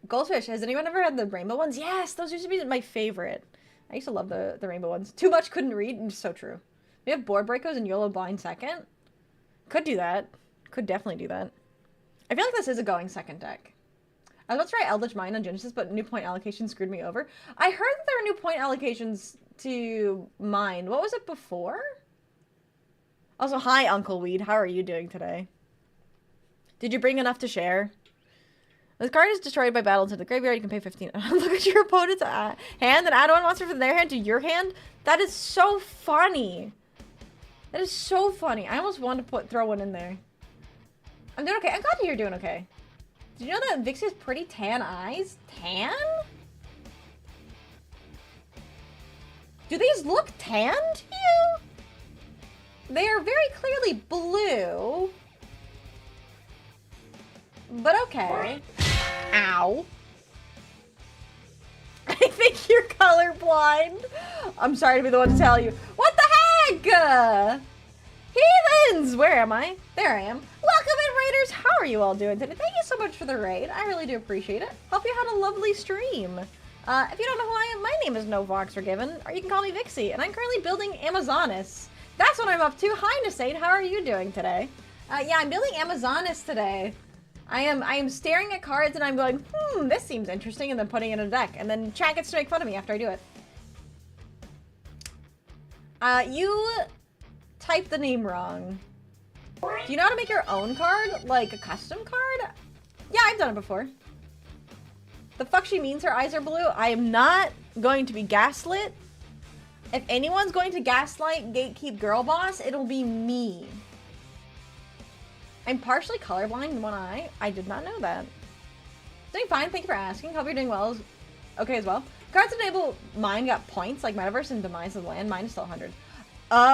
Goldfish. Has anyone ever had the rainbow ones? Yes, those used to be my favorite. I used to love the rainbow ones. Too much, couldn't read. So true. We have Board Breakers and YOLO Blind second. Could do that. Could definitely do that. I feel like this is a going second deck. I was about to try Eldritch Mine on Genesis, but new point allocation screwed me over. I heard that there were new point allocations to mine. What was it before? Also, hi, Uncle Weed. How are you doing today? Did you bring enough to share? This card is destroyed by battle into the graveyard. You can pay 15. Look at your opponent's hand and add one monster from their hand to your hand. That is so funny. That is so funny. I almost wanted to throw one in there. I'm doing okay. I'm glad you're doing okay. Did you know that Vixie has pretty tan eyes? Tan? Do these look tan to you? They are very clearly blue. But okay. Ow. I think you're colorblind. I'm sorry to be the one to tell you. What the heck? Heathens! Where am I? There I am. Welcome in, Raiders. How are you all doing today? Thank you so much for the raid. I really do appreciate it. Hope you had a lovely stream. If you don't know who I am, my name is nofoxweregiven, or you can call me Vixie, and I'm currently building Amazonas. That's what I'm up to. Hi, Nasade. How are you doing today? Yeah, I'm building Amazonas today. I am staring at cards and I'm going, this seems interesting, and then putting it in a deck. And then chat gets to make fun of me after I do it. You typed the name wrong. Do you know how to make your own card? Like a custom card? Yeah, I've done it before. The fuck she means her eyes are blue? I am not going to be gaslit. If anyone's going to gaslight gatekeep girl boss, it'll be me. I'm partially colorblind in one eye. I did not know that. Doing fine, thank you for asking. Hope you're doing well. Okay as well. Cards enable mine got points like Metaverse and Demise of Land. Mine is still 100. Oh,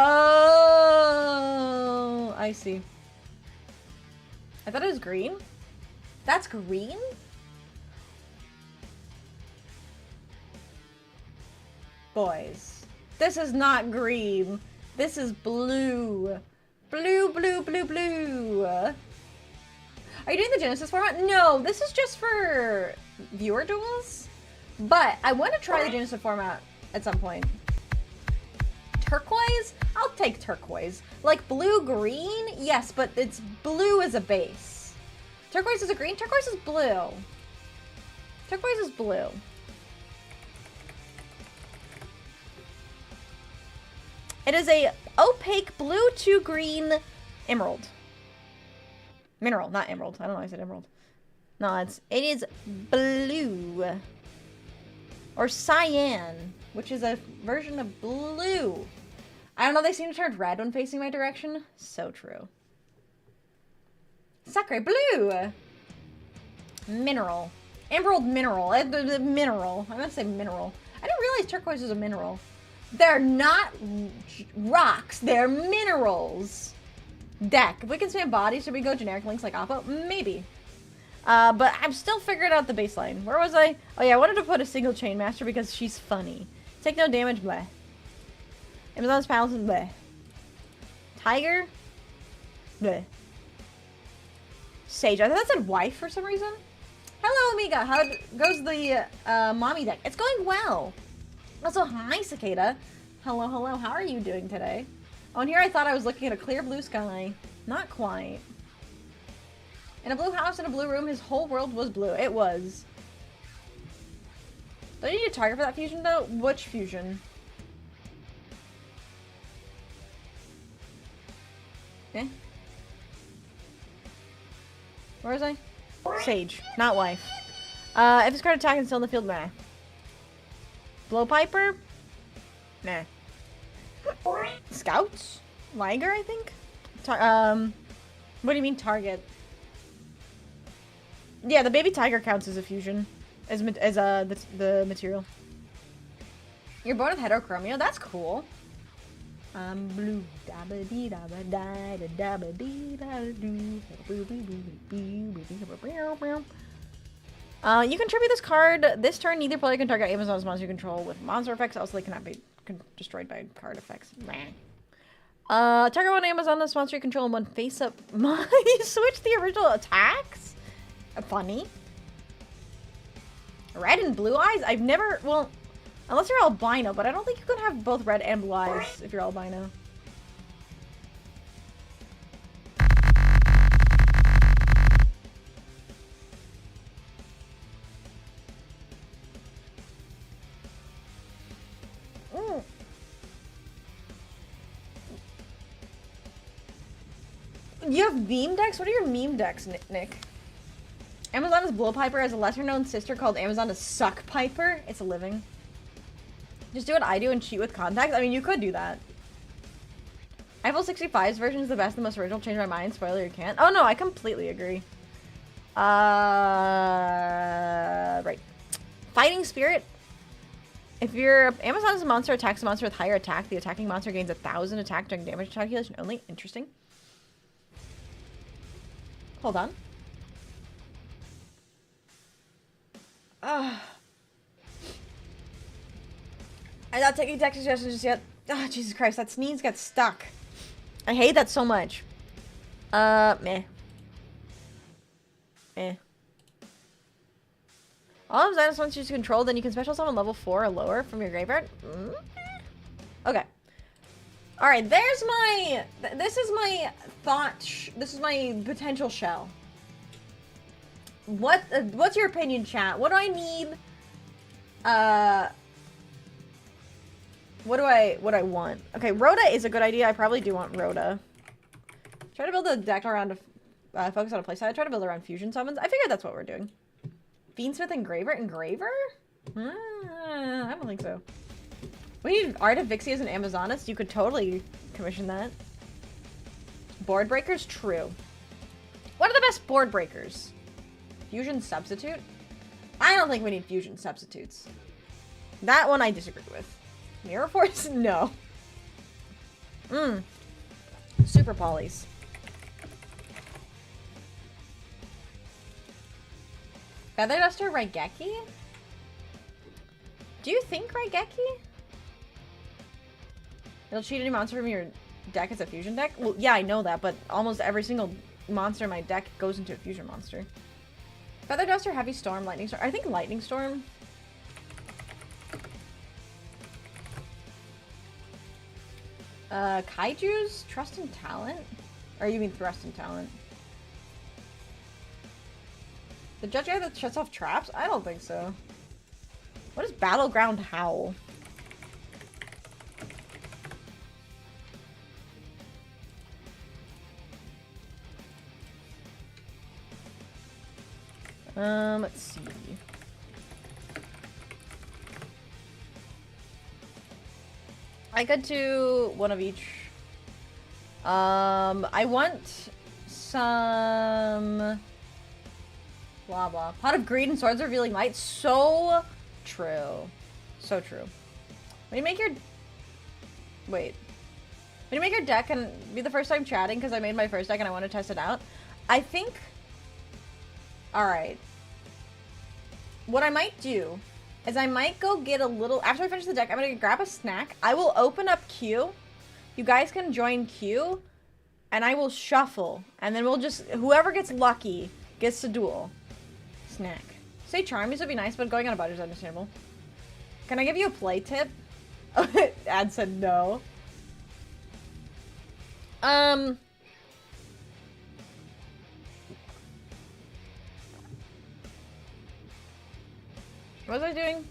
I see. I thought it was green. That's green? Boys, this is not green. This is blue. Blue, blue, blue, blue. Are you doing the Genesis format? No, this is just for viewer duels. But I want to try the Genesis format at some point. Turquoise? I'll take turquoise. Like blue-green? Yes, but it's blue as a base. Turquoise is a green? Turquoise is blue. Turquoise is blue. It is a opaque blue to green emerald. Mineral, not emerald. I don't know why I said emerald. No, it is blue. Or cyan, which is a version of blue. I don't know, they seem to turn red when facing my direction. So true. Sacre bleu. Mineral. Emerald mineral. Mineral. I'm gonna say mineral. I didn't realize turquoise is a mineral. They're not rocks, they're minerals. Deck. If we can spam bodies, should we go generic links like Oppo? Maybe. But I'm still figuring out the baseline. Where was I? Oh yeah, I wanted to put a single chain master because she's funny. Take no damage, bleh. Amazon's palace, bleh. Tiger, bleh. Sage. I thought that said wife for some reason. Hello, Amiga. How goes the mommy deck? It's going well. Also, hi, Cicada. Hello, hello. How are you doing today? Oh, and here I thought I was looking at a clear blue sky. Not quite. In a blue house, in a blue room, his whole world was blue. It was. Do you need a target for that fusion, though? Which fusion? Okay. Where was I? Sage, not wife. If this card attacking still in the field, nah. Blowpiper? Nah. Scouts? Liger, I think? What do you mean target? Yeah, the baby tiger counts as a fusion. As the material. You're born with heterochromia? That's cool. Blue. You can tribute this card this turn. Neither player can target Amazon's monster you control with monster effects. Also, they cannot be destroyed by card effects. Target one Amazon's monster you control in one face up. You switch the original attacks? Funny. Red and blue eyes? I've never, well, unless you're albino, but I don't think you can have both red and blue eyes if you're albino. You have meme decks? What are your meme decks, Nick? Amazon's Blowpiper has a lesser-known sister called Amazon's Suckpiper. It's a living. Just do what I do and cheat with contacts? I mean, you could do that. Eiffel 65's version is the best and most original. Change my mind. Spoiler, you can't. Oh, no, I completely agree. Right. Fighting Spirit. If your Amazon's monster attacks a monster with higher attack, the attacking monster gains 1,000 attack during damage calculation only. Interesting. Hold on. I'm not taking text suggestions just yet. Oh, Jesus Christ, that sneeze got stuck. I hate that so much. Meh. All of Xynos once you control, then you can special summon level 4 or lower from your graveyard. Okay. All right, there's my. This is my thought. This is my potential shell. What's your opinion, chat? What do I need? What do I want? Okay, Rhoda is a good idea. I probably do want Rhoda. Try to build a deck around focus on a playstyle. I try to build around fusion summons. I figured that's what we're doing. Fiendsmith Engraver? Engraver? I don't think so. We need Art of Vixie as an Amazonist. You could totally commission that. Board breakers? True. What are the best board breakers? Fusion substitute? I don't think we need fusion substitutes. That one I disagree with. Mirror Force? No. Super Polys. Feather Duster Raigeki? Do you think Raigeki? It'll cheat any monster from your deck as a fusion deck? Well, yeah, I know that, but almost every single monster in my deck goes into a fusion monster. Feather Duster, Heavy Storm, Lightning Storm. I think Lightning Storm. Kaiju's Trust and Talent? Or you mean Thrust and Talent? The judge guy that shuts off traps? I don't think so. What is Battleground Howl? Let's see. I could do one of each. I want some blah blah. Pot of Greed and Swords Revealing Light. So true. So true. When you make your when you make your deck and be the first time chatting because I made my first deck and I want to test it out. I think. Alright. What I might do is I might go get a little... After I finish the deck, I'm going to grab a snack. I will open up queue. You guys can join queue. And I will shuffle. And then we'll just... Whoever gets lucky gets to duel. Snack. Say Charmies would be nice, but going on a budget is understandable. Can I give you a play tip? Ad said no. What was I doing?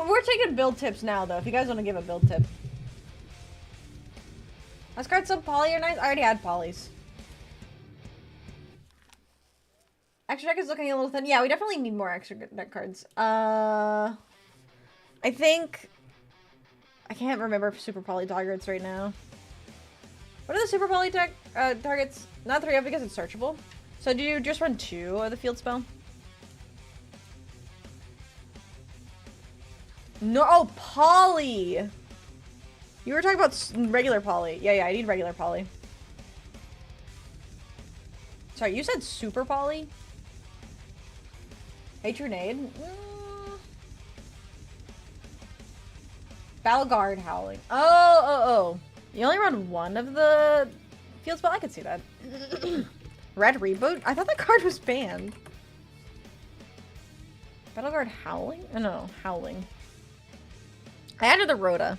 We're taking build tips now, though, if you guys want to give a build tip. Last card sub poly are nice. I already had polys. Extra deck is looking a little thin. Yeah, we definitely need more extra deck cards. I think... I can't remember super poly targets right now. What are the super poly targets? Not 3 of because it's searchable. So do you just run 2 of the field spell? No, oh, poly! You were talking about regular poly. Yeah, I need regular poly. Sorry, you said super poly? Hatronade? Battle Guard Howling. Oh. You only run 1 of the field spell? I could see that. Red Reboot? I thought that card was banned. Battle Guard Howling? Oh, no, Howling. I added the Rhoda.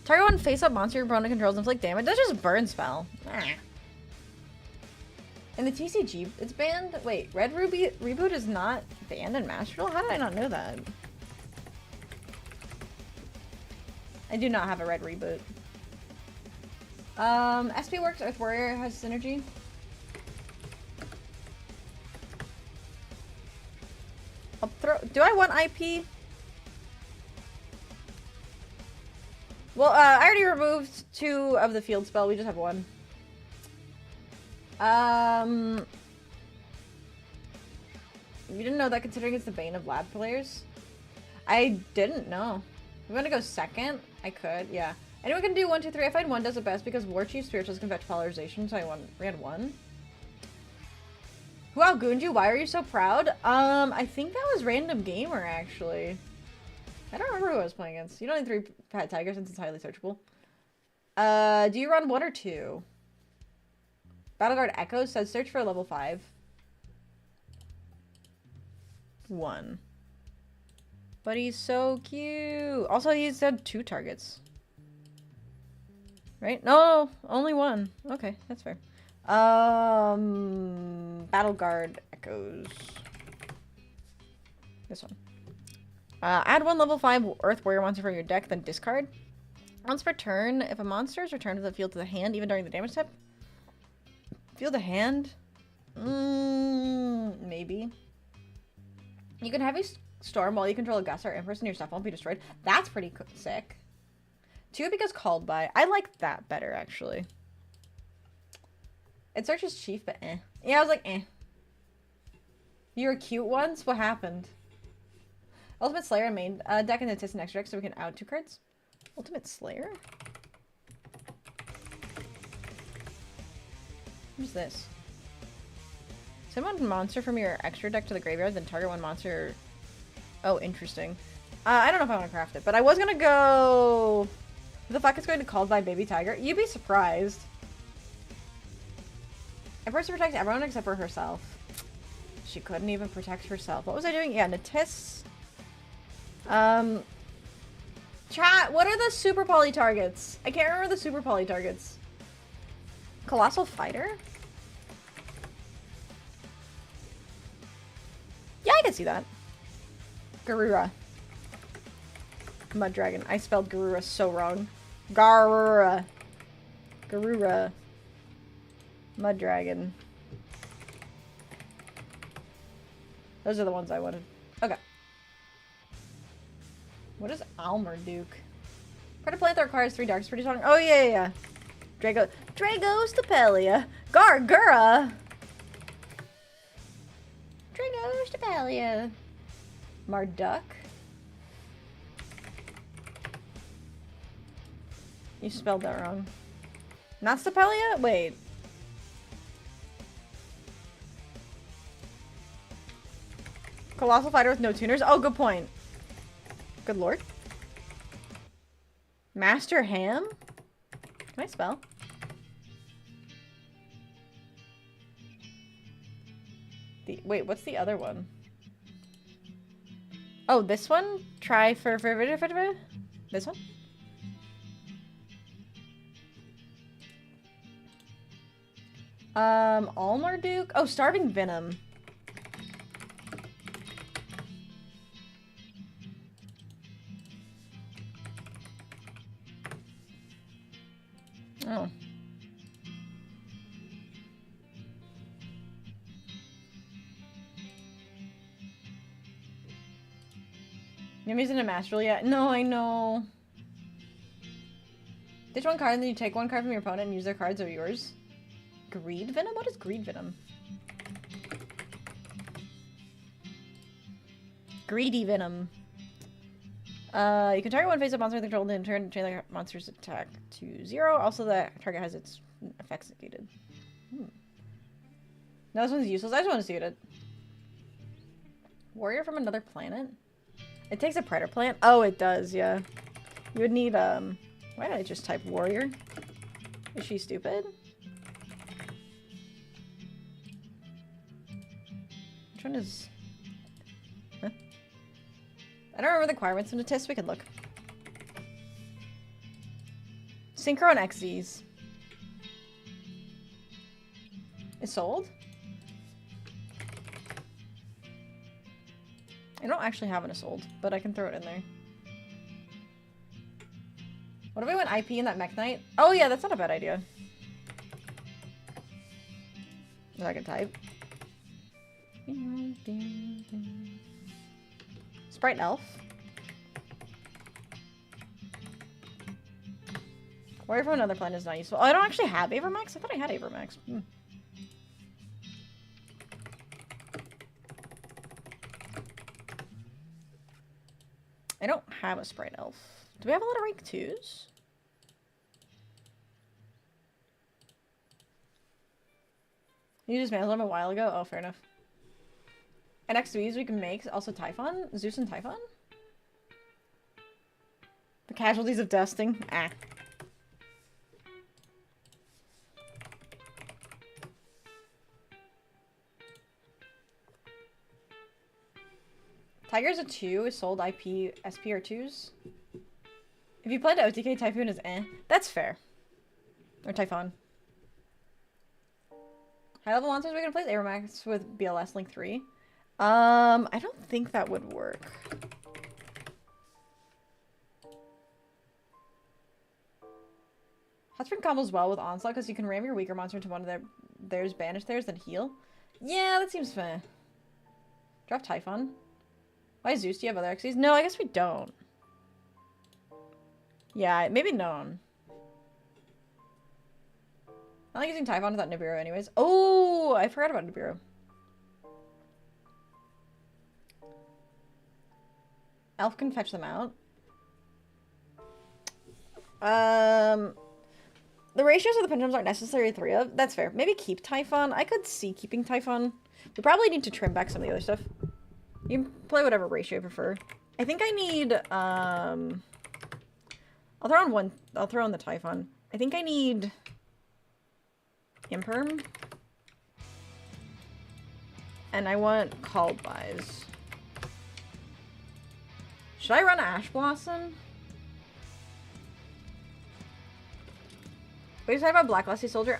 Target one face-up monster your opponent controls inflict damage. That's just a burn spell. In the TCG, it's banned? Wait, Red Ruby Reboot is not banned in Master Duel? How did I not know that? I do not have a Red Reboot. SP works, Earth Warrior has synergy. I'll throw... Do I want IP? Well, I already removed 2 of the field spell. We just have 1. You didn't know that considering it's the bane of lab players? I didn't know. You want to go second? I could, yeah. Anyone can do 1, 2, 3. I find 1 does it best because War Chief Spirituals can fetch polarization, so I ran 1. Who outgooned you? Why are you so proud? I think that was Random Gamer, actually. I don't remember who I was playing against. You don't need 3 Pet Tiger since it's highly searchable. Do you run 1 or 2? Battleguard Echo says search for a level 5. 1. But he's so cute. Also, he's had 2 targets. Right? No, only one. Okay, that's fair. Battle Guard Echoes. This one. Add one level 5 Earth Warrior monster from your deck, then discard. Once per turn, if a monster is returned to the field to the hand, even during the damage step. Field to hand? Maybe. You can heavy storm while you control a gust or Empress and your stuff won't be destroyed. That's pretty sick. 2 because called by. I like that better, actually. It searches Chief, but eh. Yeah, I was like, eh. You were cute once? What happened? Ultimate Slayer main deck and the Tis and extra deck so we can out 2 cards. Ultimate Slayer? What's this? Send one monster from your extra deck to the graveyard, then target one monster. Oh, interesting. I don't know if I want to craft it, but I was gonna go... Who the fuck is going to Called by Baby Tiger? You'd be surprised. Empress protects everyone except for herself. She couldn't even protect herself. What was I doing? Yeah, Natis. Chat, what are the super poly targets? I can't remember the super poly targets. Colossal Fighter? Yeah, I can see that. Garura. Mud Dragon. I spelled Garura so wrong. Garura. Garura. Mud Dragon. Those are the ones I wanted. Okay. What is Almarduke? Predator Plant that requires 3 darks. Pretty strong. Oh, yeah. Dragostapelia. Gargura. Dragostapelia. Marduk. You spelled that wrong. Not Stapelia? Wait. Colossal Fighter with no tuners? Oh, good point. Good lord. Master Ham? Can I spell? Wait, what's the other one? Oh, this one? Try for this one? Almarduke? Oh, Starving Venom. Oh. You're using a master yet? No, I know. Ditch one card and then you take one card from your opponent and use their cards over yours. Greed Venom? What is Greed Venom? Greedy Venom. You can target one face-up monster with control and turn chain that monster's attack to 0. Also, the target has its effects negated. No, this one's useless. I just want to see it. Warrior from another planet? It takes a Predator Plant? Oh, it does, yeah. You would need, why did I just type warrior? Is she stupid? Which one is... Huh? I don't remember the requirements in the test. We could look. Synchro and XZs. It's sold? I don't actually have an Assault, but I can throw it in there. What if we went IP in that Mech Knight? Oh yeah, that's not a bad idea. I can type. Sprite Elf. Warrior from another planet is not useful. Oh, I don't actually have Avermax? I thought I had Avermax. I don't have a Sprite Elf. Do we have a lot of rank 2s? You just managed them a while ago? Oh, fair enough. And XVs we can make also Typhon? Zeus and Typhon? The casualties of dusting? Ah. Tiger's a 2 is sold IP SP or 2s. If you play to OTK, Typhoon is eh. That's fair. Or Typhon. High level monsters we can play Aeromax with BLS Link 3. I don't think that would work. Hot Spring combos well with Onslaught because you can ram your weaker monster into one of theirs, banish theirs, then heal. Yeah, that seems fair. Drop Typhon. Why Zeus? Do you have other Xyz? No, I guess we don't. Yeah, maybe known. I like using Typhon without Nibiru anyways. Oh, I forgot about Nibiru. Elf can fetch them out. The ratios of the pendulums aren't necessarily 3 of. That's fair. Maybe keep Typhon. I could see keeping Typhon. We probably need to trim back some of the other stuff. You can play whatever ratio you prefer. I think I need, I'll throw on the Typhon. I think I need Imperm. And I want Called Buys. Should I run Ash Blossom? What are you talking about, Black Lusty Soldier?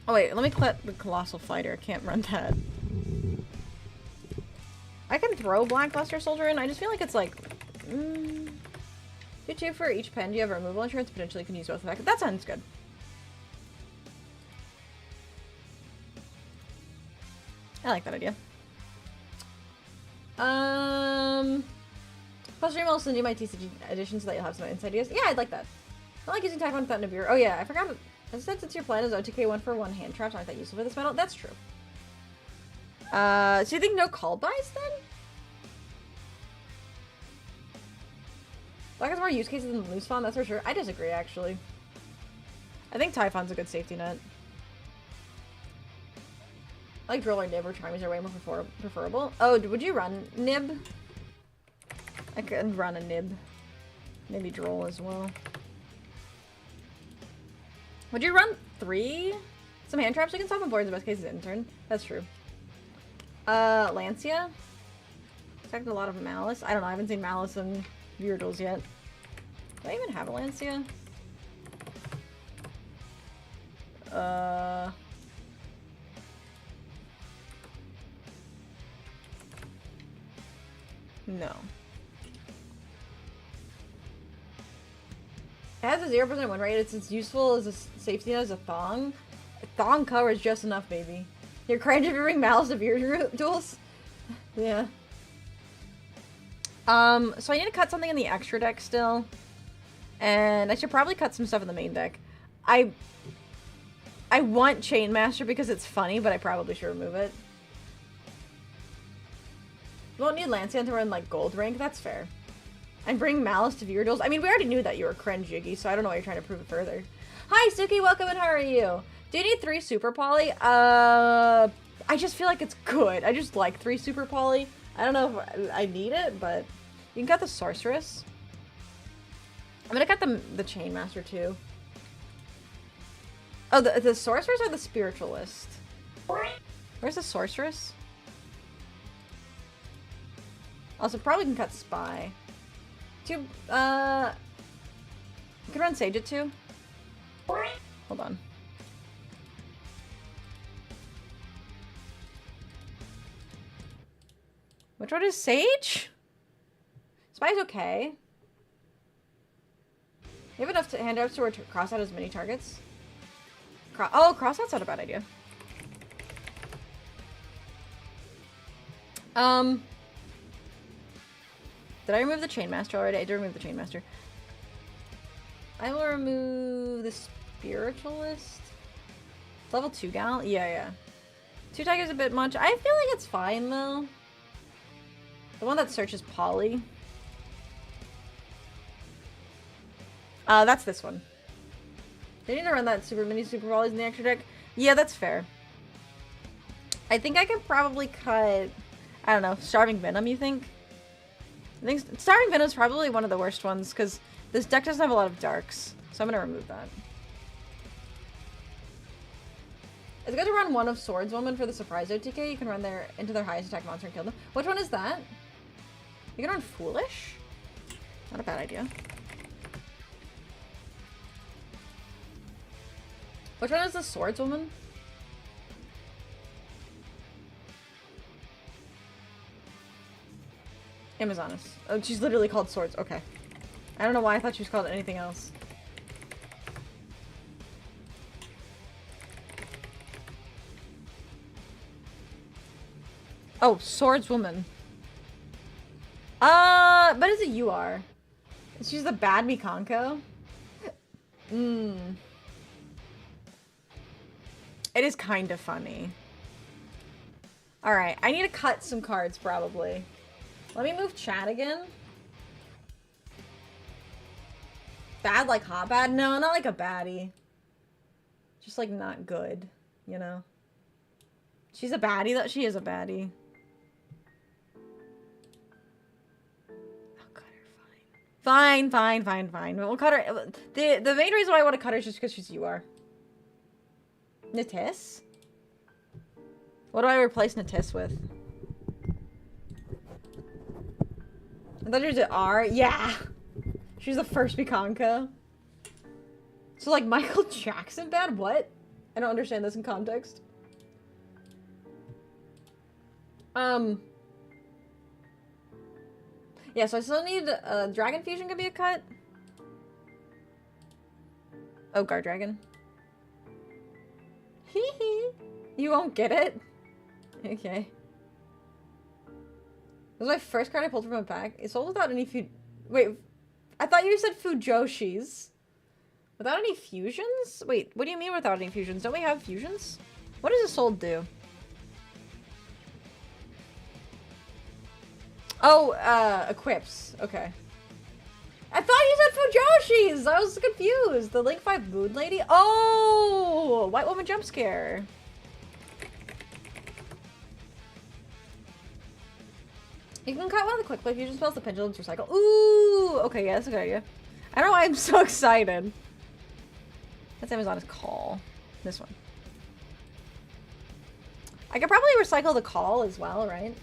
Oh wait, let me click the Colossal Fighter. I can't run that. I can throw Blackluster Soldier in. I just feel like it's like... Do 2 for each pen. Do you have removal insurance? Potentially can use both effects. That sounds good. I like that idea. Plus Dream will send you my TCG edition so that you'll have some inside ideas. Yeah, I'd like that. I like using Typhon without Nibiru. Oh yeah, I forgot. Since your plan is OTK 1-for-1 hand traps aren't that useful for this medal, that's true. So you think no call buys then? Black has more use cases than Loose Fawn, that's for sure. I disagree, actually. I think Typhon's a good safety net. I like Drill or Nib or Charmies are way more preferable. Oh, would you run Nib? I could run a Nib. Maybe Droll as well. Would you run 3? Some hand traps we can stop on boards in best case is intern. That's true. Lancia? Expect a lot of Malice. I don't know, I haven't seen Malice in viewer duels yet. Do I even have a Lancia? No. It has a 0% win rate. It's as useful as a safety net as a thong. A thong covers just enough, baby. You're cringe if you bring Malice to viewer duels? Yeah. So I need to cut something in the extra deck still. And I should probably cut some stuff in the main deck. I want Chainmaster because it's funny, but I probably should remove it. You won't need Lancian to run, like, gold rank. That's fair. And bring Malice to viewer duels. I mean, we already knew that you were cringe, Yiggy, so I don't know why you're trying to prove it further. Hi, Suki. Welcome, and how are you? Do you need 3 Super Poly? I just feel like it's good. I just like 3 Super Poly. I don't know if I need it, but you can cut the Sorceress. I'm gonna cut the Chainmaster, too. Oh, the Sorceress or the Spiritualist? Where's the Sorceress? Also, probably can cut Spy. You can run Sage at 2. Hold on. Which one is Sage? Spy's okay. You have enough handouts to cross out as many targets? Oh, cross out's not a bad idea. Did I remove the Chainmaster already? I did remove the Chainmaster. I will remove the Spiritualist. Level 2 gal? Yeah. 2 tigers a bit much. I feel like it's fine, though. The one that searches Polly. That's this one. They need to run that mini super volleys in the extra deck. Yeah, that's fair. I think I could probably cut, I don't know, Starving Venom, you think? I think Starving Venom is probably one of the worst ones, because this deck doesn't have a lot of darks. So I'm going to remove that. It's good to run one of Swords Woman for the surprise OTK. You can run into their highest attack monster and kill them. Which one is that? You can run Foolish? Not a bad idea. Which one is the swordswoman? Amazoness. Oh, she's literally called Swords. Okay. I don't know why I thought she was called anything else. Oh, swordswoman. But is it you are? She's the bad Mikanko? It is kind of funny. Alright, I need to cut some cards, probably. Let me move chat again. Bad like hot bad? No, not like a baddie. Just like not good, you know? She's a baddie though. She is a baddie. I'll cut her, fine. Fine. We'll cut her. The main reason why I want to cut her is just because she's UR. Natis? What do I replace Natis with? I thought she was an R. Yeah! She's the first Mikanko. So, like, Michael Jackson bad? What? I don't understand this in context. Yeah, so I still need, Dragon Fusion can be a cut. Oh, Guard Dragon. Hee hee. You won't get it? Okay. This was my first card I pulled from my pack. It sold without any Wait, I thought you said Fujoshis. Without any fusions? Wait, what do you mean without any fusions? Don't we have fusions? What does a soul do? Oh, equips. Okay. I thought you said Fujoshis! I was confused. The Link 5 Mood Lady? Oh! White Woman Jump Scare. You can cut one of the quick play fusion spells, the pendulums recycle. Ooh! Okay, yeah, that's a good idea. I don't know why I'm so excited. That's Amazon's call. This one. I could probably recycle the call as well, right?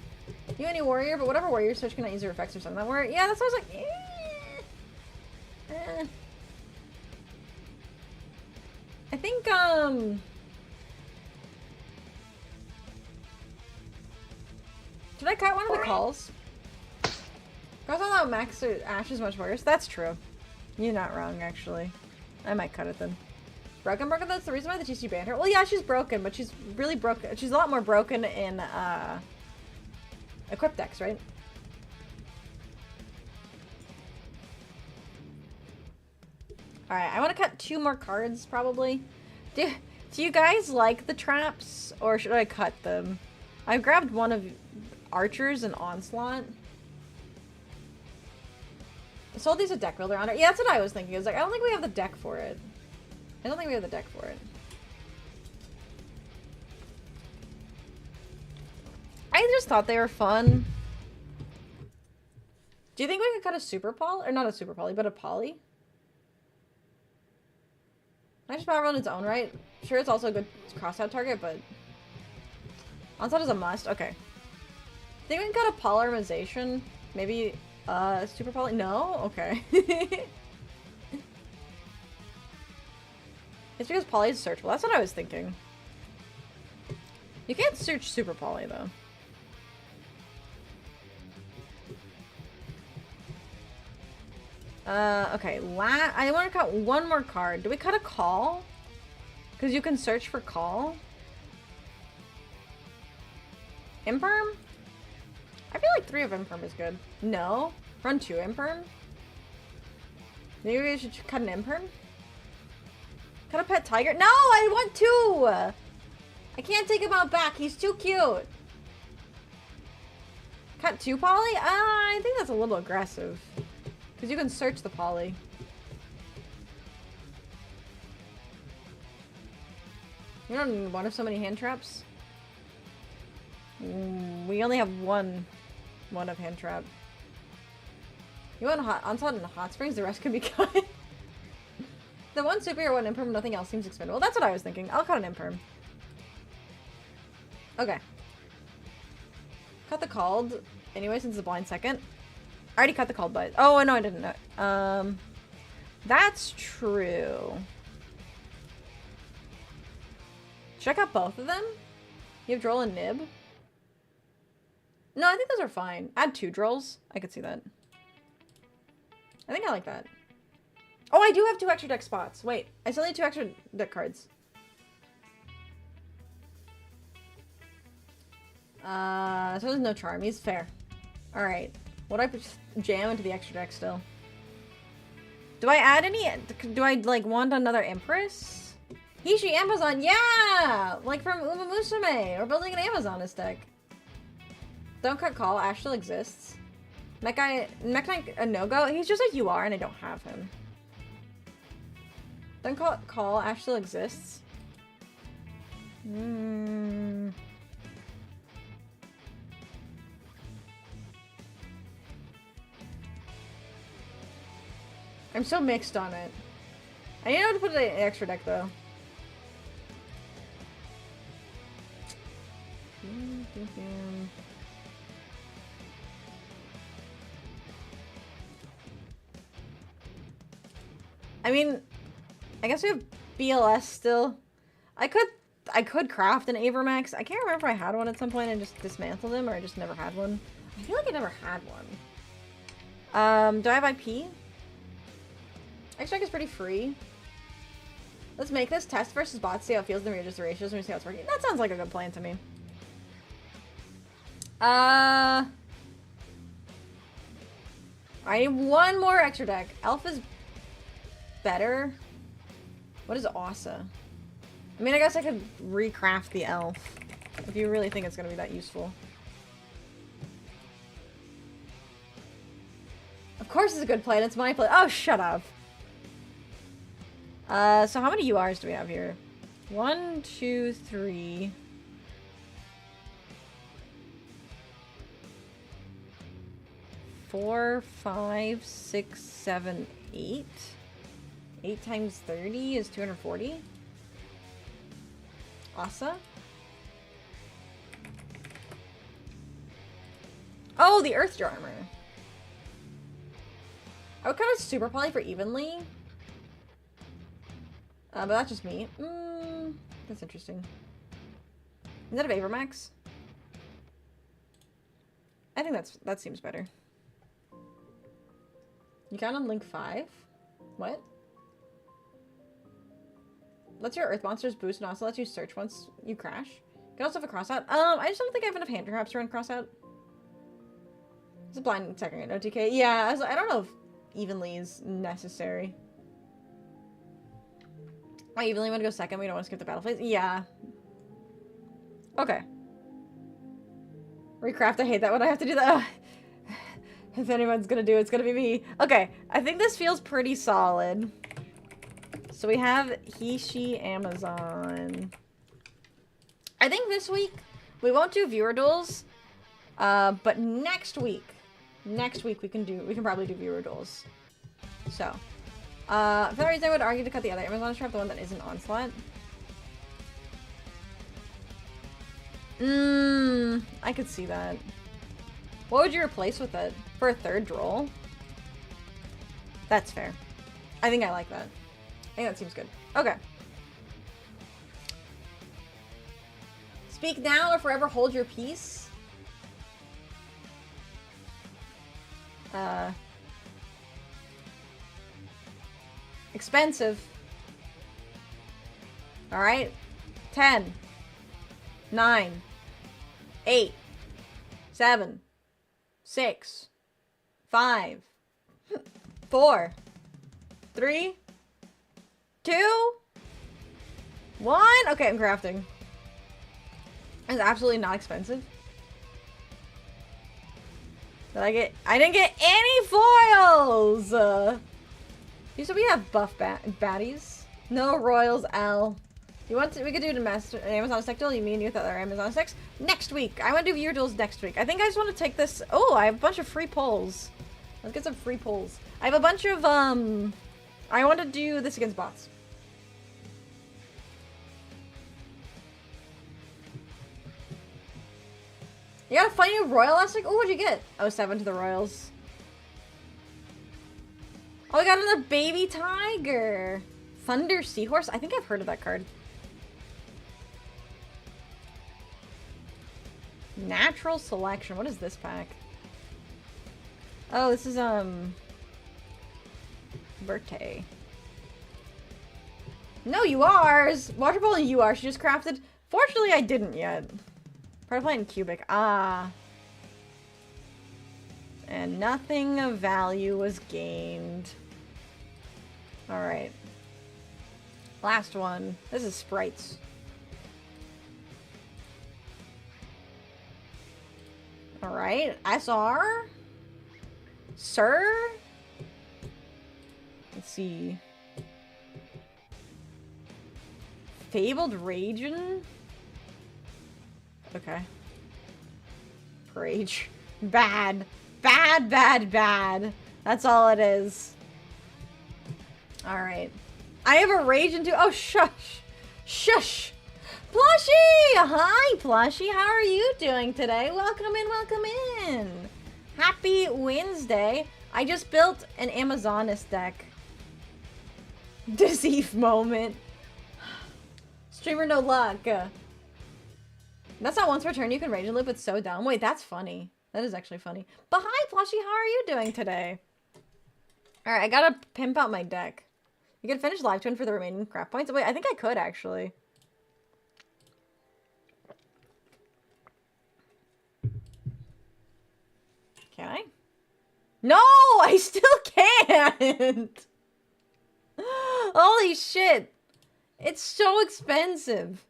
You any warrior, but whatever warrior switch cannot use your effects or something. That warrior. Yeah, that's what I was like. I think, Did I cut one of the calls? I thought Max or Ash is much worse. That's true. You're not wrong, actually. I might cut it then. Broken, that's the reason why the TC banned her? Well, yeah, she's broken, but she's really broken. She's a lot more broken in, Equip decks, right? Alright, I want to cut 2 more cards, probably. Do you guys like the traps, or should I cut them? I grabbed one of Archers and Onslaught. I sold these a deck builder on it. Yeah, that's what I was thinking. I was like, I don't think we have the deck for it. I don't think we have the deck for it. I just thought they were fun. Do you think we could cut a super poly? Or not a super poly, but a poly? Nice power in its own right. Sure, it's also a good crossout target, but Onslaught is a must. Okay. Think we can cut a polymerization? Maybe super poly? No? Okay. It's because poly is searchable. That's what I was thinking. You can't search super poly though. Okay, I want to cut one more card. Do we cut a call? Because you can search for call. Imperm? I feel like 3 of Imperm is good. No? Run 2 Imperm? Maybe we should cut an Imperm? Cut a pet tiger? No! I want 2! I can't take him out back. He's too cute. Cut 2 poly? I think that's a little aggressive. Because you can search the poly. You don't need one of so many hand traps? We only have one of hand trap. You want Onslaught and Hot Springs? The rest can be cut. The one super or one imperm, nothing else seems expendable. That's what I was thinking. I'll cut an imperm. Okay. Cut the called. Anyway, since it's a blind second. I already cut the called, but... Oh, no, I didn't know. That's true. Should I cut both of them? You have Droll and Nib? No, I think those are fine. Add 2 Drolls. I could see that. I think I like that. Oh, I do have 2 extra deck spots. Wait, I still need 2 extra deck cards. So there's no Charmies. Fair. Alright. What do I jam into the extra deck still? Do I add any? Do I, like, want another Empress? HISHI Amazon, yeah! Like from Uma Musume. We're building an Amazonist deck. Don't cut call. Ash still exists. Mech Knight a no-go? He's just like you are, and I don't have him. Don't call. Ash still exists. I'm so mixed on it. I need to put an extra deck though. I mean, I guess we have BLS still. I could craft an Avermax. I can't remember if I had one at some point and just dismantled him, or I just never had one. I feel like I never had one. Do I have IP? Extra deck is pretty free. Let's make this test versus bots, see how it feels in the readjust the ratios, and we see how it's working. That sounds like a good plan to me. I need one more extra deck. Elf is better. What is Asa? I mean, I guess I could recraft the elf if you really think it's going to be that useful. Of course it's a good play, and it's my play. Oh, shut up. So how many URs do we have here? 1, 2, 3. 4, 5, 6, 7, 8. 8 times 30 is 240. Asa. Oh, the Earthjar armor. I would kind of super poly for evenly. But that's just me. That's interesting. Instead of Avermax? I think that seems better. You count on link 5? What? Lets your Earth monsters boost and also lets you search once you crash. You can also have a crossout. I just don't think I have enough hand traps to run crossout. It's a blind second rate OTK. Yeah, I don't know if evenly is necessary. I evenly want to go second. We don't want to skip the battle phase. Yeah. Okay. Recraft. I hate that when I have to do that. If anyone's gonna do it, it's gonna be me. Okay. I think this feels pretty solid. So we have HISHI Amazon. I think this week we won't do viewer duels. But next week we can probably do viewer duels. So. For that reason, I would argue to cut the other Amazon strap, the one that isn't Onslaught. I could see that. What would you replace with it? For a third Droll? That's fair. I think I like that. I think that seems good. Okay. Speak now or forever hold your peace. Expensive. Alright. 10. 9. 8. 7. 6. 5. 4. 3. 2. 1. Okay, I'm crafting. It's absolutely not expensive. Did I get... I didn't get any foils! So we have buff baddies. No Royals, L. You want to... We could do an Amazon deck duel. You mean with other Amazon decks? Next week. I want to do viewer duels next week. I think I just want to take this... Oh, I have a bunch of free polls. Let's get some free polls. I have a bunch of, I want to do this against bots. You got a funny Royal last week? Oh, what'd you get? Oh, 7 to the Royals. Oh, I got another baby tiger. Thunder Seahorse? I think I've heard of that card. Natural selection. What is this pack? Oh, this is, birthday. No URs! Water ball and UR. She just crafted. Fortunately, I didn't yet. Part plant and cubic. Ah. And nothing of value was gained. Alright. Last one. This is sprites. Alright. SR? Sir? Let's see. Fabled Ragin? Okay. Rage. Bad. Bad, bad, bad. That's all it is. Alright. I have a rage into— oh, shush. Shush. Plushie! Hi, Plushie. How are you doing today? Welcome in, welcome in. Happy Wednesday. I just built an Amazoness deck. Deceive moment. Streamer no luck. That's not once per turn you can rage and loop. It's so dumb. Wait, that's funny. That is actually funny. But hi, Plushie. How are you doing today? Alright, I gotta pimp out my deck. You can finish live twin for the remaining craft points. Wait, I think I could actually. Can I? No! I still can't! Holy shit! It's so expensive.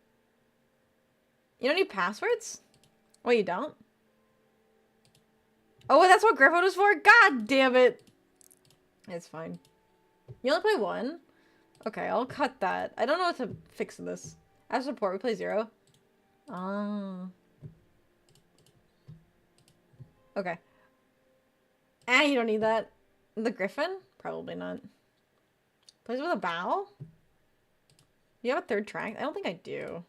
You don't need passwords? Wait, you don't? Oh, that's what Griffo is for? God damn it! It's fine. You only play one? Okay, I'll cut that. I don't know what to fix this. As support, we play 0. Ah. Okay. You don't need that. The Griffin? Probably not. Plays with a bow? You have a third track? I don't think I do.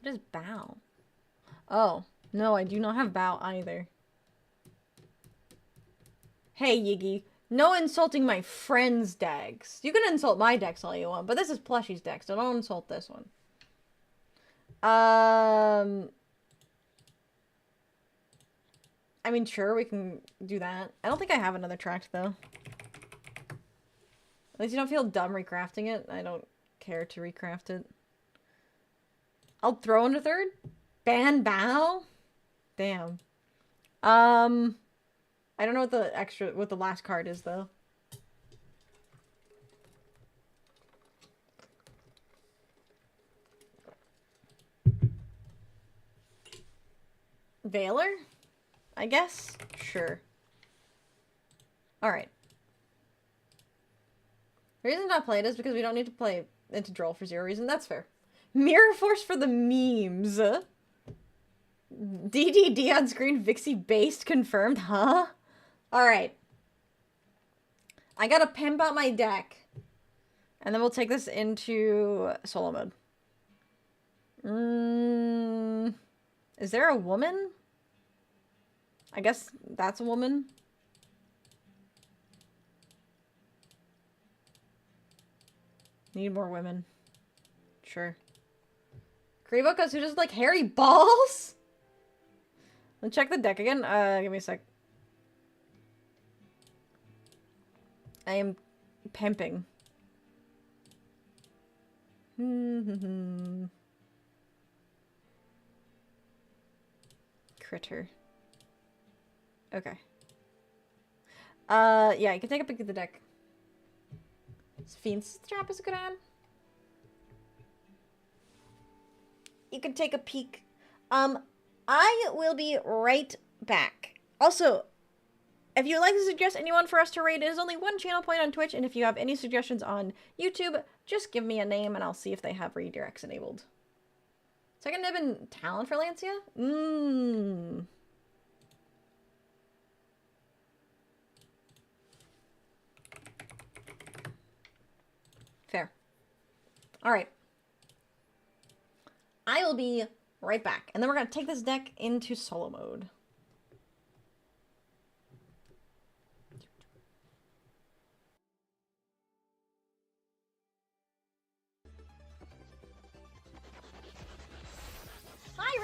What is bow? Oh, no, I do not have bow either. Hey, Yiggy. No insulting my friends' decks. You can insult my decks all you want, but this is Plushie's deck, so don't insult this one. I mean, sure, we can do that. I don't think I have another tract, though. At least you don't feel dumb recrafting it. I don't care to recraft it. I'll throw in a third. Ban bow? Damn. I don't know what the last card is, though. Veiler? I guess? Sure. Alright. The reason not play it is because we don't need to play into Droll for 0 reason. That's fair. Mirror Force for the memes. DDD on screen, Vixie based confirmed, huh? Alright. I gotta pimp out my deck. And then we'll take this into solo mode. Is there a woman? I guess that's a woman. Need more women. Sure. Krivokos who just like hairy balls? Let's check the deck again. Give me a sec. I am pimping. Critter. Okay. Yeah, you can take a peek at the deck. Fiend's Trap is a good ad. You can take a peek. I will be right back. Also, if you would like to suggest anyone for us to raid, it is only one channel point on Twitch, and if you have any suggestions on YouTube, just give me a name and I'll see if they have redirects enabled. Second nib in talent for Lancia? Fair. Alright. I will be right back. And then we're going to take this deck into solo mode.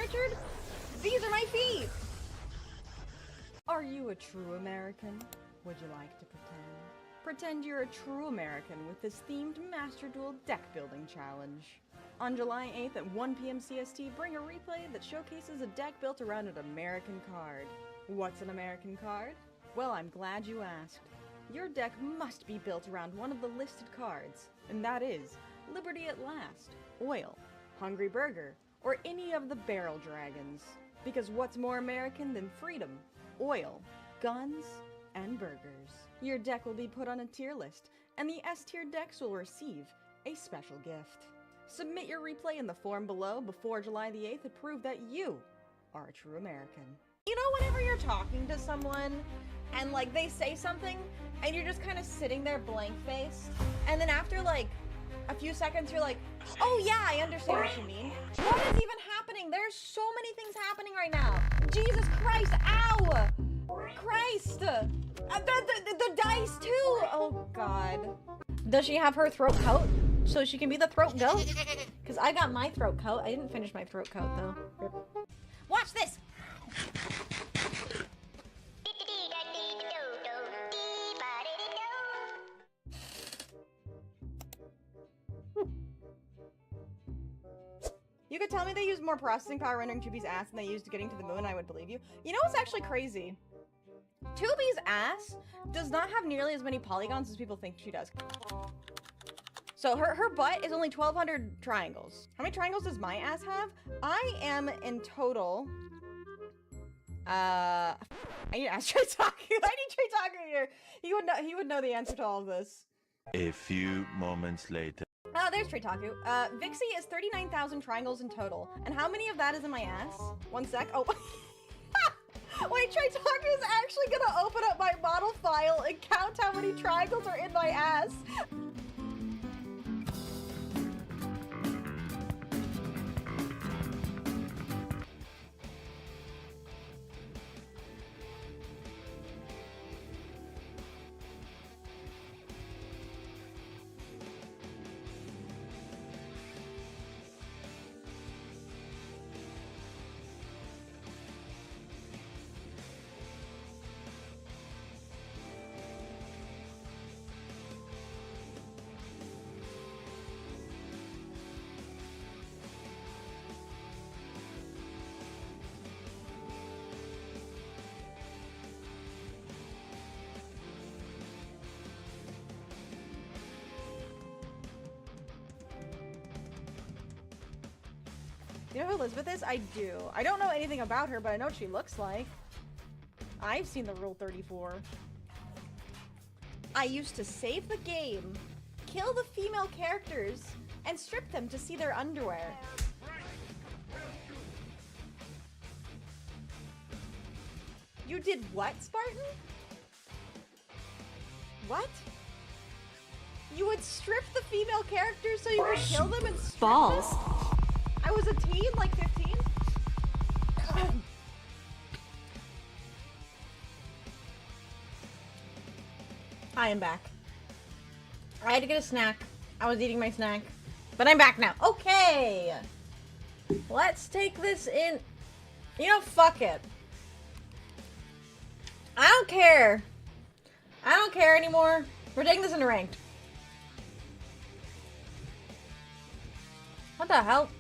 Richard? These are my feet! Are you a true American? Would you like to pretend? Pretend you're a true American with this themed Master Duel deck building challenge. On July 8th at 1 p.m. CST, bring a replay that showcases a deck built around an American card. What's an American card? Well, I'm glad you asked. Your deck must be built around one of the listed cards, and that is Liberty at Last, Oil, Hungry Burger, or any of the Barrel Dragons. Because what's more American than freedom, oil, guns, and burgers? Your deck will be put on a tier list, and the S-tier decks will receive a special gift. Submit your replay in the form below before July the 8th to prove that you are a true American. You know, whenever you're talking to someone and like they say something and you're just kind of sitting there blank-faced, and then after like a few seconds you're like, oh yeah, I understand what you mean. What is even happening? There's so many things happening right now. Jesus Christ, ow! Christ! The dice too! Oh God. Does she have her throat coat so she can be the throat goat? Because I got my throat coat. I didn't finish my throat coat though. Watch this! You could tell me they used more processing power rendering Tubi's ass than they used getting to the moon, I would believe you. You know what's actually crazy? Tubi's ass does not have nearly as many polygons as people think she does. So her butt is only 1,200 triangles. How many triangles does my ass have? I am in total... I need to ask Trey Taku. I need Trey Taku here. He would know the answer to all of this. A few moments later. There's Trey Taku. Vixie is 39,000 triangles in total. And how many of that is in my ass? One sec. Oh. Wait, Trey Taku is actually gonna open up my model file and count how many triangles are in my ass. You know who Elizabeth is? I do. I don't know anything about her, but I know what she looks like. I've seen the Rule 34. I used to save the game, kill the female characters, and strip them to see their underwear. You did what, Spartan? What? You would strip the female characters so you could kill them and strip Balls. them? I was a teen, like 15. I am back. I had to get a snack. I was eating my snack. But I'm back now. Okay. Let's take this in. You know, fuck it. I don't care. I don't care anymore. We're taking this into ranked. What the hell?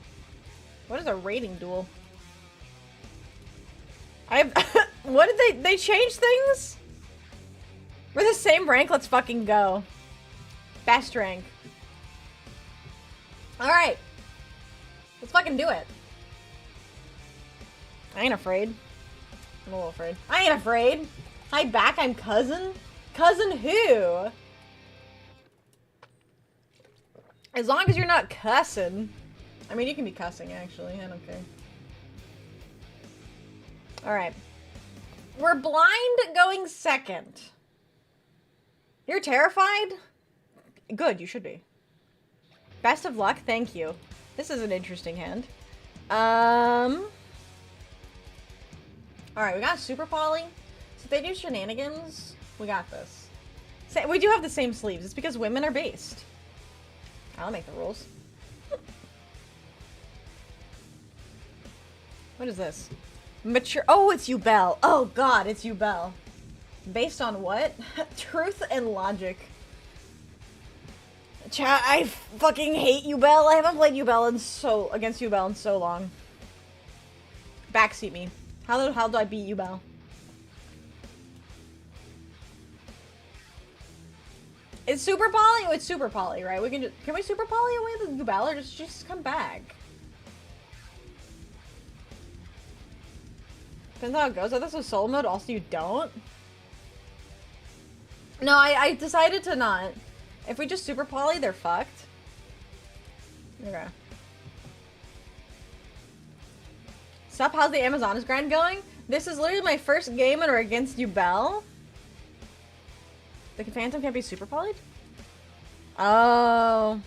What is a rating duel? What did they change things? We're the same rank, let's fucking go. Best rank. Alright. Let's fucking do it. I ain't afraid. I'm a little afraid. I ain't afraid. Hi back, I'm cousin. Cousin who? As long as you're not cussing. I mean, you can be cussing, actually. I don't care. Alright. We're blind going second. You're terrified? Good, you should be. Best of luck, thank you. This is an interesting hand. Alright, we got Super Poly. So if they do shenanigans, we got this. We do have the same sleeves. It's because women are based. I'll make the rules. What is this? Mature. Oh, it's Ubel. Oh god, it's Ubel. Based on what? Truth and logic. Chat, I fucking hate Ubel. I haven't played Ubel against Ubel in so long. Backseat me. How do I beat Ubel? It's super poly? Oh, it's super poly, right? Can we super poly away the Ubel or just come back? Depends how it goes. Oh, this was solo mode. Also, you don't? No, I decided to not. If we just super poly, they're fucked. Okay. Sup, how's the Amazonas grind going? This is literally my first game and we're against Ubel. The Phantom can't be super polyed? Oh.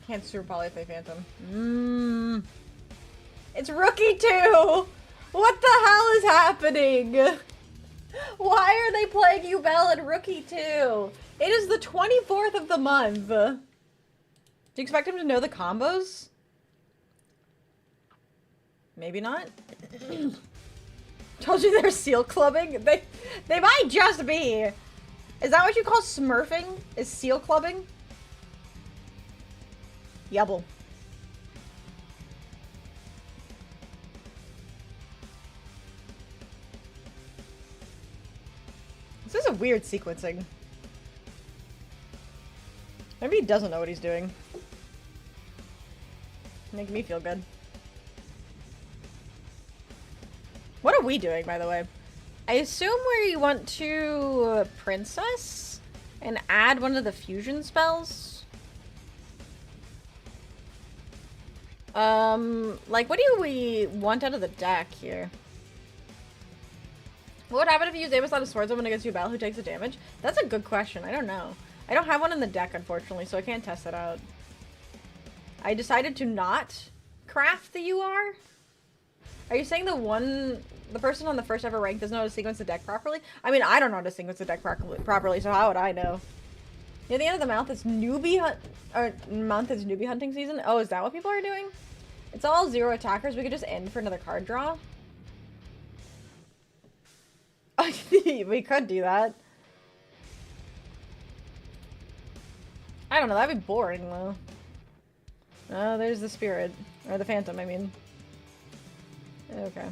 Can't super poly if they Phantom. It's Rookie 2! What the hell is happening? Why are they playing Ubel and Rookie 2? It is the 24th of the month. Do you expect him to know the combos? Maybe not. Told you they're seal clubbing? They might just be. Is that what you call smurfing? Is seal clubbing? Yubble. This is a weird sequencing. Maybe he doesn't know what he's doing. Make me feel good. What are we doing, by the way? I assume we want to princess and add one of the fusion spells. Like, what do we want out of the deck here? What would happen if you use Amos out of Swordswoman against Ubel who takes the damage? That's a good question. I don't know. I don't have one in the deck, unfortunately, so I can't test it out. I decided to not craft the UR. Are you saying the person on the first ever rank doesn't know how to sequence the deck properly? I mean, I don't know how to sequence the deck properly, so how would I know? Near the end of the month, it's newbie hunting season. Oh, is that what people are doing? It's all 0 attackers. We could just end for another card draw. We could do that. I don't know. That'd be boring, though. Oh, there's the spirit. Or the phantom, I mean. Okay.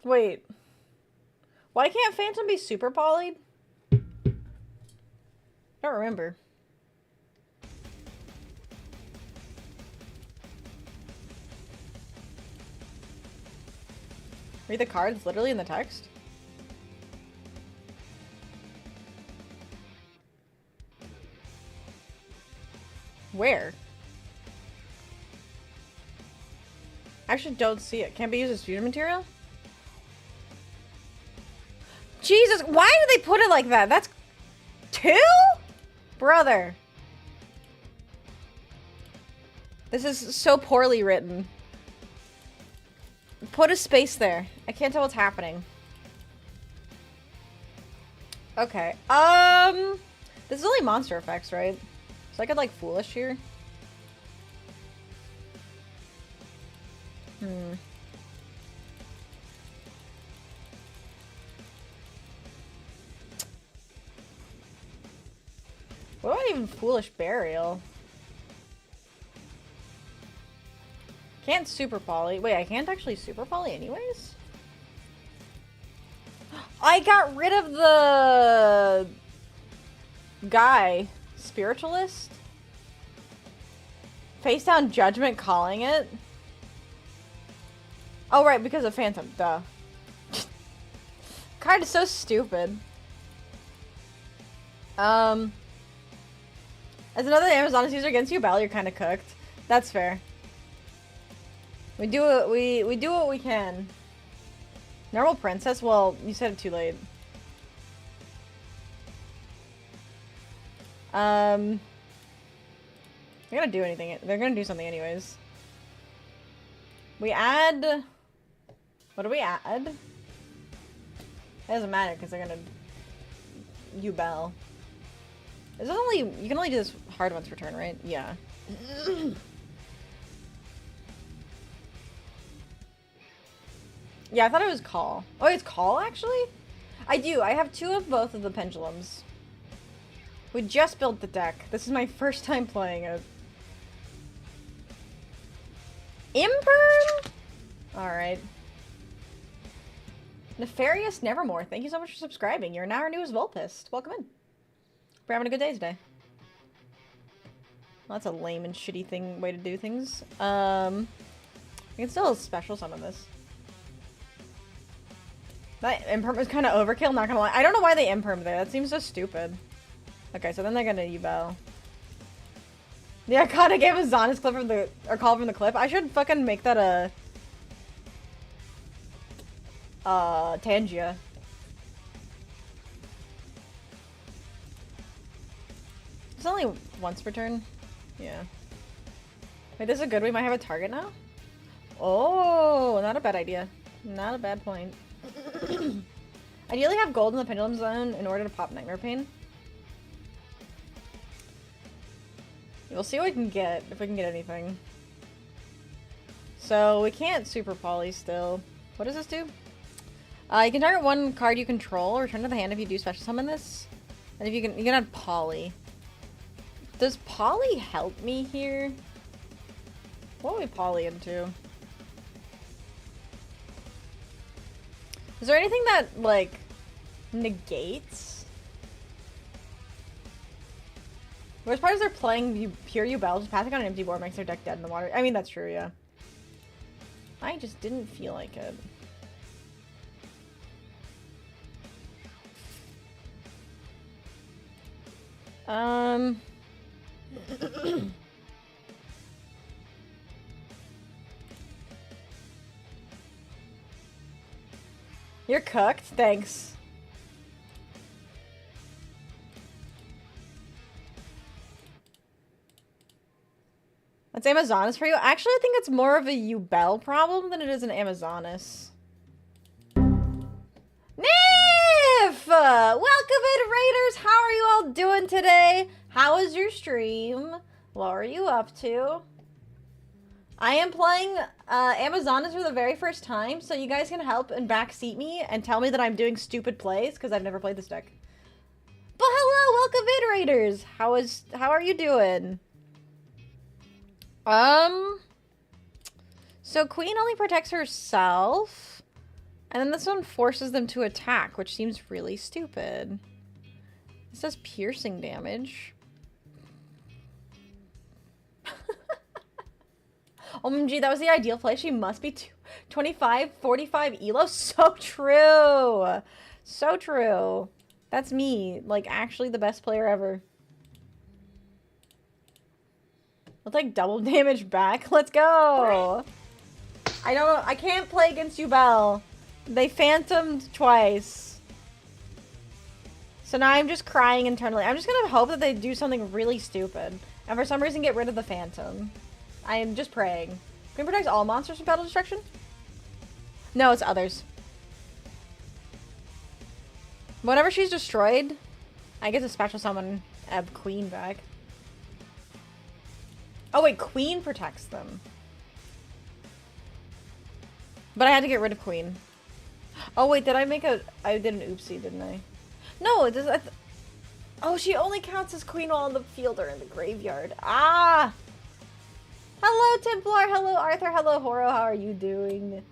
Wait. Why can't Phantom be super polyed? I don't remember. Read the cards literally in the text? Where? I actually don't see it. Can't be used as fusion material? Jesus, why do they put it like that? That's 2? Brother. This is so poorly written. Put a space there. I can't tell what's happening. Okay. This is only monster effects, right? So I could, like, foolish here. What about even foolish burial? Can't super poly. Wait, I can't actually super poly anyways? I got rid of the guy. Spiritualist? Face down judgment calling it? Oh, right, because of Phantom. Duh. Card is so stupid. As another Amazonas user against you, Bal, you're kind of cooked. That's fair. We do it. We do what we can. Normal princess? Well, you said it too late. They're gonna do anything. They're gonna do something anyways. We add... What do we add? It doesn't matter because they're gonna... Ubel. Is it only... You can only do this hard once per turn, right? Yeah. Yeah, I thought it was call. Oh, it's call, actually? I do. I have 2 of both of the pendulums. We just built the deck. This is my first time playing it. Imperm? Alright. Nefarious Nevermore. Thank you so much for subscribing. You're now our newest Volpist. Welcome in. We're having a good day today. Well, that's a lame and shitty way to do things. We can still special summon this. That imperm is kind of overkill, not gonna lie. I don't know why they imperm there. That seems so stupid. Okay, so then they're gonna eval. Yeah, God, I gave a Zanis clip from the... Or call from the clip. I should fucking make that a... Tangia. It's only once per turn. Yeah. Wait, this is a good... We might have a target now? Oh, not a bad idea. Not a bad point. Ideally have gold in the pendulum zone in order to pop Nightmare Pain. We'll see what we can get, if we can get anything. So, we can't super poly still. What does this do? You can target one card you control, or return to the hand if you do special summon this. And if you can add poly. Does poly help me here? What will we poly into? Is there anything that, like, negates? Worst part is they're playing pure Ubel, just passing on an empty board makes their deck dead in the water. I mean, that's true, yeah. I just didn't feel like it. You're cooked? Thanks. That's Amazonas for you? Actually, I think it's more of a Ubel problem than it is an Amazonas. Nif! Welcome in, Raiders! How are you all doing today? How was your stream? What are you up to? I am playing Amazonas for the very first time, so you guys can help and backseat me and tell me that I'm doing stupid plays, because I've never played this deck. But hello, welcome in, Raiders! How are you doing? So Queen only protects herself, and then this one forces them to attack, which seems really stupid. This does piercing damage. OMG, that was the ideal play. She must be 25, 45 elo. So true. So true. That's me. Like, actually the best player ever. Let's, like, double damage back. Let's go. I don't know. I can't play against Ubel. They phantomed twice. So now I'm just crying internally. I'm just gonna hope that they do something really stupid. And for some reason get rid of the phantom. I am just praying. Queen protects all monsters from battle destruction? No, it's others. Whenever she's destroyed, I get to special summon Queen back. Oh wait, Queen protects them. But I had to get rid of Queen. Oh wait, did I make a... I did an oopsie, didn't I? No, it does... Oh, she only counts as Queen while in the field or in the graveyard. Ah! Hello, Templar. Hello, Arthur. Hello, Horo. How are you doing?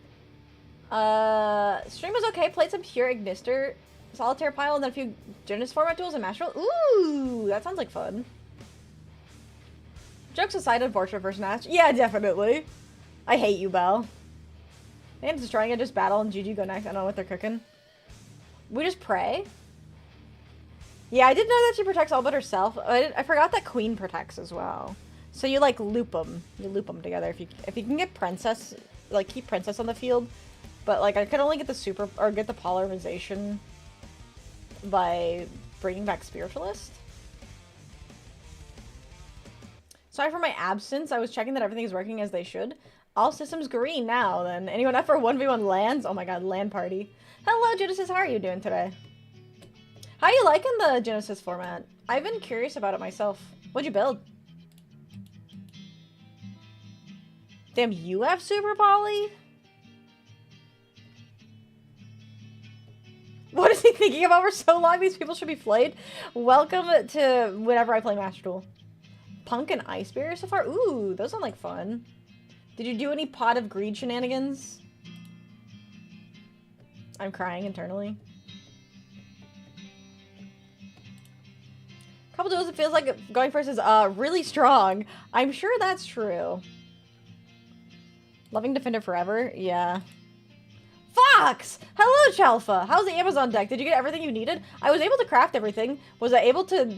Stream was okay. Played some pure Ignister, Solitaire Pile, and then a few Genesis format duels and Master Roll. Ooh, that sounds like fun. Jokes aside, unfortunate first match. Yeah, definitely. I hate you, Belle. They end destroying it, just battle, and GG go next. I don't know what they're cooking. We just pray. Yeah, I did know that she protects all but herself. I forgot that Queen protects as well. So you, like, loop them. You loop them together. If you can get Princess, like, keep Princess on the field. But, like, I could only get the super, or get the Polarization by bringing back Spiritualist. Sorry for my absence. I was checking that everything is working as they should. All systems green now, then. Anyone up for 1v1 lands? Oh my god, land party. Hello, Genesis. How are you doing today? How are you liking the Genesis format? I've been curious about it myself. What'd you build? Damn, you have Super Poly? What is he thinking about for so long? These people should be flayed. Welcome to whenever I play Master Duel. Punk and Ice Bear so far? Ooh, those sound like fun. Did you do any Pot of Greed shenanigans? I'm crying internally. Couple duels, it feels like going first is really strong. I'm sure that's true. Loving Defender forever? Yeah. Fox! Hello, Chalfa! How's the Amazon deck? Did you get everything you needed? I was able to craft everything. Was I able to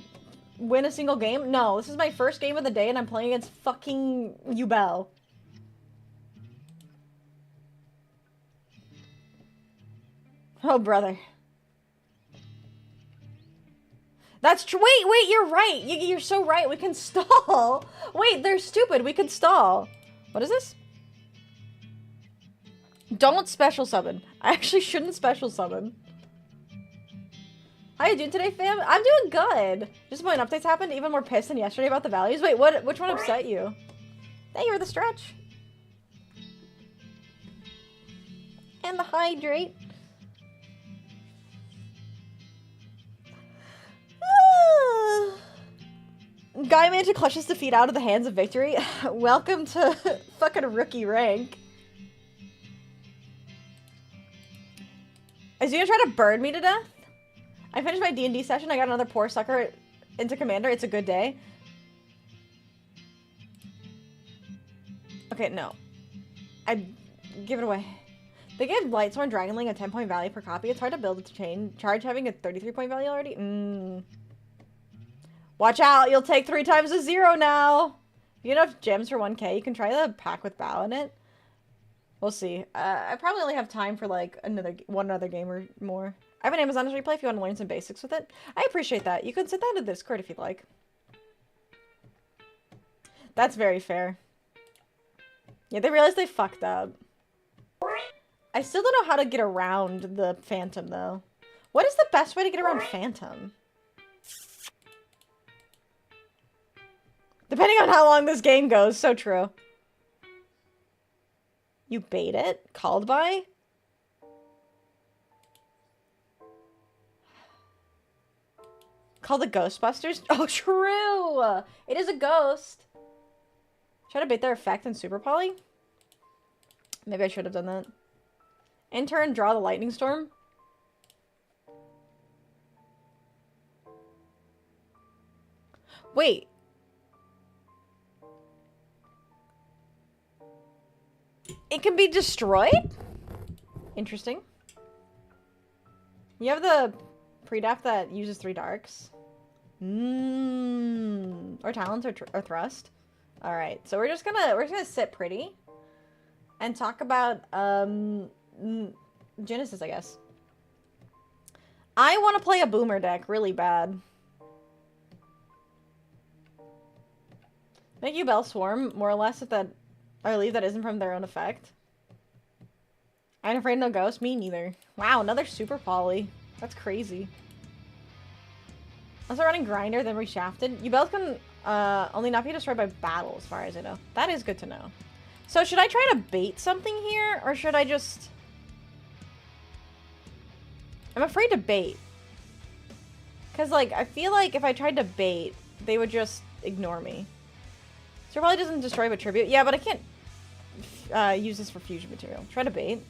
win a single game? No, this is my first game of the day and I'm playing against fucking Ubel. Oh, brother. That's true. Wait, you're right. You're so right. We can stall. Wait, they're stupid. We can stall. What is this? Don't special summon. I actually shouldn't special summon. How you doing today, fam? I'm doing good. Just when updates happened, even more pissed than yesterday about the values. Wait, what? Which one upset you? Thank you for the stretch. And the hydrate. Guy managed to clutch his defeat out of the hands of victory. Welcome to fucking rookie rank. Is he gonna try to burn me to death? I finished my D&D session. I got another poor sucker into Commander. It's a good day. Okay, no. I give it away. They gave Lightsworn Dragonling a 10-point value per copy. It's hard to build it to chain. Charge having a 33-point value already? Watch out, you'll take 3 times a 0 now. If you have enough gems for 1k, you can try the pack with Bow in it. We'll see. I probably only have time for like one other game or more. I have an Amazon replay if you want to learn some basics with it. I appreciate that. You can sit down to Discord if you'd like. That's very fair. Yeah, they realized they fucked up. I still don't know how to get around the Phantom, though. What is the best way to get around Phantom? Depending on how long this game goes. So true. You bait it? Called by? Call the Ghostbusters? Oh, true! It is a ghost. Try to bait their effect in Super Poly? Maybe I should have done that. Enter and draw the Lightning Storm. Wait. It can be destroyed? Interesting. You have the pre-dap that uses 3 darks. Or talents or thrust. Alright, so we're just gonna sit pretty. And talk about Genesis, I guess. I want to play a boomer deck really bad. Make you Bell Swarm, more or less, if that... Or leave that isn't from their own effect. I'm afraid no ghost. Me neither. Wow, another Super Poly. That's crazy. Also running Grinder, then reshafted. You both can only not be destroyed by battle, as far as I know. That is good to know. So should I try to bait something here, or should I just... I'm afraid to bait. Because, like, I feel like if I tried to bait, they would just ignore me. So it probably doesn't destroy but tribute. Yeah, but I can't use this for fusion material. Try to bait.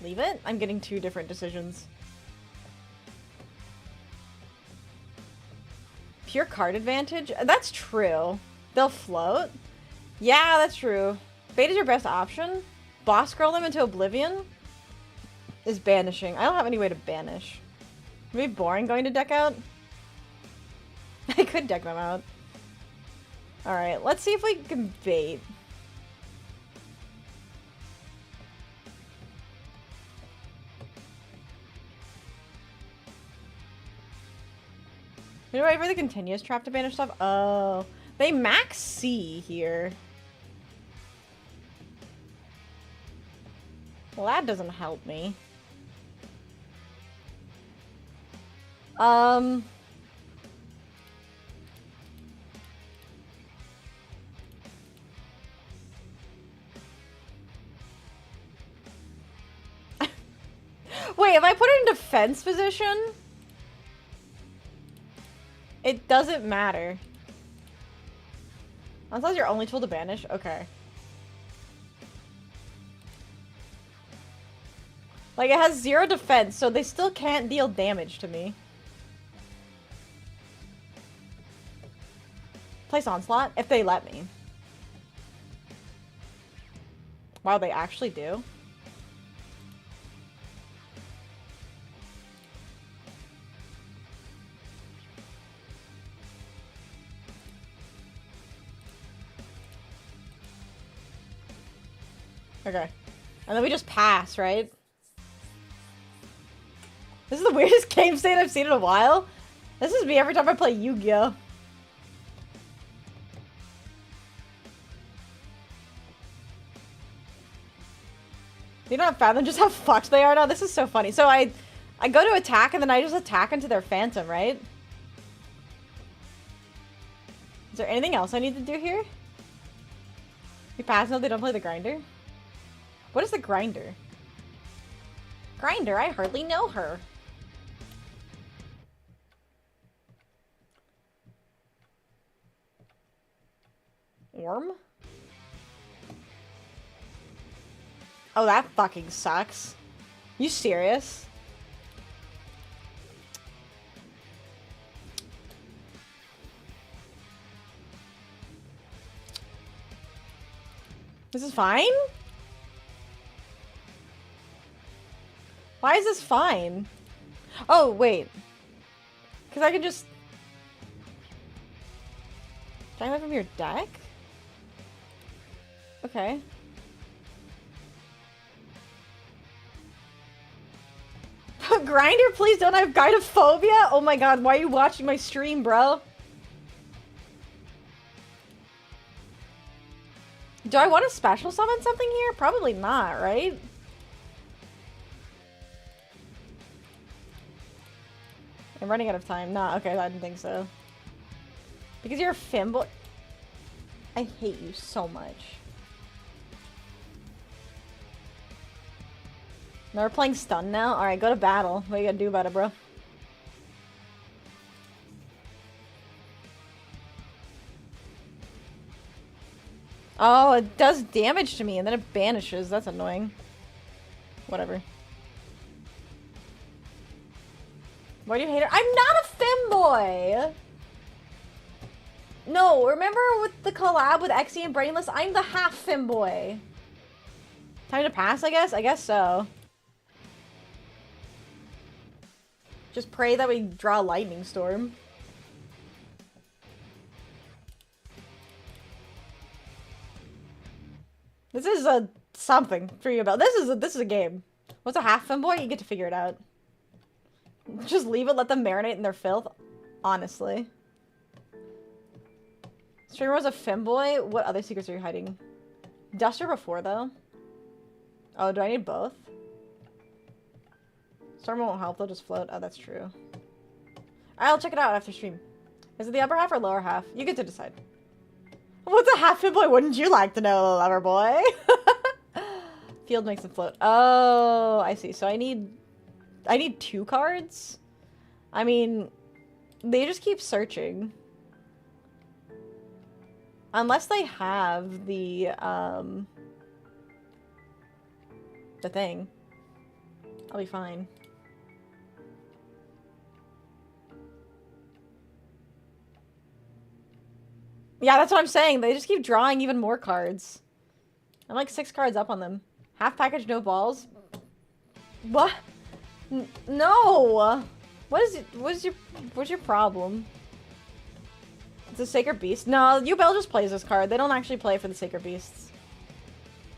Leave it? I'm getting 2 different decisions. Pure card advantage? That's true. They'll float? Yeah, that's true. Bait is your best option. Boss scroll them into oblivion is banishing. I don't have any way to banish. It'd be boring going to deck out. I could deck them out. Alright, let's see if we can bait. You know, wait for the continuous trap to banish stuff? Oh. They max C here. Well, that doesn't help me. Wait, if I put it in defense position, it doesn't matter. Unless you're only tool to banish? Okay. Like, it has 0 defense, so they still can't deal damage to me. Place Onslaught? If they let me. Wow, they actually do? Okay. And then we just pass, right? This is the weirdest game state I've seen in a while. This is me every time I play Yu-Gi-Oh! You don't have Fathom just how fucked they are now? This is so funny. So I go to attack and then I just attack into their Phantom, right? Is there anything else I need to do here? You pass until they don't play the grinder? What is the grinder? Grinder, I hardly know her. Orm? Oh, that fucking sucks. You serious? This is fine? Why is this fine? Oh, wait. Because I can just... Can I have it from your deck? Okay. Grinder, please don't have gynophobia? Oh my god, why are you watching my stream, bro? Do I want to special summon something here? Probably not, right? I'm running out of time. Nah, okay, I didn't think so. Because you're a femboy. I hate you so much. Now we're playing stun now? Alright, go to battle. What are you gonna do about it, bro? Oh, it does damage to me and then it banishes. That's annoying. Whatever. Why do you hate her? I'm not a femboy! No, remember with the collab with Exy and Brainless? I'm the half femboy. Time to pass, I guess? I guess so. Just pray that we draw a lightning storm. This is a something for you about. This is a game. What's a half femboy? You get to figure it out. Just leave it, let them marinate in their filth. Honestly. Streamer was a femboy? What other secrets are you hiding? Duster before, though? Oh, do I need both? Storm won't help, they'll just float. Oh, that's true. I'll check it out after stream. Is it the upper half or lower half? You get to decide. What's a half femboy? Wouldn't you like to know, lover boy? Field makes them float. Oh, I see. So I need 2 cards? I mean, they just keep searching. Unless they have the thing. I'll be fine. Yeah, that's what I'm saying. They just keep drawing even more cards. I'm like 6 cards up on them. Half package, no balls? What? No! What's your problem? It's a Sacred Beast? No, Ubel just plays this card. They don't actually play for the Sacred Beasts.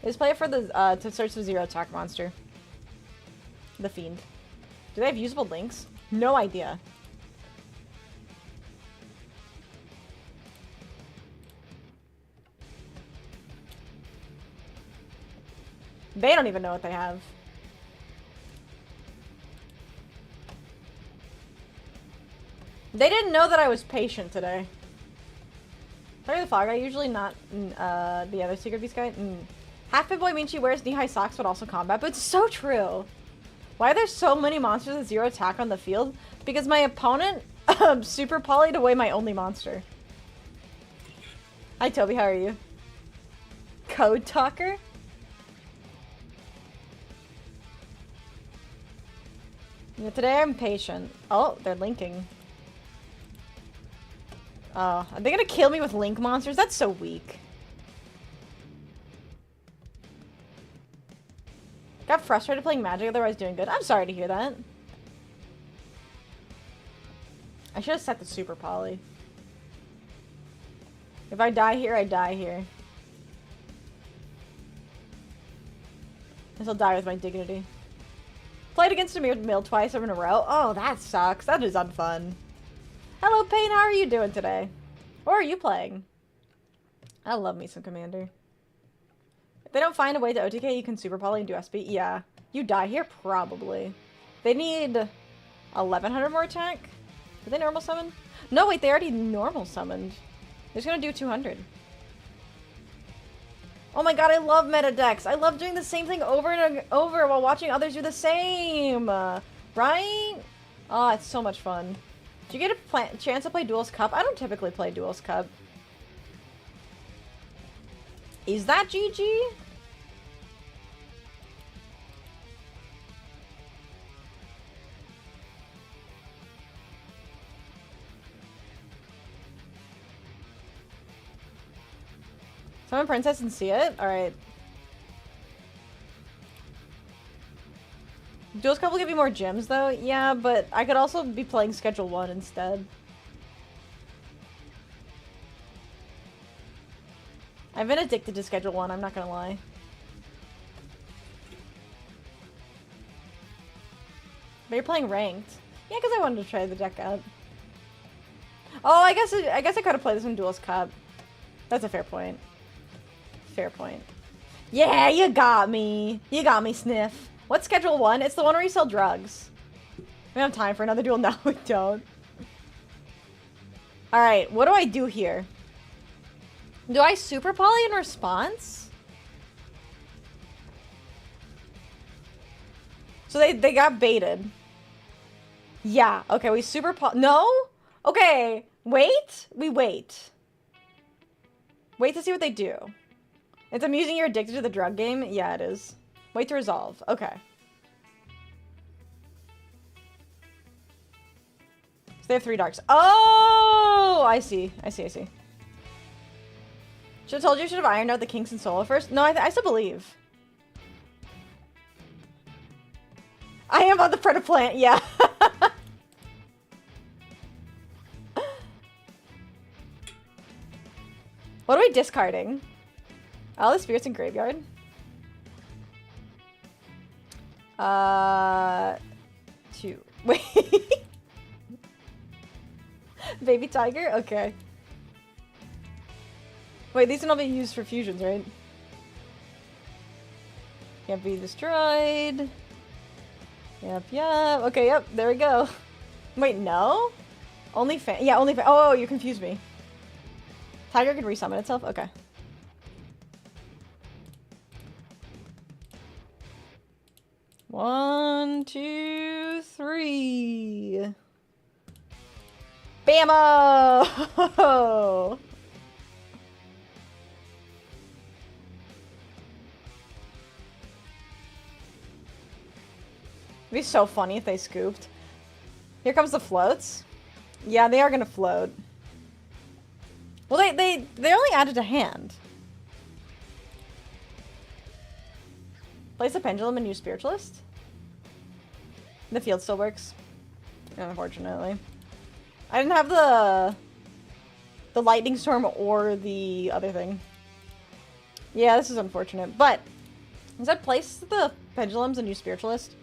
They just play it for the, to search the 0 attack monster. The Fiend. Do they have usable links? No idea. They don't even know what they have. They didn't know that I was patient today. Sorry, the fog guy, usually not the other Secret Beast guy. Half Fit Boy means she wears knee-high socks but also combat, but it's so true. Why are there so many monsters with 0 attack on the field? Because my opponent super poly'd away my only monster. Hi Toby, how are you? Code talker? Yeah, today I'm patient. Oh, they're linking. Oh, are they gonna kill me with link monsters? That's so weak. Got frustrated playing Magic, otherwise doing good. I'm sorry to hear that. I should have set the super poly. If I die here, I die here. This'll die with my dignity. Played against a mill twice in a row. Oh, that sucks. That is unfun. Hello, Payne. How are you doing today? Or are you playing? I love me some Commander. If they don't find a way to OTK, you can super poly and do SP. Yeah. You die here? Probably. They need 1100 more attack. Did they normal summon? No, wait. They already normal summoned. They're just gonna do 200. Oh my god, I love meta decks. I love doing the same thing over and over while watching others do the same. Right? Oh, it's so much fun. Do you get a chance to play Duel's Cup? I don't typically play Duel's Cup. Is that GG? Summon Princess and see it? Alright. Duel's Cup will give you more gems, though. Yeah, but I could also be playing Schedule 1 instead. I've been addicted to Schedule 1, I'm not gonna lie. But you're playing Ranked. Yeah, because I wanted to try the deck out. Oh, I guess I could have played this in Duel's Cup. That's a fair point. Fair point. Yeah, you got me. You got me, Sniff. What's Schedule 1? It's the one where you sell drugs. We have time for another duel. No, we don't. Alright, what do I do here? Do I super poly in response? So they got baited. Yeah, okay, we super poly. No? Okay, wait. We wait. Wait to see what they do. It's amusing you're addicted to the drug game? Yeah, it is. Wait to resolve. Okay. So they have 3 darks. Oh! I see. I see. Should have told you I should have ironed out the kinks and solo first. No, I still believe. I am on the front of plant, yeah. What are we discarding? All the spirits in graveyard? 2. Wait. Baby tiger? Okay. Wait, these can all be used for fusions, right? Can't be destroyed. Yep. Okay, yep, there we go. Wait, no? Only fan. Yeah, only fan. Oh, you confused me. Tiger can resummon itself? Okay. One, 2, 3. Bammo! It'd be so funny if they scooped. Here comes the floats. Yeah, they are gonna float. Well, they only added a hand. Place a pendulum and use spiritualist. The field still works. Unfortunately. I didn't have the lightning storm or the other thing. Yeah, this is unfortunate. But instead place the pendulums and use spiritualist.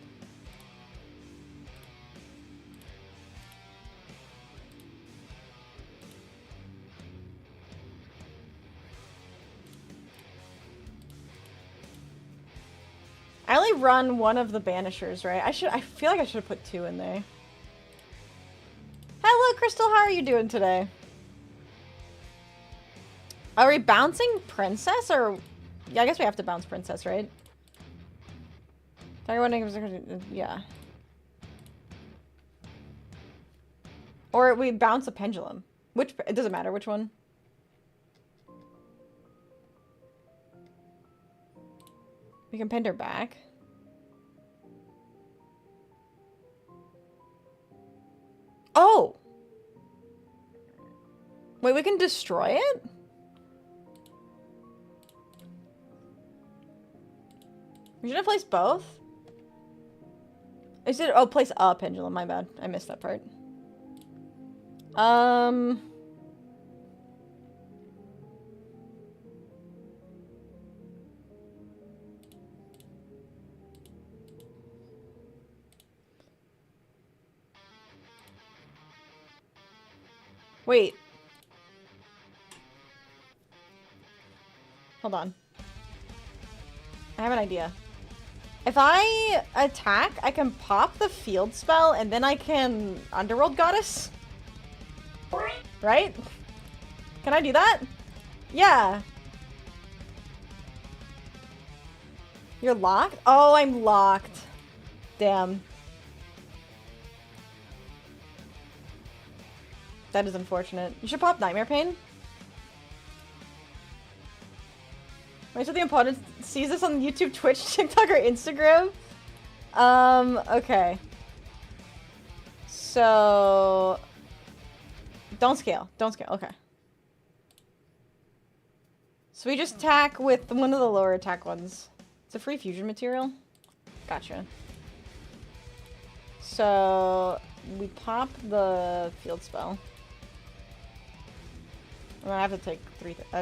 I only run one of the banishers, right? I feel like I should have put 2 in there. Hello, Crystal. How are you doing today? Are we bouncing Princess or... Yeah, I guess we have to bounce Princess, right? Yeah. Or we bounce a pendulum. Which... It doesn't matter which one. We can pin her back. Oh! Wait, we can destroy it? We should have placed both? Is it... Oh, place a pendulum. My bad. I missed that part. Wait. Hold on. I have an idea. If I attack, I can pop the field spell and then I can Underworld Goddess? Right? Can I do that? Yeah. You're locked? Oh, I'm locked. Damn. That is unfortunate. You should pop Nightmare Pain. Wait, so the opponent sees this on YouTube, Twitch, TikTok, or Instagram? Okay. So... Don't scale. Don't scale. Okay. So we just attack with one of the lower attack ones. It's a free fusion material. Gotcha. So... We pop the field spell. I'm gonna have to take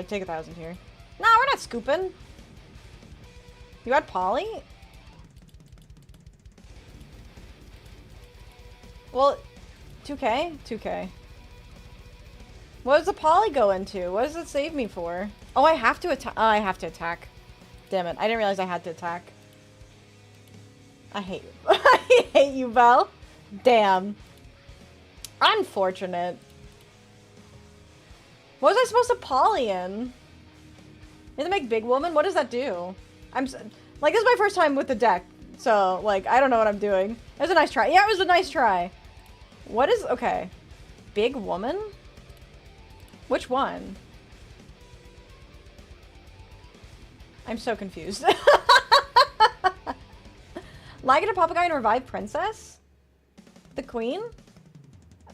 take 1,000 here. No, we're not scooping. You had Polly? Well, 2K? 2K. What does the Polly go into? What does it save me for? Oh, I have to attack. Oh, I have to attack. Damn it. I didn't realize I had to attack. I hate you. I hate you, Belle. Damn. Unfortunate. What was I supposed to Polly in? Did it make Big Woman? What does that do? Like, this is my first time with the deck. So, like, I don't know what I'm doing. It was a nice try. Yeah, it was a nice try. What is... Okay. Big Woman? Which one? I'm so confused. Like it a Papagayo and Revive Princess? The Queen?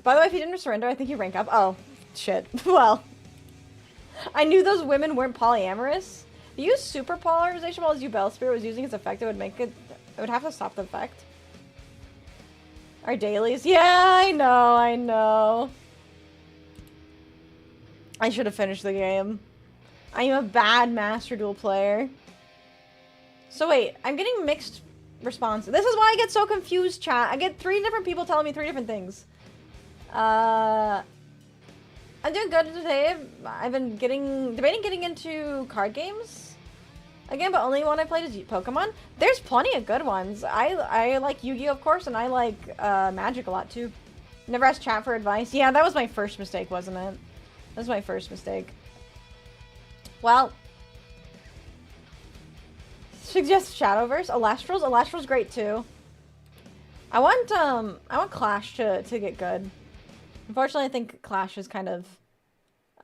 By the way, if you didn't surrender, I think you rank up. Oh, shit. Well... I knew those women weren't polyamorous. If you use super polarization while Zubel Spirit was using its effect, it would make it... It would have to stop the effect. Our dailies? Yeah, I know. I should have finished the game. I am a bad Master Duel player. So wait, I'm getting mixed responses. This is why I get so confused, chat. I get 3 different people telling me 3 different things. I'm doing good today. I've been debating getting into card games again, but only one I played is Pokemon. There's plenty of good ones. I like Yu-Gi-Oh, of course, and I like Magic a lot too. Never asked chat for advice. Yeah, that was my first mistake, wasn't it? That was my first mistake. Well, suggest Shadowverse. Alastral's great too. I want Clash to get good. Unfortunately, I think Clash is kind of...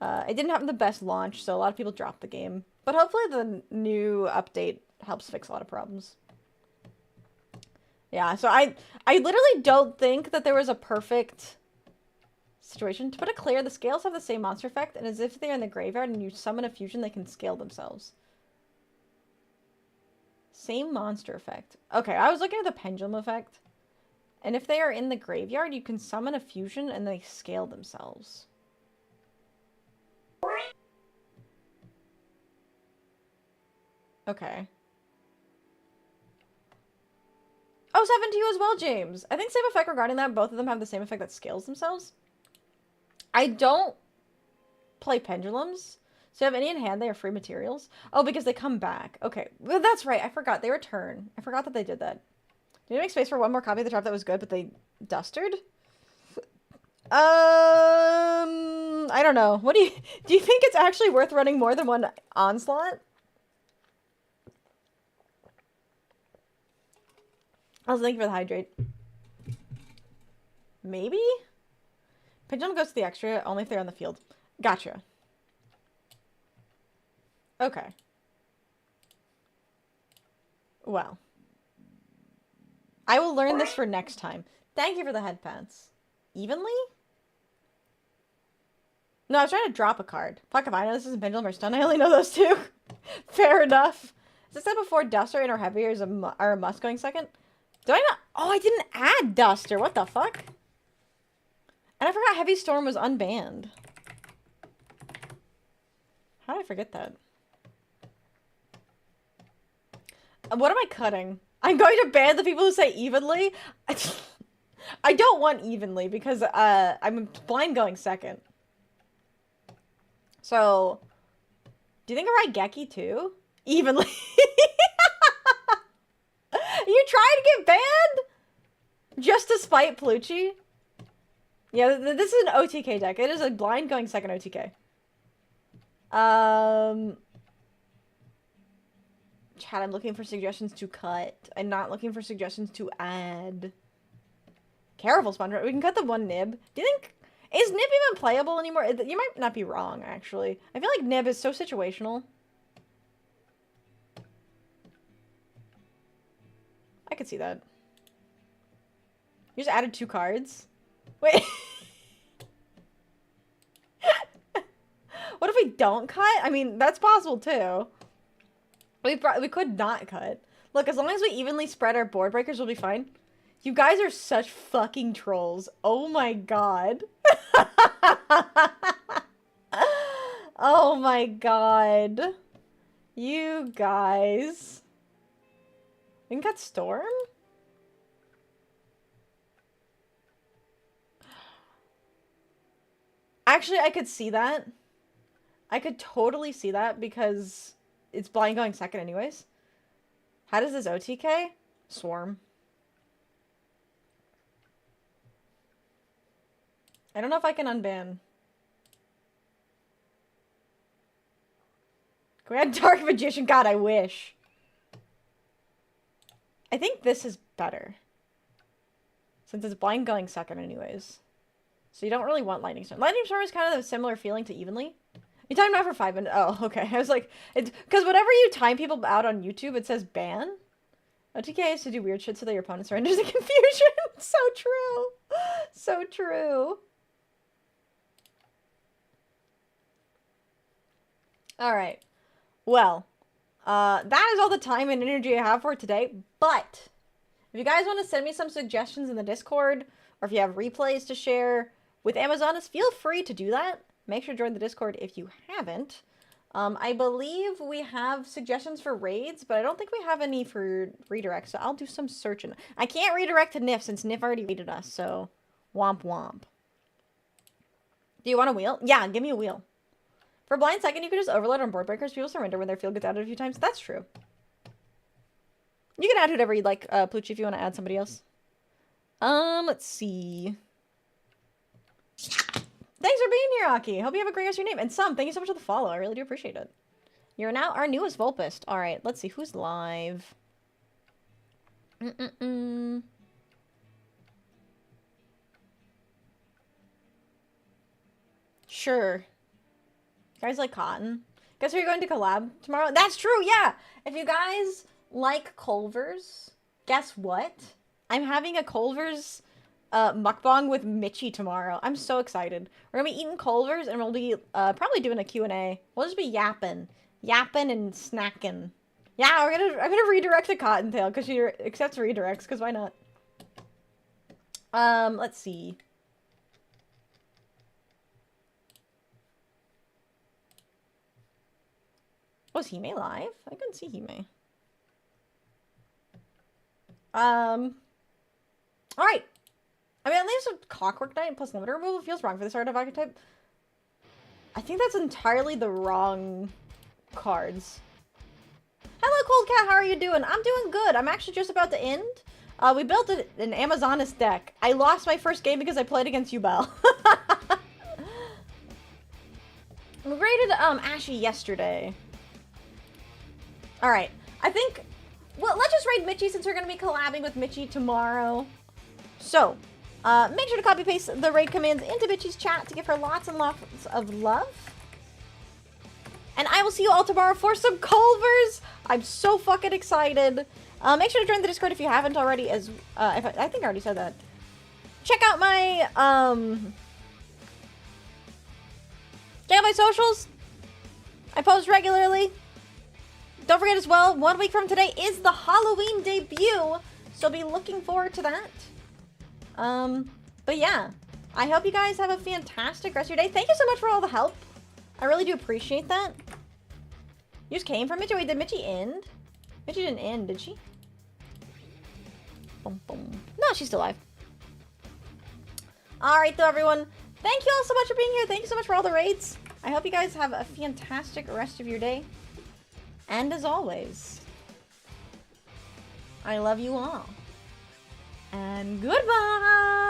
it didn't have the best launch, so a lot of people dropped the game. But hopefully the new update helps fix a lot of problems. Yeah, so I literally don't think that there was a perfect situation. To put it clear, the scales have the same monster effect, and as if they're in the graveyard and you summon a fusion, they can scale themselves. Same monster effect. Okay, I was looking at the pendulum effect. And if they are in the graveyard, you can summon a fusion and they scale themselves. Okay. Oh, 7 to you as well, James. I think same effect regarding that. Both of them have the same effect that scales themselves. I don't play pendulums, So if any in hand, they are free materials. Oh, because they come back. Okay, well, that's right. I forgot. They return. I forgot that they did that. Did you make space for one more copy of the trap that was good, but they dustered? I don't know. What do you think it's actually worth running more than one onslaught? I was thinking for the hydrate. Maybe? Pendulum goes to the extra, only if they're on the field. Gotcha. Okay. Well. I will learn this for next time. Thank you for the head pants. Evenly? No, I was trying to drop a card. Fuck if I know this isn't Pendulum or Stun. I only know those two. Fair enough. Is this that before Duster and or Heavy or is a Must going second? Do I not? Oh, I didn't add Duster. What the fuck? And I forgot Heavy Storm was unbanned. How did I forget that? What am I cutting? I'm going to ban the people who say evenly. I don't want evenly because I'm blind going second. So, do you think I write Geki too? Evenly. You trying to get banned? Just to spite Plucci? Yeah, this is an OTK deck. It is a blind going second OTK. Chat, I'm looking for suggestions to cut. I'm not looking for suggestions to add. Careful, Sponge. We can cut the one nib. Do you think... Is nib even playable anymore? You might not be wrong, actually. I feel like nib is so situational. I could see that. You just added 2 cards? Wait. What if we don't cut? I mean, that's possible too. We could not cut. Look, as long as we evenly spread our board breakers, we'll be fine. You guys are such fucking trolls. Oh my god. Oh my god. You guys. We can cut Storm? Actually, I could see that. I could totally see that because it's blind going second anyways. How does this OTK? Swarm. I don't know if I can unban. Can we add Dark Magician? God, I wish. I think this is better. Since it's blind going second anyways. So you don't really want Lightning Storm. Lightning Storm is kind of a similar feeling to Evenly. You timed out for 5 minutes. Oh, okay. I was like, it's because whenever you time people out on YouTube, it says ban. OTK is to do weird shit so that your opponent surrenders in confusion. So true. So true. Alright. Well, that is all the time and energy I have for today. But if you guys want to send me some suggestions in the Discord, or if you have replays to share with Amazonas, feel free to do that. Make sure to join the Discord if you haven't. I believe we have suggestions for raids, but I don't think we have any for redirects, so I'll do some searching. I can't redirect to Nif since Nif already raided us, so womp womp. Do you want a wheel? Yeah, give me a wheel. For blind second, you can just overload on board breakers. People surrender when their field gets added a few times. That's true. You can add whoever you'd like, Plucci, if you want to add somebody else. Let's see. Thanks for being here, Aki. Hope you have a great rest of your name. And thank you so much for the follow. I really do appreciate it. You're now our newest Volpist. All right, let's see. Who's live? Sure. You guys like cotton? Guess who you're going to collab tomorrow? That's true, yeah! If you guys like Culver's, guess what? I'm having a Culver's mukbang with Mitchie tomorrow. I'm so excited. We're gonna be eating Culver's and we'll be probably doing a Q&A. We'll just be yapping and snacking. Yeah, I'm gonna redirect to Cottontail because she accepts redirects. Because why not? Let's see. Was Hime live? I couldn't see Hime. Alright. I mean, at least a Clockwork Knight plus limiter removal feels wrong for this art of archetype. I think that's entirely the wrong cards. Hello, Cold Cat. How are you doing? I'm doing good. I'm actually just about to end. We built an Amazonas deck. I lost my first game because I played against you, Belle. We raided Ashy yesterday. Alright. I think... Well, let's just raid Mitchie since we're going to be collabing with Mitchie tomorrow. So, make sure to copy-paste the raid commands into Mitchie's chat to give her lots and lots of love. And I will see you all tomorrow for some Culvers! I'm so fucking excited. Make sure to join the Discord if you haven't already, as, I think I already said that. Check out my, check out my socials. I post regularly. Don't forget as well, 1 week from today is the Halloween debut, so be looking forward to that. But yeah, I hope you guys have a fantastic rest of your day. Thank you so much for all the help. I really do appreciate that. You just came from Mitchie. Wait, did Mitchie end? Mitchie didn't end, did she? Boom, boom. No, she's still alive. Alright, though, everyone. Thank you all so much for being here. Thank you so much for all the raids. I hope you guys have a fantastic rest of your day. And as always, I love you all. And goodbye!